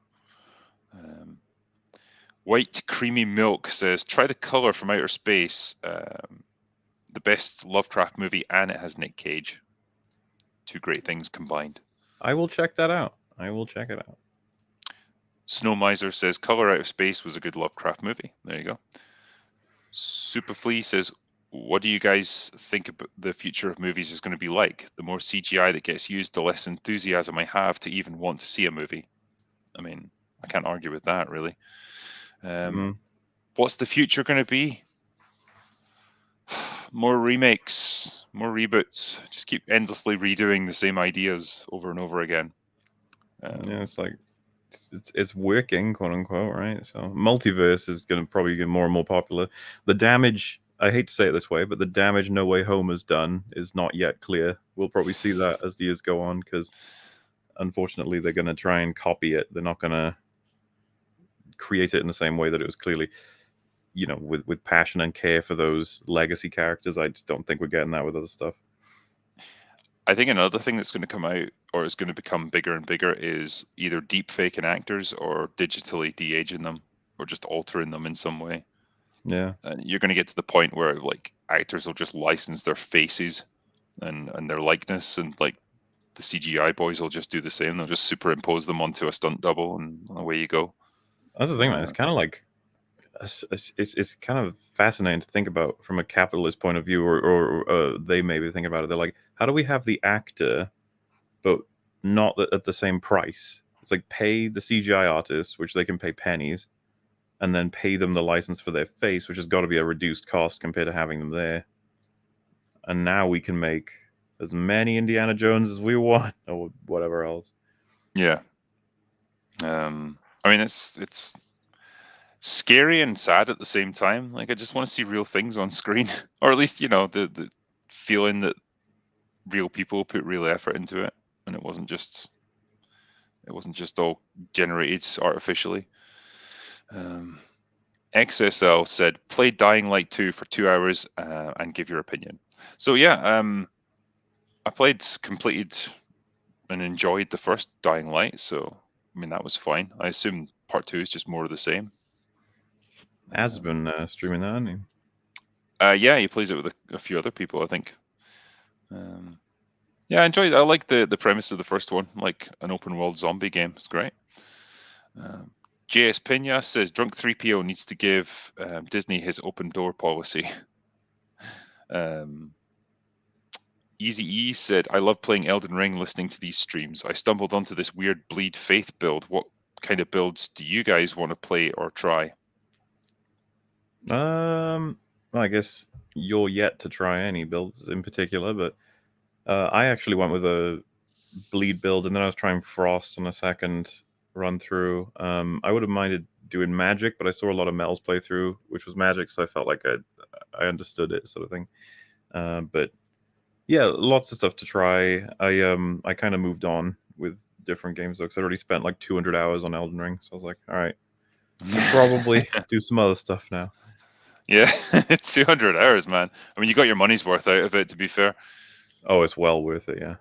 A: White Creamy Milk says, try The Color from Outer Space. The best Lovecraft movie, and it has Nick Cage. Two great things combined.
B: I will check that out. I will check it out.
A: Snow Miser says, Color Out of Space was a good Lovecraft movie. There you go. Superflea says, what do you guys think about the future of movies is going to be like? The more CGI that gets used, the less enthusiasm I have to even want to see a movie. I mean, I can't argue with that, really. What's the future going to be? More remakes, more reboots. Just keep endlessly redoing the same ideas over and over again.
B: Yeah, it's like it's working, quote unquote, right? So multiverse is going to probably get more and more popular. The damage, I hate to say it this way, but the damage No Way Home has done is not yet clear. We'll probably see that as the years go on because unfortunately they're going to try and copy it. They're not going to create it in the same way that it was clearly, you know, with passion and care for those legacy characters. I just don't think we're getting that with other stuff.
A: I think another thing that's going to come out or is going to become bigger and bigger is either deep faking actors or digitally de-aging them or just altering them in some way.
B: Yeah.
A: And you're going to get to the point where like actors will just license their faces and their likeness, and like the CGI boys will just do the same. They'll just superimpose them onto a stunt double, and away you go.
B: That's the thing, man. It's kind of like it's kind of fascinating to think about from a capitalist point of view, or they maybe think about it. They're like, how do we have the actor, but not at the same price? It's like pay the CGI artists, which they can pay pennies, and then pay them the license for their face, which has got to be a reduced cost compared to having them there. And now we can make as many Indiana Jones as we want, or whatever else.
A: Yeah. I mean, it's scary and sad at the same time. Like, I just want to see real things on screen, or at least, you know, the feeling that real people put real effort into it, and it wasn't just all generated artificially. XSL said, play Dying Light 2 for 2 hours and give your opinion. So yeah, I completed and enjoyed the first Dying Light. So I mean, that was fine. I assume part 2 is just more of the same.
B: Az has been streaming that, hasn't he?
A: Yeah, he plays it with a few other people, I think. Yeah, I enjoyed. I like the premise of the first one, like an open world zombie game. It's great. JS Pena says Drunk 3PO needs to give Disney his open door policy. Easy E said, I love playing Elden Ring listening to these streams. I stumbled onto this weird Bleed Faith build. What kind of builds do you guys want to play or try?
B: Well, I guess you're yet to try any builds in particular, but I actually went with a bleed build, and then I was trying frost on a second run through. I would have minded doing magic, but I saw a lot of Mel's playthrough, which was magic, so I felt like I understood it, sort of thing. But yeah, lots of stuff to try. I kind of moved on with different games though, because I already spent like 200 hours on Elden Ring, so I was like, all right, should probably do some other stuff now.
A: Yeah, it's 200 hours, man. I mean, you got your money's worth out of it, to be fair.
B: Oh, it's well worth it, yeah.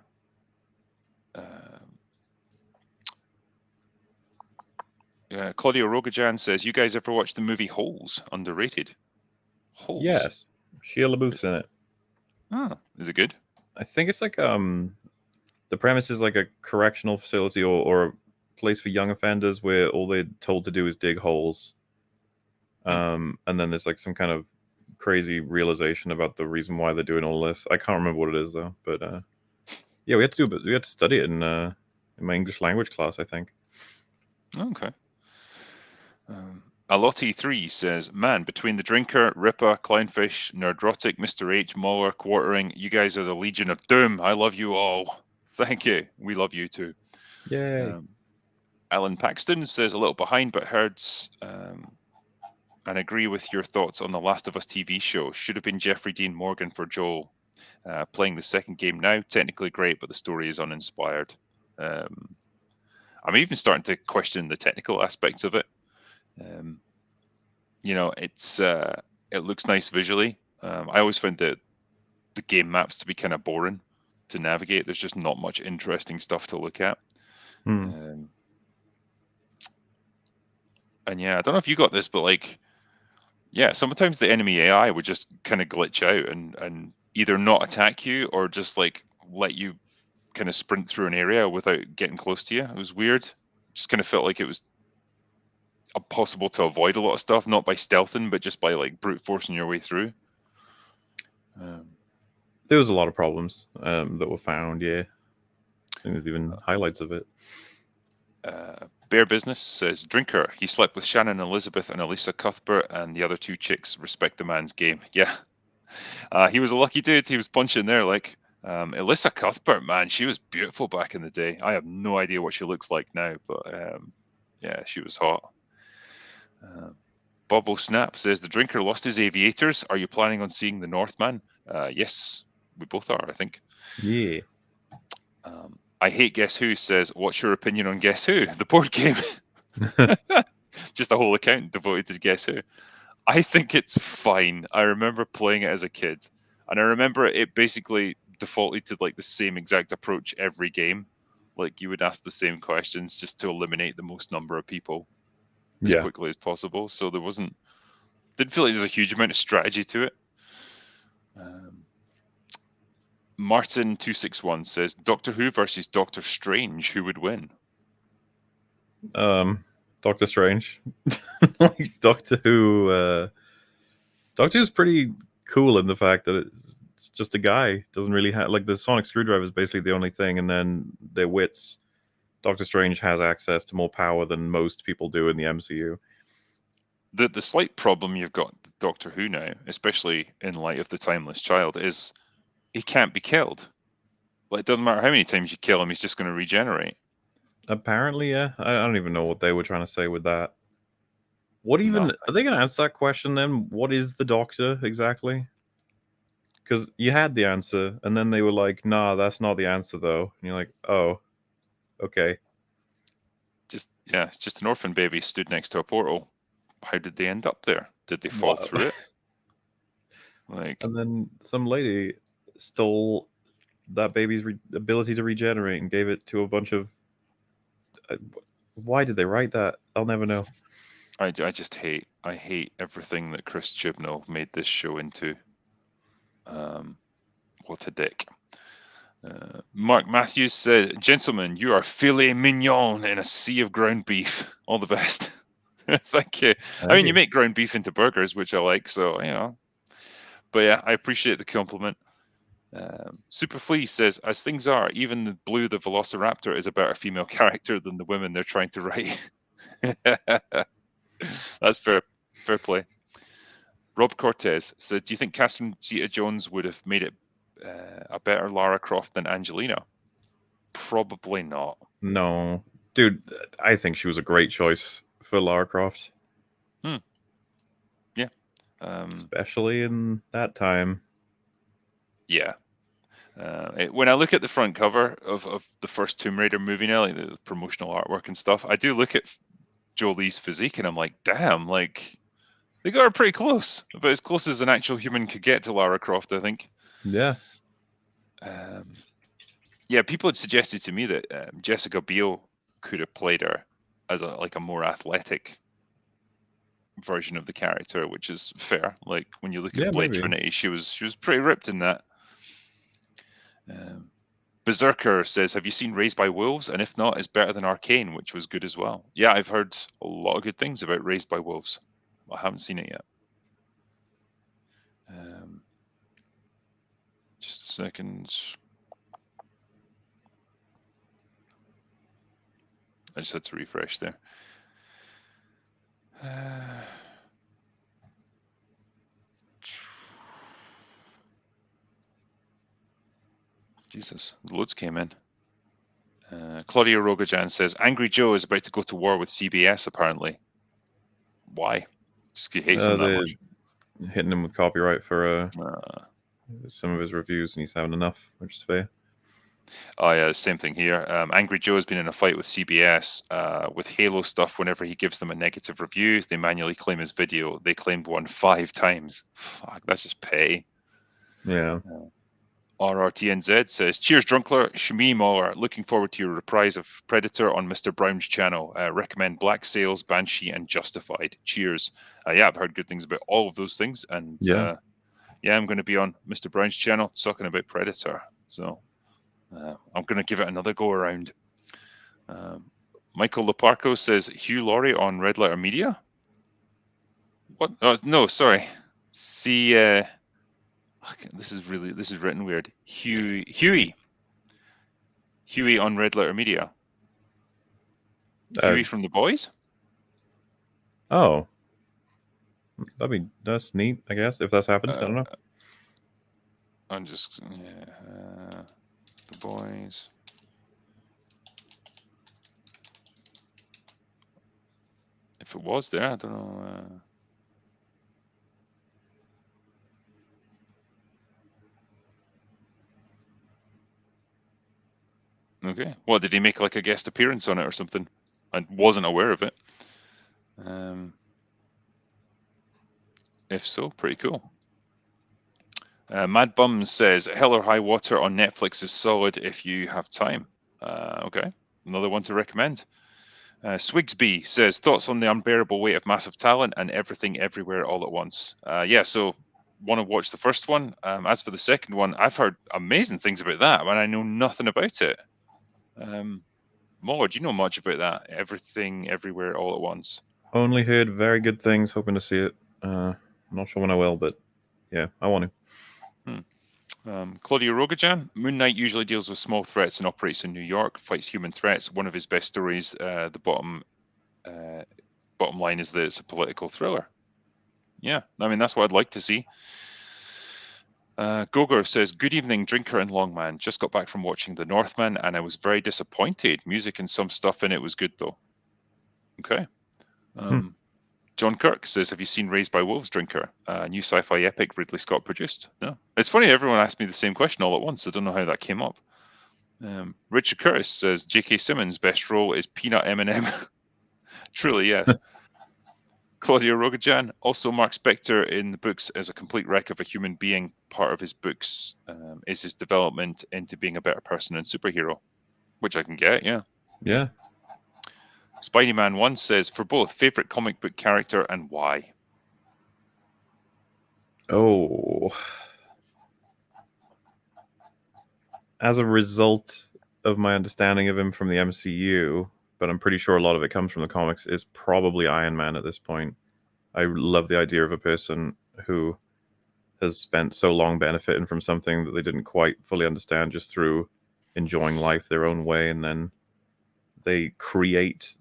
A: Claudio Rogajan says, you guys ever watch the movie Holes? Underrated. Holes?
B: Yes. Shia LaBeouf's in it.
A: Oh, is it good?
B: I think it's like the premise is like a correctional facility or a place for young offenders where all they're told to do is dig holes. And then there's like some kind of crazy realization about the reason why they're doing all this. I can't remember what it is though, but yeah, we had to study it in my English language class, I think.
A: Okay. Alotti3 says, man, between the Drinker, Ripper, Clownfish, Nerdrotic, Mr. H, MauLer, Quartering, you guys are the Legion of Doom. I love you all. Thank you. We love you too.
B: Yay.
A: Alan Paxton says, a little behind, but heard and agree with your thoughts on the Last of Us TV show. Should have been Jeffrey Dean Morgan for Joel. Playing the second game now, technically great, but the story is uninspired. I'm even starting to question the technical aspects of it. It looks nice visually. I always found the game maps to be kind of boring to navigate. There's just not much interesting stuff to look at. And yeah, I don't know if you got this, but sometimes the enemy AI would just kind of glitch out and either not attack you or just let you kind of sprint through an area without getting close to you. It was weird. Just kind of felt like it was possible to avoid a lot of stuff, not by stealthing, but just by brute forcing your way through.
B: There was a lot of problems that were found. Yeah, I think there's even highlights of it.
A: Bear Business says, Drinker, he slept with Shannon Elizabeth and Elisa Cuthbert, and the other two chicks. Respect the man's game. Yeah. He was a lucky dude. He was punching there. Elisa Cuthbert, man, she was beautiful back in the day. I have no idea what she looks like now, but yeah, she was hot. Bobo Snap says, the Drinker lost his aviators. Are you planning on seeing the Northman? Yes, we both are, I think.
B: Yeah.
A: I Hate Guess Who says, what's your opinion on Guess Who, the board game? Just a whole account devoted to Guess Who. I think it's fine. I remember playing it as a kid, and I remember it basically defaulted to the same exact approach every game. You would ask the same questions just to eliminate the most number of people as quickly as possible. So didn't feel like there's a huge amount of strategy to it. Martin261 says, Doctor Who versus Doctor Strange, who would win?
B: Doctor Strange. Doctor Who. Doctor Who's pretty cool in the fact that it's just a guy. Doesn't really have the sonic screwdriver is basically the only thing, and then their wits. Doctor Strange has access to more power than most people do in the MCU.
A: The slight problem you've got with Doctor Who now, especially in light of the Timeless Child, is he can't be killed. It doesn't matter how many times you kill him, he's just going to regenerate.
B: Apparently, yeah. I don't even know what they were trying to say with that. What even are they going to answer that question then? What is the Doctor exactly? Because you had the answer, and then they were like, "Nah, that's not the answer, though." And you're like, "Oh, okay."
A: It's just an orphan baby stood next to a portal. How did they end up there? Did they fall through it?
B: And then some lady stole that baby's ability to regenerate and gave it to a bunch of. Why did they write that? I'll never know.
A: I just hate everything that Chris Chibnall made this show into. What a dick. Mark Matthews said, gentlemen, you are filet mignon in a sea of ground beef. All the best. Thank you. I mean, you make ground beef into burgers, which I like, so, But yeah, I appreciate the compliment. Super Flea says, as things are, even the Blue the Velociraptor is a better female character than the women they're trying to write. That's fair play. Rob Cortez said, do you think Catherine Zeta-Jones would have made it a better Lara Croft than Angelina? Probably not.
B: No. Dude, I think she was a great choice for Lara Croft.
A: Yeah.
B: Especially in that time.
A: Yeah. When I look at the front cover of the first Tomb Raider movie now, the promotional artwork and stuff, I do look at Jolie's physique and I'm like, damn, they got her pretty close, about as close as an actual human could get to Lara Croft, I think.
B: Yeah.
A: Yeah, people had suggested to me that Jessica Biel could have played her as a more athletic version of the character, which is fair. When you look at Blade Trinity, she was pretty ripped in that. Berserker says, have you seen Raised by Wolves? And if not, it's better than Arcane, which was good as well. Yeah, I've heard a lot of good things about Raised by Wolves. I haven't seen it yet. Just a second. I just had to refresh there. Jesus, loads came in. Claudia Rogajan says, Angry Joe is about to go to war with CBS, apparently. Why? Just he hates them that
B: They're
A: much.
B: hitting him with copyright for
A: Uh,
B: some of his reviews, and he's having enough, which is fair.
A: Oh yeah, same thing here. Angry Joe's been in a fight with CBS with Halo stuff. Whenever he gives them a negative review, they manually claim his video. They claimed one 5 times. Fuck, that's just petty.
B: Yeah.
A: RRTNZ says, Cheers, Drunkler. Shmi MauLer. Looking forward to your reprise of Predator on Mr. Brown's channel. Recommend Black Sails, Banshee, and Justified. Cheers. Yeah, I've heard good things about all of those things. And
B: Yeah.
A: yeah, I'm going to be on Mr. Brown's channel talking about Predator. So I'm going to give it another go around. Michael Leparco says, Hugh Laurie on Red Letter Media? What? Oh, no, sorry. See, this is written weird. Huey on Red Letter Media. Huey from The Boys?
B: Oh. That's neat, I guess, if that's happened. I don't know.
A: I'm just, yeah, The Boys. If it was there, I don't know. Okay. Well, did he make like a guest appearance on it or something? I wasn't aware of it. If so, pretty cool. Mad Bums says, Hell or High Water on Netflix is solid if you have time. Okay. Another one to recommend. Swigsby says, thoughts on the unbearable weight of massive talent and everything everywhere all at once. Yeah, so want to watch the first one. As for the second one, I've heard amazing things about that, and I know nothing about it. Mo, do you know much about that? Everything everywhere all at once.
B: Only heard very good things, hoping to see it. Not sure when I will, but yeah, I want to.
A: Claudia Rogajan, Moon Knight usually deals with small threats and operates in New York, fights human threats. One of his best stories, the bottom line is that it's a political thriller. Yeah, I mean, that's what I'd like to see. Gogor says, good evening, Drinker and Longman. Just got back from watching The Northman and I was very disappointed. Music and some stuff in it was good, though. Okay. John Kirk says, have you seen Raised by Wolves, Drinker? New sci-fi epic Ridley Scott produced? No. It's funny, everyone asked me the same question all at once. I don't know how that came up. Richard Curtis says, J.K. Simmons' best role is Peanut M&M. Truly, yes. Claudia Rogajan, also Mark Spector in the books as a complete wreck of a human being. Part of his books is his development into being a better person and superhero, which I can get, yeah.
B: Yeah.
A: Spidey-Man 1 says, for both, favorite comic book character and why?
B: Oh. As a result of my understanding of him from the MCU, but I'm pretty sure a lot of it comes from the comics, is probably Iron Man at this point. I love the idea of a person who has spent so long benefiting from something that they didn't quite fully understand just through enjoying life their own way, and then they create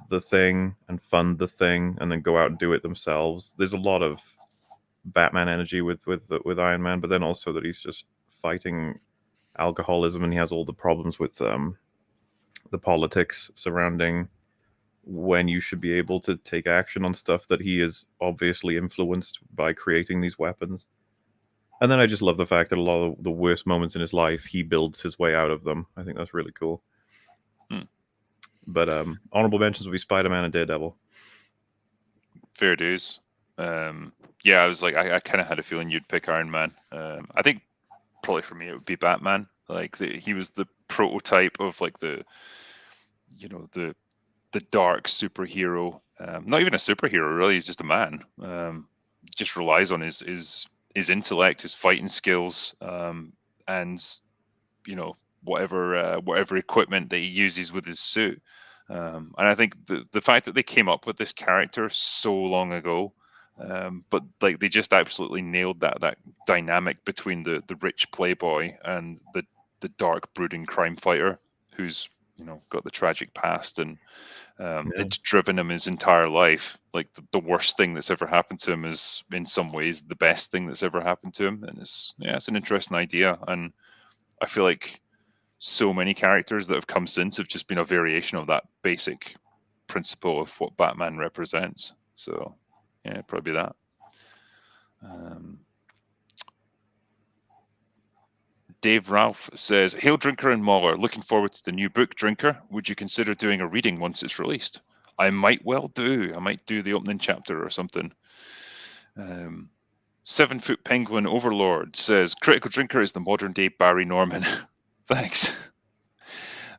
B: the thing and fund the thing and then go out and do it themselves. There's a lot of Batman energy with Iron Man, but then also that he's just fighting alcoholism and he has all the problems with the politics surrounding when you should be able to take action on stuff that he is obviously influenced by creating these weapons. And then I just love the fact that a lot of the worst moments in his life, he builds his way out of them. I think that's really cool. But honorable mentions would be Spider-Man and Daredevil.
A: Fair dues. Yeah, I was like, I kind of had a feeling you'd pick Iron Man. I think probably for me it would be Batman. Like he was the prototype of like the dark superhero. Not even a superhero, really. He's just a man. Just relies on his intellect, his fighting skills, and whatever equipment that he uses with his suit. And I think the fact that they came up with this character so long ago, but like they just absolutely nailed that dynamic between the rich playboy and the dark brooding crime fighter who's got the tragic past, and it's driven him his entire life. Like the worst thing that's ever happened to him is in some ways the best thing that's ever happened to him, and it's an interesting idea. And I feel like so many characters that have come since have just been a variation of that basic principle of what Batman represents. So, yeah, probably that. Dave Ralph says, "Hail Drinker and MauLer. Looking forward to the new book, Drinker. Would you consider doing a reading once it's released?" I might well do. I might do the opening chapter or something. 7-Foot Penguin Overlord says, "Critical Drinker is the modern day Barry Norman." Thanks.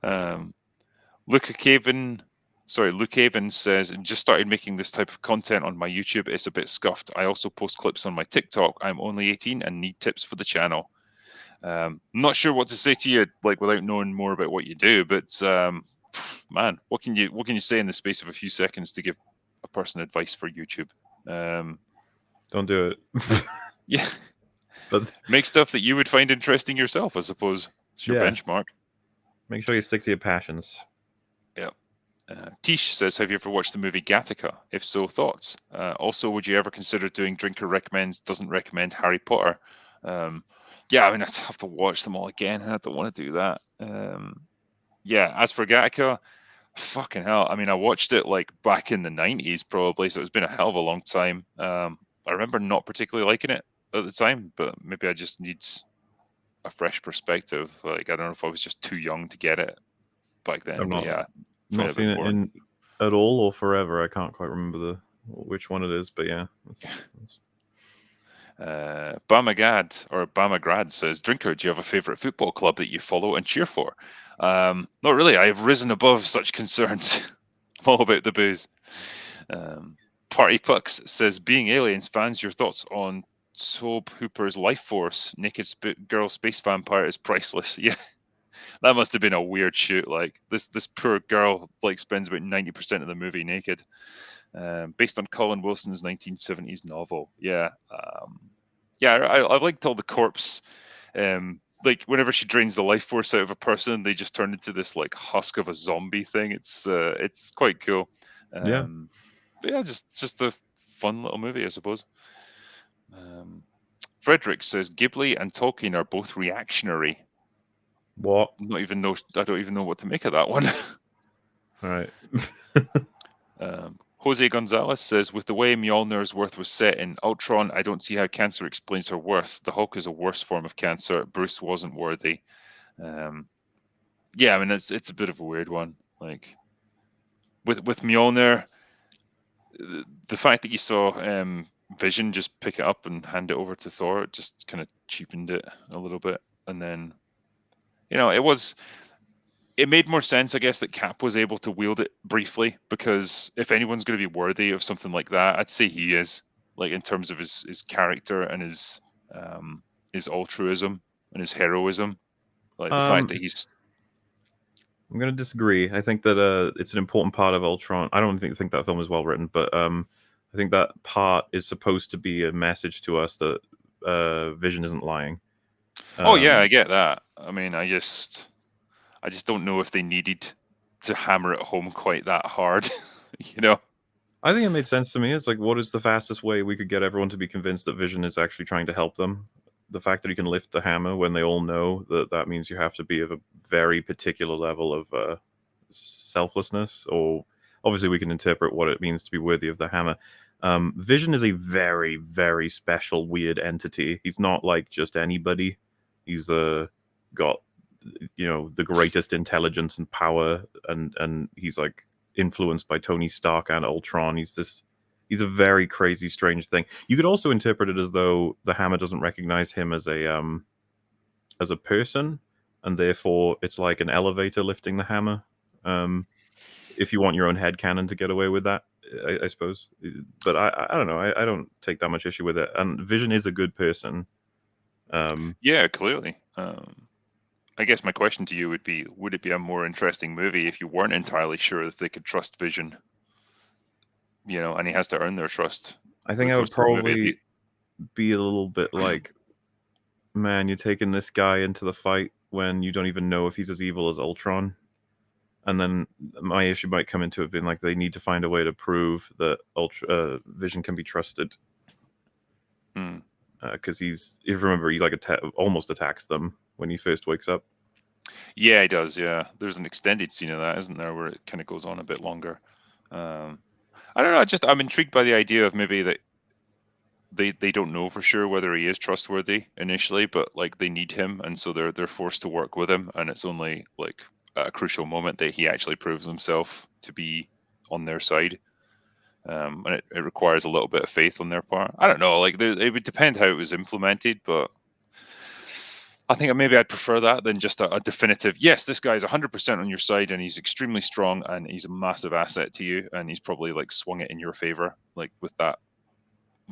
A: Luke Haven says, "Just started making this type of content on my YouTube. It's a bit scuffed. I also post clips on my TikTok. I'm only 18 and need tips for the channel." I'm not sure what to say to you, like without knowing more about what you do, but man, what can you say in the space of a few seconds to give a person advice for YouTube?
B: Don't do it.
A: Yeah,
B: But
A: make stuff that you would find interesting yourself, I suppose. It's your
B: yeah,
A: benchmark.
B: make sure you stick to your passions.
A: Yeah. Tish says, "Have you ever watched the movie Gattaca? If so, thoughts? Also, would you ever consider doing Drinker Recommends, Doesn't Recommend Harry Potter?" Yeah, I mean, I'd have to watch them all again, and I don't want to do that. Yeah, as for Gattaca, fucking hell. I mean, I watched it like back in the 90s, probably, so it's been a hell of a long time. I remember not particularly liking it at the time, but maybe I just need a fresh perspective. Like, I don't know if I was just too young to get it back then,
B: I've
A: but yeah, I find
B: not
A: it a bit
B: seen it
A: boring.
B: in at all or forever. I can't quite remember which one it is, but yeah.
A: Bamagrad says, "Drinker, do you have a favorite football club that you follow and cheer for?" Not really. I have risen above such concerns. I'm all about the booze. Party Pucks says, "Being Aliens fans, your thoughts on Tobe Hooper's Life Force? Naked girl space vampire is priceless." Yeah, that must have been a weird shoot. Like this poor girl like spends about 90% of the movie naked. Based on Colin Wilson's 1970s novel. Yeah, yeah. I liked all the corpse. Like whenever she drains the life force out of a person, they just turn into this like husk of a zombie thing. It's quite cool.
B: Yeah.
A: But yeah, just a fun little movie, I suppose. Frederick says, "Ghibli and Tolkien are both reactionary."
B: What?
A: I don't even know what to make of that one.
B: All right.
A: Jose Gonzalez says, "With the way Mjolnir's worth was set in Ultron, I don't see how cancer explains her worth. The Hulk is a worse form of cancer. Bruce wasn't worthy." Yeah, I mean it's a bit of a weird one. Like with Mjolnir, the fact that you saw Vision just pick it up and hand it over to Thor, it just kind of cheapened it a little bit. And then, it made more sense, I guess, that Cap was able to wield it briefly, because if anyone's going to be worthy of something like that, I'd say he is. Like in terms of his character and his altruism and his heroism, like the fact
B: um,
A: that he's
B: I'm gonna disagree. I think that it's an important part of Ultron. I don't think that film is well written, but I think that part is supposed to be a message to us that Vision isn't lying.
A: Oh yeah, I
B: Um,
A: get that. I mean, I just don't know if they needed to hammer it home quite that hard, you know.
B: I think it made sense to me. It's like, what is the fastest way we could get everyone to be convinced that Vision is actually trying to help them? The fact that he can lift the hammer when they all know that means you have to be of a very particular level of selflessness, or obviously we can interpret what it means to be worthy of the hammer. Vision is a very, very special, weird entity. He's not like just anybody. He's got the greatest intelligence and power, and he's like influenced by Tony Stark and Ultron. He's a very crazy, strange thing. You could also interpret it as though the hammer doesn't recognize him as a person, and therefore it's like an elevator lifting the hammer. Um, if you want your own head canon to get away with that, I suppose. But I don't know. I don't take that much issue with it. And Vision is a good person.
A: Yeah, clearly. I guess my question to you would be: would it be a more interesting movie if you weren't entirely sure if they could trust Vision? And he has to earn their trust
B: I
A: over
B: think
A: the
B: I would
A: course of the movie.
B: probably be a little bit like, man, you're taking this guy into the fight when you don't even know if he's as evil as Ultron. And then my issue might come into it being like they need to find a way to prove that Vision can be trusted,
A: Hmm.
B: because if you remember, he like almost attacks them. when he first wakes up.
A: Yeah, he does. Yeah, there's an extended scene of that, isn't there, where it kind of goes on a bit longer. Um, I don't know. I'm intrigued by the idea of maybe that they don't know for sure whether he is trustworthy initially, but like they need him, and so they're forced to work with him, and it's only like at a crucial moment that he actually proves himself to be on their side. And it requires a little bit of faith on their part. I don't know. Like it would depend how it was implemented, but I think maybe I'd prefer that than just a definitive. Yes, this guy's 100% on your side, and he's extremely strong, and he's a massive asset to you, and he's probably like swung it in your favor, like with that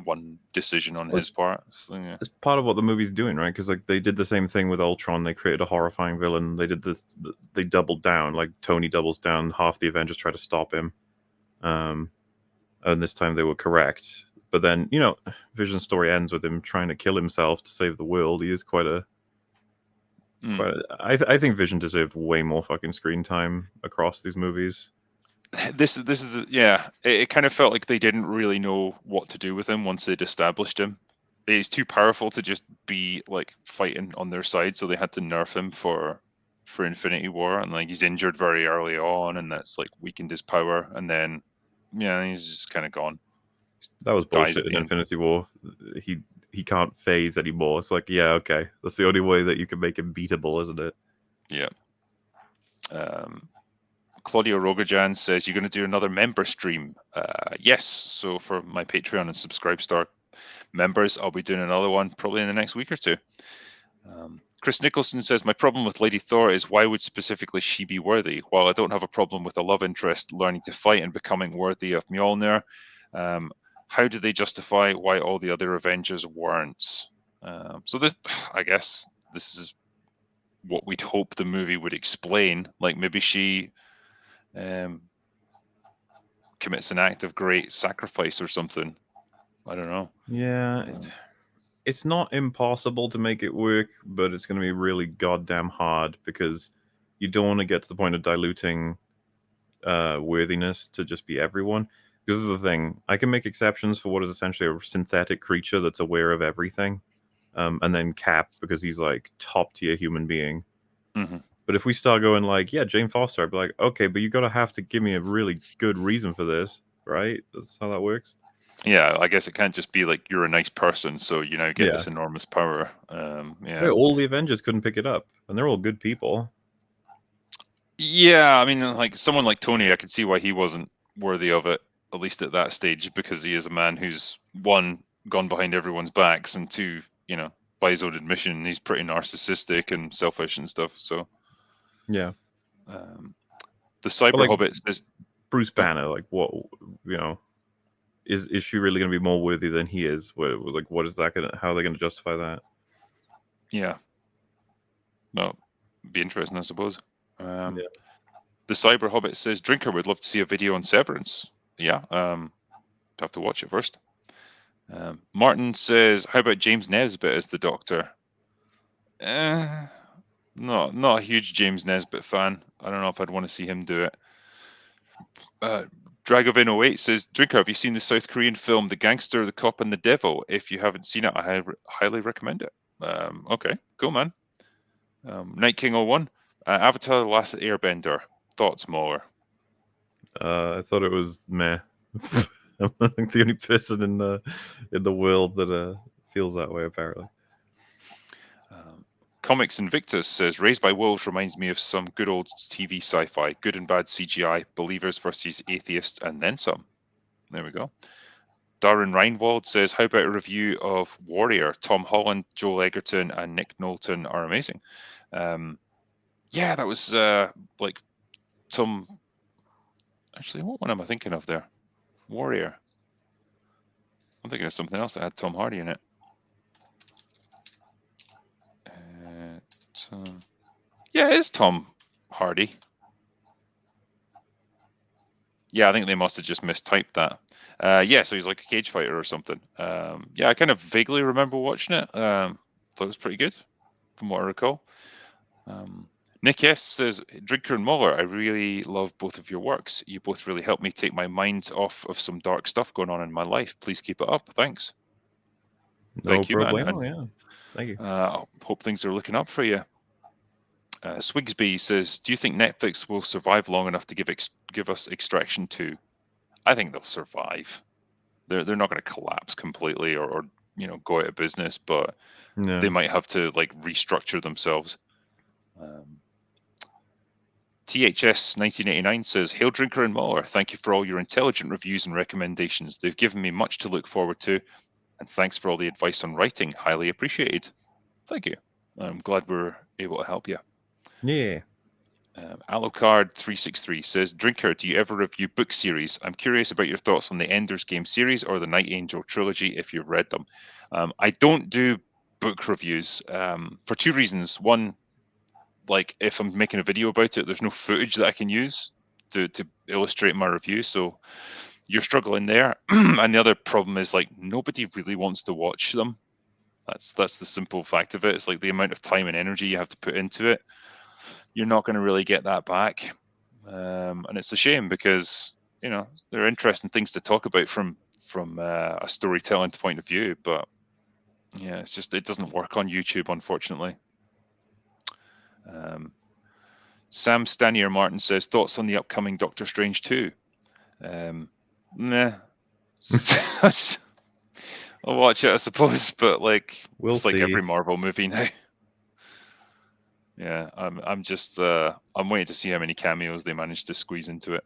A: one decision on his
B: Was
A: part. So, yeah.
B: It's part of what the movie's doing, right? Because like they did the same thing with Ultron. They created a horrifying villain. They did this. They doubled down. Like Tony doubles down. Half the Avengers try to stop him, and this time they were correct. But then Vision's story ends with him trying to kill himself to save the world. He is quite a. I think Vision deserved way more fucking screen time across these movies.
A: This is yeah. It kind of felt like they didn't really know what to do with him once they'd established him. He's too powerful to just be like fighting on their side, so they had to nerf him for Infinity War, and like he's injured very early on, and that's like weakened his power, and then yeah, he's just kind of gone.
B: That was
A: Dies
B: bullshit
A: at
B: in
A: the end.
B: Infinity War. He can't phase anymore. It's like, yeah, okay, that's the only way that you can make him beatable, isn't it?
A: Yeah. Claudio Rogajan says, you're going to do another member stream. Yes. So for my Patreon and Subscribestar members, I'll be doing another one probably in the next week or two. Chris Nicholson says, my problem with Lady Thor is why would specifically she be worthy? While I don't have a problem with a love interest learning to fight and becoming worthy of Mjolnir, how do they justify why all the other Avengers weren't? So this, I guess, this is what we'd hope the movie would explain. Like maybe she commits an act of great sacrifice or something. I don't know.
B: Yeah, it's not impossible to make it work, but it's going to be really goddamn hard because you don't want to get to the point of diluting worthiness to just be everyone. Because this is the thing, I can make exceptions for what is essentially a synthetic creature that's aware of everything, and then Cap because he's like top tier human being.
A: Mm-hmm.
B: But if we start going like, yeah, Jane Foster, I'd be like, okay, but you gotta have to give me a really good reason for this, right? That's how that works.
A: Yeah, I guess it can't just be like you're a nice person, so you now get
B: Yeah.
A: this enormous power.
B: Wait, all the Avengers couldn't pick it up, and they're all good people.
A: Yeah, I mean, like someone like Tony, I could see why he wasn't worthy of it, at least at that stage, because he is a man who's one, gone behind everyone's backs, and two, by his own admission, he's pretty narcissistic and selfish and stuff. So,
B: Yeah.
A: the
B: But
A: Cyber
B: like
A: Hobbit says,
B: Bruce
A: oh,
B: Banner, like what is she really going to be more worthy than he is? What is that going to? How are they going to justify that?
A: yeah, well, be interesting, I suppose.
B: Yeah.
A: The Cyber Hobbit says, Drinker would love to see a video on Severance. Yeah, have to watch it first. Martin says, how about James Nesbitt as the Doctor? Not a huge James Nesbitt fan. I don't know if I'd want to see him do it. Dragovin08 says, Drinker, have you seen the South Korean film The Gangster, the Cop, and the Devil? If you haven't seen it, I highly recommend it. Okay, cool, man. Night King 01, Avatar The Last Airbender. Thoughts, MauLer?
B: I thought it was meh. I'm like the only person in the world that feels that way, apparently.
A: Comics Invictus says, Raised by Wolves reminds me of some good old TV sci-fi, good and bad CGI, believers versus atheists, and then some. There we go. Darren Reinwald says, how about a review of Warrior? Tom Holland, Joel Egerton, and Nick Knowlton are amazing. Yeah, that was like some... Actually, what one am I thinking of there? Warrior. I'm thinking of something else that had Tom Hardy in it. Yeah, it is Tom Hardy. Yeah, I think they must have just mistyped that. Yeah, so he's like a cage fighter or something. Yeah, I kind of vaguely remember watching it. Thought it was pretty good, from what I recall. Nick S says, Drinker and MauLer, I really love both of your works. You both really help me take my mind off of some dark stuff going on in my life. Please keep it up. Thanks.
B: No
A: Thank you, man.
B: problemo,
A: And
B: yeah. Thank you.
A: hope things are looking up for you. Swigsby says, "Do you think Netflix will survive long enough to give us Extraction 2? I think they'll survive. They're not going to collapse completely or go out of business, but they might have to like restructure themselves." THS 1989 says, "Hail Drinker and MauLer, thank you for all your intelligent reviews and recommendations. They've given me much to look forward to, and thanks for all the advice on writing. Highly appreciated." Thank you. I'm glad we're able to help you.
B: Yeah.
A: Alucard 363 says, "Drinker, do you ever review book series? I'm curious about your thoughts on the Ender's Game series or the Night Angel trilogy if you've read them." I don't do book reviews for two reasons. One, like if I'm making a video about it, there's no footage that I can use to illustrate my review, so you're struggling there. And the other problem is like nobody really wants to watch them. That's the simple fact of it. It's like the amount of time and energy you have to put into it. You're not going to really get that back, and it's a shame because there are interesting things to talk about from a storytelling point of view, but yeah, it's just it doesn't work on YouTube, unfortunately. Sam Stanier Martin says, "Thoughts on the upcoming Doctor Strange 2? Nah. I'll watch it, I suppose, but like
B: We'll
A: it's like
B: see.
A: every Marvel movie now. Yeah, I'm just I'm waiting to see how many cameos they manage to squeeze into it."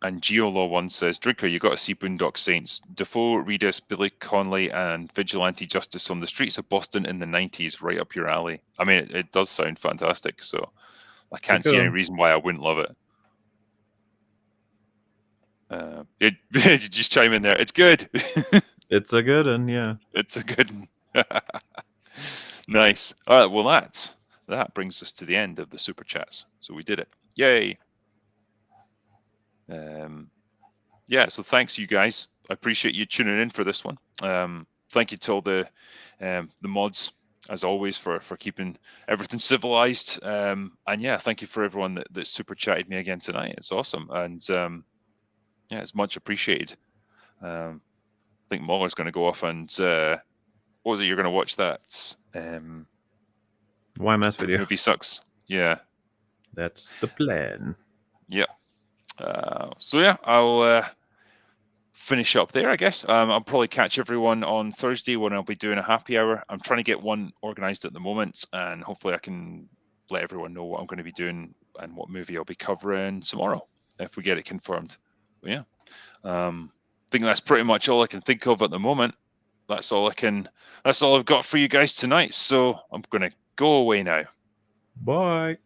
A: And Geolaw1 says, "Drinker, you got to see Boondock Saints. Defoe, Reedus, Billy Connolly, and vigilante justice on the streets of Boston in the 90s, right up your alley." I mean, it does sound fantastic, so I can't see any reason why I wouldn't love it. Just chime in there. It's good.
B: It's a good one, yeah.
A: It's a good one. Nice. All right, well, that brings us to the end of the super chats. So we did it. Yay. Yeah, so thanks you guys. I appreciate you tuning in for this one. Thank you to all the mods as always for keeping everything civilized. And yeah, thank you for everyone that super chatted me again tonight. It's awesome, and yeah, it's much appreciated. I think MauLer's going to go off and what was it? You're going to watch that
B: YMS video.
A: Movie sucks. Yeah,
B: that's the plan.
A: Yeah. So yeah, I'll finish up there, I guess. I'll probably catch everyone on Thursday when I'll be doing a happy hour. I'm trying to get one organized at the moment, and hopefully I can let everyone know what I'm going to be doing and what movie I'll be covering tomorrow if we get it confirmed. But yeah, I think that's pretty much all I can think of at the moment. That's all I've got for you guys tonight. So I'm going to go away now.
B: Bye.